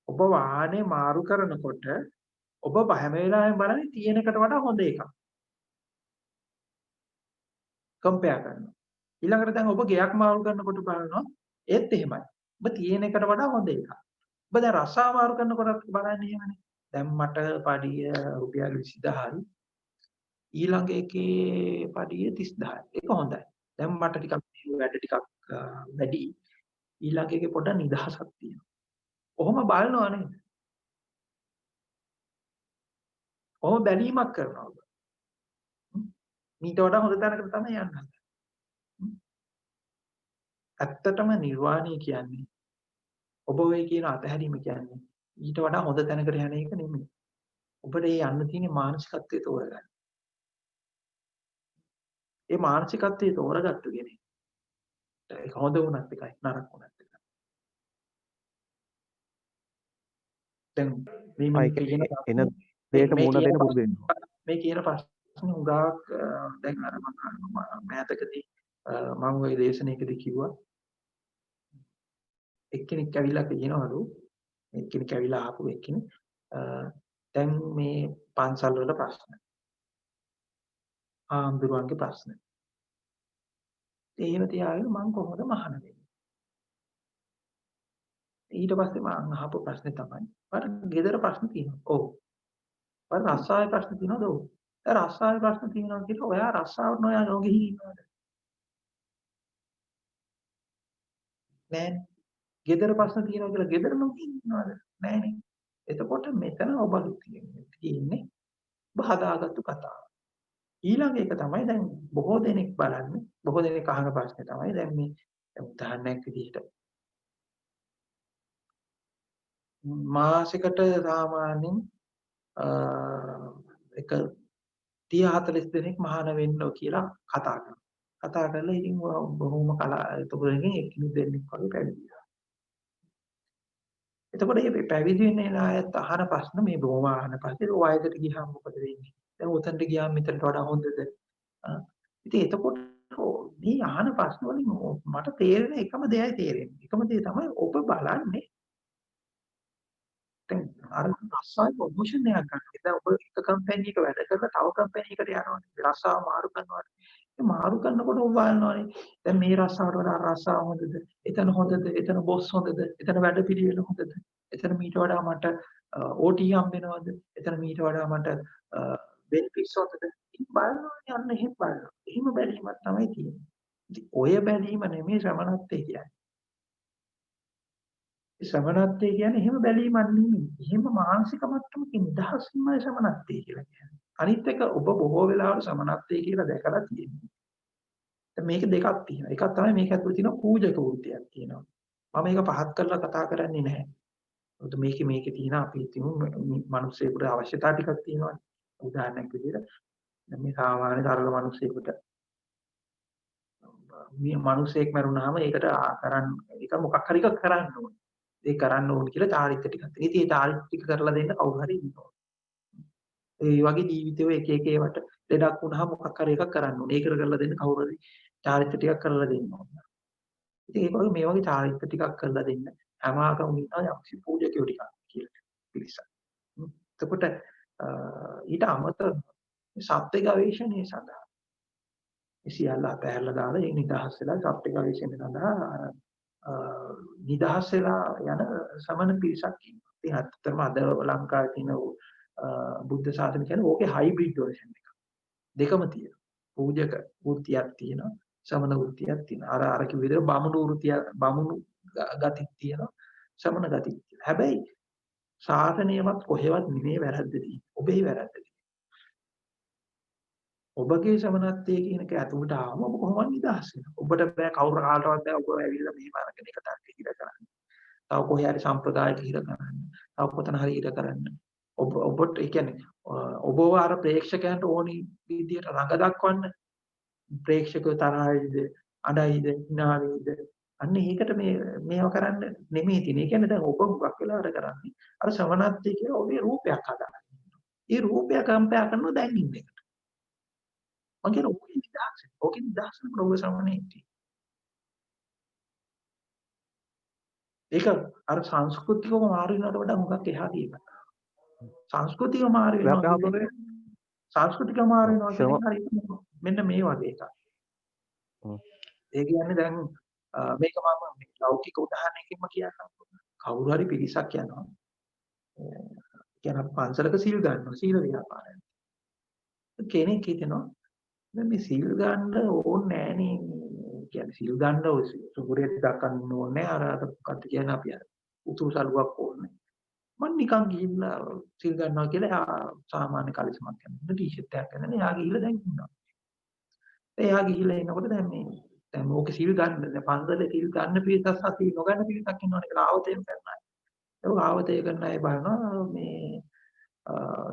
ඔබ වාහනේ මාරු කරනකොට ඔබ හැම වෙලාවෙම බලන්නේ තියෙන එකට වඩා හොඳ එකක්. කම්පෙයාර් කරනවා. ඊළඟට දැන් ඔබ ගෙයක් මාරු කරනකොට බලනවා ඒත් එහෙමයි. ඔබ තියෙන එකට වඩා හොඳ එකක්. ඔබ දැන් රස්සාව මාරු කරනකොට බලන්නේ එහෙමනේ. දැන් මට පඩිය රුපියල් 20000යි. ඊළඟ එකේ පඩිය 30000යි. ඒක හොඳයි. දැන් මට ටිකක් වැඩ ටිකක් වැඩි. ඊළඟ එකේ පොඩ නිදහසක් තියෙනවා. ඔහොම බලනවා නේද? ඔහොම බැලීමක් කරනවා. මීට වඩා හොඳ තැනකට තමයි යන්නේ. ඇත්තටම නිර්වාණය කියන්නේ ඔබ ඔය කියන අතහැරීම කියන්නේ ඊට වඩා හොඳ තැනකට යන එක නෙමෙයි. ඔබට ඒ යන්න තියෙන මානසිකත්වයේ තෝරගන්න. ඒ මානසිකත්වයේ තෝරගත්තු කෙනෙක්. ඒක හොඳ වුණත් එකයි නරක වුණත් එකයි. දැන් මේ කියන එන දෙයට මුණ දෙන්න පුරුදු වෙන්න. මේ කියන ප්‍රශ්නේ උගාවක් දැන් අර මම මෑතකදී මම ওই දේශනාවකදී කිව්වා එක්කෙනෙක් ඇවිල්ලා කියනවලු එක්කෙනෙක් ඇවිල්ලා ආපු එක්කෙනෙක් දැන් මේ පන්සල් වල ප්‍රශ්න ආම්දුරුවන්ගේ ප්‍රශ්න එහෙම තියාගෙන මම කොහොමද මහාන වෙන්නේ ඊට පස්සේ මම අහපු ප්‍රශ්නේ තමයි මට ගෙදර ප්‍රශ්න තියෙනවා ඔව් මට රස්සාවේ ප්‍රශ්න තියෙනවද ඔව් දැන් රස්සාවේ ප්‍රශ්න තියෙනවා කියලා ඔයා රස්සාවට නොගිහින් ඉන්නවද නෑනේ ගෙදර ප්‍රශ්න තියෙනවා කියලා ගෙදර නොගිහින් ඉන්නවද නෑනේ එතකොට මෙතන ඔබ තියෙන්නේ ඔබ හදාගත්තු කතාව ඊළඟ එක තමයි දැන් බොහෝ දෙනෙක් බලන්නේ බොහෝ දෙනෙක් අහන ප්‍රශ්නේ තමයි දැන් මේ උදාහරණයක් විදිහට මාසෙකට සාමාන්‍යයෙන් එක 30-40 දෙනෙක් මහාන වෙන්න කියලා කතා කරනවා. කතා කරලා ඉතින් බොහොම කලාතුරකින් එක්කෙනෙක් දෙන්නෙක් වගේ පැවිදි වෙනවා. එතකොට මේ පැවිදි වෙන අයත් අහන ප්‍රශ්න මේ බොහොම අහන පස්සේ වයසට ගියාම මොකද වෙන්නේ? දැන් උතන්ට ගියාම මෙතනට වඩා හොඳද? ඉතින් එතකොට මේ අහන ප්‍රශ්න වලින් මට තේරෙන එකම දෙයයි තේරෙන්නේ. එකම දේ තමයි ඔබ බලන්නේ දැන් අර රස්සාවේ ප්‍රොමෝෂන් එකක් ගන්න. දැන් ඔබ එක කම්පැනි එක වැඩ කරලා තව කම්පැනි එකට යනවානේ. රස්සාව මාරු කරනවා. ඒ මාරු කරනකොට ඔබ බලනවානේ. දැන් මේ රස්සාවට වඩා රස්සාව හොඳද? එතන හොඳද? එතන බොස් හොඳද? එතන වැඩපිළිවෙල හොඳද? එතන මීට වඩා මට OT හම්බෙනවද? එතන මීට වඩා මට බෙනිෆිට්ස් හොඳද? බලනවානේ අන්න එහෙම බලනවා. එහෙම බැලීමක් තමයි තියෙන්නේ. ඉතින් ඔය බැලීම නෙමෙයි ශ්‍රමණත්වය කියන්නේ. ශ්‍රමණත්වය කියන්නේ එහෙම බැලීමක් නෙමෙයි. එහෙම මානසික මට්ටමකින් නිදහස්මයි ශ්‍රමණත්වය කියලා කියන්නේ. අනිත් එක ඔබ බොහෝ වෙලාවට ශ්‍රමණත්වය කියලා දැකලා තියෙන්නේ. දැන් මේක දෙකක් තියෙනවා. එකක් තමයි මේක ඇතුළේ තියෙන පූජක වෘත්තියක් තියෙනවා. මම මේක පහත් කරලා කතා කරන්නේ නැහැ. මොකද මේකේ තියෙන අපි තියමු මිනිස්සුන්ට අවශ්‍යතා ටිකක් තියෙනවානේ. උදාහරණයක් විදිහට දැන් මේ සාමාන්‍ය සරල මිනිස්සෙකුට මේ මිනිසෙක් මරුණාම ඒකට කරන්න ඒක මොකක් හරි එකක් කරන්න ඕනේ. ඒ කරන්න ඕනේ කියලා චාරිත්‍ර ටිකක් තියෙනවා. ඉතින් ඒ චාරිත්‍ර ටික කරලා දෙන්න කවුරු හරි ඉන්නවා. ඒ වගේ ජීවිතේ එක එක ඒවට ලෙඩක් වුණාම මොකක් හරි එකක් කරන්න ඕනේ. ඒකට කරලා දෙන්න කවුරු හරි චාරිත්‍ර ටිකක් කරලා දෙන්න ඕනේ. ඉතින් ඒක වගේ මේ වගේ චාරිත්‍ර ටිකක් කරලා දෙන්න හැම ආගමකම ඉන්නවා යම්කිසි පූජකයෝ ටිකක් කියලා පිරිසක්. එතකොට ඊට අමතරව සත්‍ය ගවේෂණය සඳහා සියල්ල අපහැරලා දාලා ඒ නිදහස් වෙලා සත්‍ය ගවේෂණය සඳහා නිදහස් වෙලා යන සමන පිරිසක් ඉන්නවා. ඉතින් අත්‍තරම අද ලංකාවේ තියෙන බුද්ධ ශාසනය කියන්නේ ඕකේ හයිබ්‍රිඩ් වර්ෂන් එක. දෙකම තියෙනවා. පූජක වෘත්තියක් තියෙනවා, සමන වෘත්තියක් තියෙනවා. අර කිව්ව විදිහට බමුණු වෘත්තිය බමුණු ගතික් තියෙනවා, සමන ගතික් තියෙනවා. හැබැයි ශාසනයවත් කොහෙවත් නෙමෙයි වැරද්ද තියෙන්නේ. ඔබේ වැරද්ද. ඔබගේ සමනත්වයේ කියන එක ඇතුළට ආවම ඔබ කොහොමද නිදහස් වෙන්නේ? ඔබට බෑ කවුරු කාටවත් බෑ ඔබ ඇවිල්ලා මෙහෙම අරගෙන එක තත්ත්වයක ඉර කරන්න. තව කොහේ හරි සම්ප්‍රදායක ඉර කරන්න. තව කොතන හරි ඉර කරන්න. ඔබට ඒ කියන්නේ ඔබව අර ප්‍රේක්ෂකයන්ට ඕනි විදියට රඟ දක්වන්න ප්‍රේක්ෂකව තරහින්ද අඬයිද hina වේද අන්න ඒකට මේව කරන්න නෙමෙයි තියෙන්නේ. ඒ කියන්නේ දැන් ඔබ මුගක් වෙලා අර කරන්නේ අර සමනත්වයේ කියලා ඔබේ රූපයක් හදාගන්න. ඒ රූපය කම්පයා කරනවා දැන් ඉන්නේ. මම කියන ඕකේ නිදහස. ඕකේ නිදහස ප්‍රෝග සමනේ. ඒක අර සංස්කෘතිකව මාරු වෙනවට වඩා මොකක් එහා ගියපත. සංස්කෘතික මාරු වෙනවා. සංස්කෘතික මාරු වෙනවා කියන්නේ මෙන්න මේ වගේ එකක්. ඒ කියන්නේ දැන් මේක මම ලෞකික උදාහරණයකින්ම කියන්නම්. කවුරු හරි පිරිසක් යනවා. කියන පන්සලක සීල් ගන්නවා. සීල ව්‍යාපාරයක්. කෙනෙක් හිතනවා දැන් මේ සීල් ගන්න ඕනේ නෑනේ. කියන්නේ සීල් ගන්න ඔය සුගුරේ ටිකක් අන්න ඕනේ. අර මොකක්ද කියන්නේ අපි අර උතුරු සලුවක් ඕනේ. මම නිකන් ගිහිල්ලා සීල් ගන්නවා කියලා සාමාන්‍ය කලිසමක් ගන්න. ටී-ෂර්ට් එකක් ගන්න. එයා ගිහිල්ලා දැන් ඉන්නවා. එයා ගිහිල්ලා ඉනකොට දැන් ඕක සීල් ගන්න. දැන් පන්සලේ සීල් ගන්න පිරිසක් සහ සීල් නොගන්න පිරිසක් ඉන්නවනේ කියලා ආවතේම කරනවා. ඒක ආවතේ කරන අය බලනවා මේ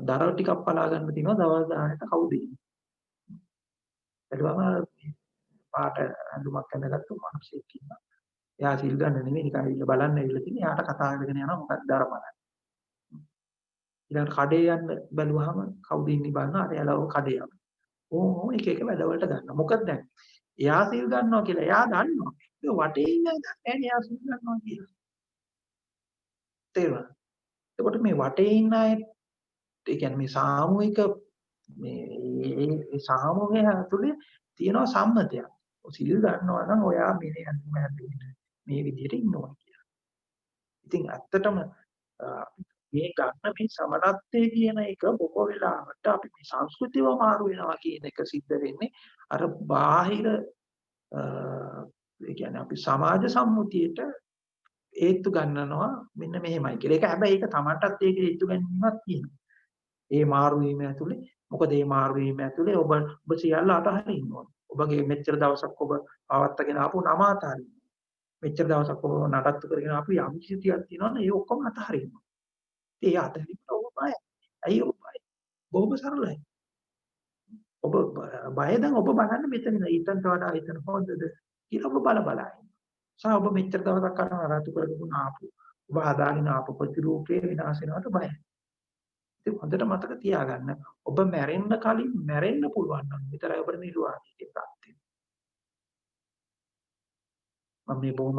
දරව ටිකක් පලා ගන්න තියෙනවා දවල් දාන්නට කවුද ඉන්නේ. එළුවම පාට ඇඳුමක් ඇඳගත්තු මිනිහෙක් ඉන්නවා. එයා සීල් ගන්න නෙමෙයි නිකන් ඉල්ල බලන්න ඇවිල්ලා තියෙන්නේ. එයාට කතා කරගෙන යනවා මොකක්ද දර බලන්න. ඊළඟ කඩේ යන්න බැලුවාම කවුද ඉන්නේ බලනවා. අර එයාලව කඩේ යනවා. ඕ එක එක වැඩවලට ගන්නවා. මොකද දැන් එයා සීල් ගන්නවා කියලා එයා දන්නවා. ඒ වටේ ඉන්න අය දන්නේ නැහැ එයා සීල් ගන්නවා කියලා. තේරුණා? එතකොට මේ වටේ ඉන්න අය ඒ කියන්නේ මේ සාමූහික මේ සාමූහය ඇතුලේ තියෙනවා සම්මතයක්. සිල් ගන්නවා නම් ඔයා මේ විදිහට ඉන්නවා කියලා. ඉතින් ඇත්තටම මේ ගන්න මේ සමනත්වයේ කියන එක බොහෝ වෙලාවට අපි මේ සංස්කෘතිව මාරු වෙනවා කියන එක සිද්ධ වෙන්නේ අර බාහිර ඒ කියන්නේ අපි සමාජ සම්මුතියට හේතු ගන්නනවා මෙන්න මෙහෙමයි කියලා. ඒක හැබැයි ඒක Tamanටත් ඒක හේතු ගැනීමක් තියෙනවා. ඒ මාරු වීම ඇතුලේ මොකද මේ මාරු වීම ඇතුලේ ඔබ සියල්ල අතහරින්න ඕන. ඔබගේ මෙච්චර දවසක් ඔබ පවත්වාගෙන ආපු නම අතහරින්න. මෙච්චර දවසක් ඔබ නඩත්තු කරගෙන ආපු යම් කිසි තියක් තියෙනවනේ ඒ ඔක්කොම අතහරින්න. ඒ අතහරින්න ඔබ බයයි. ඇයි ඔබ බයයි? බොහොම සරලයි. ඔබ බය දැන් ඔබ බලන්න මෙතන ඊටන්ට වඩා ඊතන හොඳද කියලා ඔබ බල බල ඉන්න. ඔබ මෙච්චර දවසක් කරන නඩත්තු කරගෙන ආපු ඔබ හදාගෙන ආපු ප්‍රතිරූපේ විනාශ වෙනවට බයයි. ඒක හොඳට මතක තියාගන්න. ඔබ මැරෙන්න කලින් මැරෙන්න පුළුවන් නම් විතරයි ඔබට නිර්වාණයට ප්‍රාප්ත වෙන්නේ. මම මේ බොහොම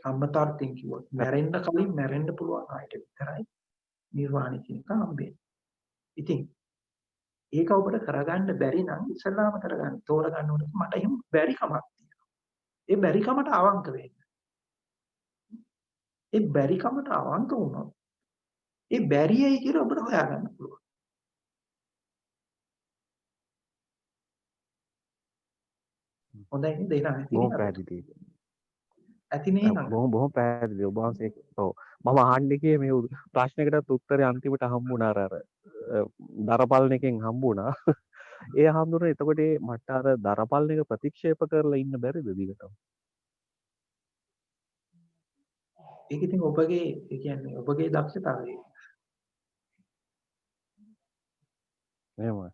සම්මතාර්ථයෙන් කිව්වොත් මැරෙන්න කලින් මැරෙන්න පුළුවන් ආයත විතරයි නිර්වාණය කියන එක හම්බෙන්නේ. ඉතින් ඒක ඔබට කරගන්න බැරි නම් ඉස්සල්ලාම කරගන්න තෝරගන්න ඕනේ මට එහෙම බැරි කමක් තියෙනවා. ඒ බැරි කමට අවංක වෙන්න. ඒ බැරි කමට අවංක වුණොත් ඒ බැරියයි කියලා ඔබට හොයාගන්න පුළුවන්. හොඳයි නේද? එහෙනම් ඇති බොහොම නේද? පැහැදිලියි. ඇති නේ නං. බොහොම පැහැදිලි. ඔබ වහන්සේ ඔව් මම අහන්නේ කියේ මේ ප්‍රශ්නයකටත් උත්තරේ අන්තිමට හම්බුණා අර දරපල්න එකෙන් හම්බුණා. ඒ හම්බුනේ එතකොට මට අර දරපල්න එක ප්‍රතික්ෂේප කරලා ඉන්න බැරිද දිගටම? ඒක ඉතින් ඔබගේ ඒ කියන්නේ ඔබගේ දක්ෂතාවය. එහෙමයි.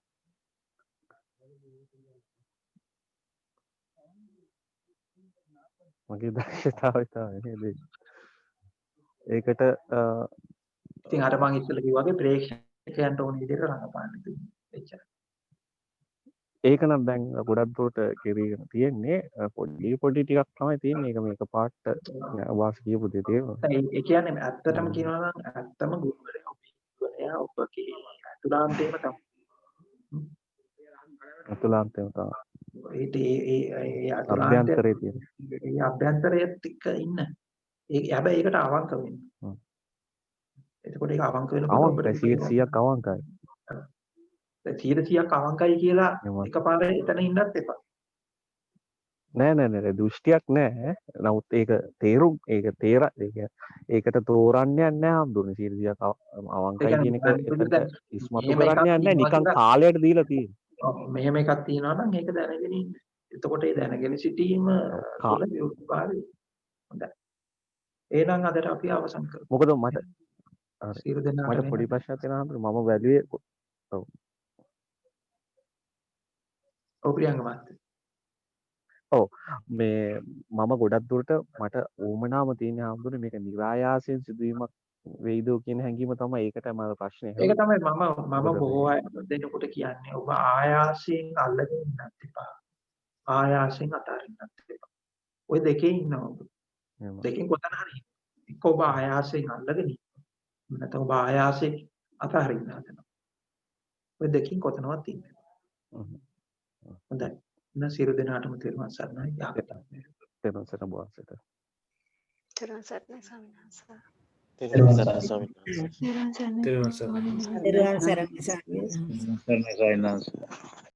මගේ දක්ෂතාවය තමයි නේද? ඒකට ඉතින් අර මං ඉස්සෙල්ලා කිව්වා වගේ ප්‍රේක්ෂකයන්ට ඕන විදිහට රඟපාන්න තියෙනවා. එච්චරයි. ඒක නම් දැන් ගොඩක් දුරට කෙරීගෙන තියෙන්නේ පොඩි ටිකක් තමයි තියෙන්නේ. ඒක මේක පාට වාස් කියපු දේ තියෙනවා. ඒ කියන්නේ ඇත්තටම කියනවා නම් ඇත්තම ගුරුවරයා ඔබගේ අතුලාන්තේම තමයි. අතුලාන්තේම තමයි. ඒ අභ්‍යන්තරයේ තියෙන. ඒ අභ්‍යන්තරයේත් එක්ක ඉන්න. හැබැයි ඒකට අවංක වෙන්න. එතකොට ඒක අවංක වෙනකොට අවංකයි 100%ක් අවංකයි. 100%ක් අවංකයි කියලා එකපාරට එතන ඉන්නත් එපා. නෑ දෘෂ්ටියක් නෑ. නමුත් ඒක තේරුම් ඒක ඒකට තෝරන්නේ නැහැ හම්දුනේ 100%ක් අවංකයි කියන එක එතනට ඉස්මතු කරන්නේ නැහැ. නිකන් කාලයට දීලා තියෙන්නේ. මෙහෙම එකක් තියෙනවා නම් ඒක දැනගෙන ඉන්න. එතකොට ඒ දැනගෙන සිටීම තුළ විවෘතභාවය හොඳයි. එහෙනම් අදට අපි අවසන් කරමු. මොකද මට පොඩි ප්‍රශ්නයක් තියෙනවා මම වැළුවේ ඔව් ප්‍රියංග මහත්තයා. ඔව් මේ මම ගොඩක් දුරට මට ඌමනාම තියෙන හම්දුනේ මේක නිරායාසයෙන් සිදුවීමක් වෙයිද කියන හැඟීම තමයි ඒකට මම ප්‍රශ්නේ. ඒක තමයි මම බොහෝ අය දෙනකොට කියන්නේ ඔබ ආයාසයෙන් අල්ලගෙන ඉන්නත් එපා. ආයාසයෙන් අතාරින්නත් එපා. ඔය දෙකේ ඉන්නවා ඔබ. දෙකෙන් කොතන හරි එක්ක ඔබ ආයාසයෙන් අල්ලගෙන ඉන්නවා. නැත්නම් ඔබ ආයාසයෙන් අතාරින්න හදනවා. ඔය දෙකෙන් කොතනවත් ඉන්නේ නැහැ. හොඳයි. ඉතින් සියලු දෙනාටම තෙරුවන් සරණයි. තෙරුවන් සරණ බෝසත. තෙරුවන් සරණයි ස්වාමීන් වහන්සේ. තෙරුවන් සරණයි ස්වාමීන් වහන්සේ. තෙරුවන් සරණයි. තෙරුවන් සරණයි. තෙරුවන් සරණයි ස්වාමීන් වහන්සේ. තෙරුවන් සරණයි ස්වාමීන් වහන්සේ.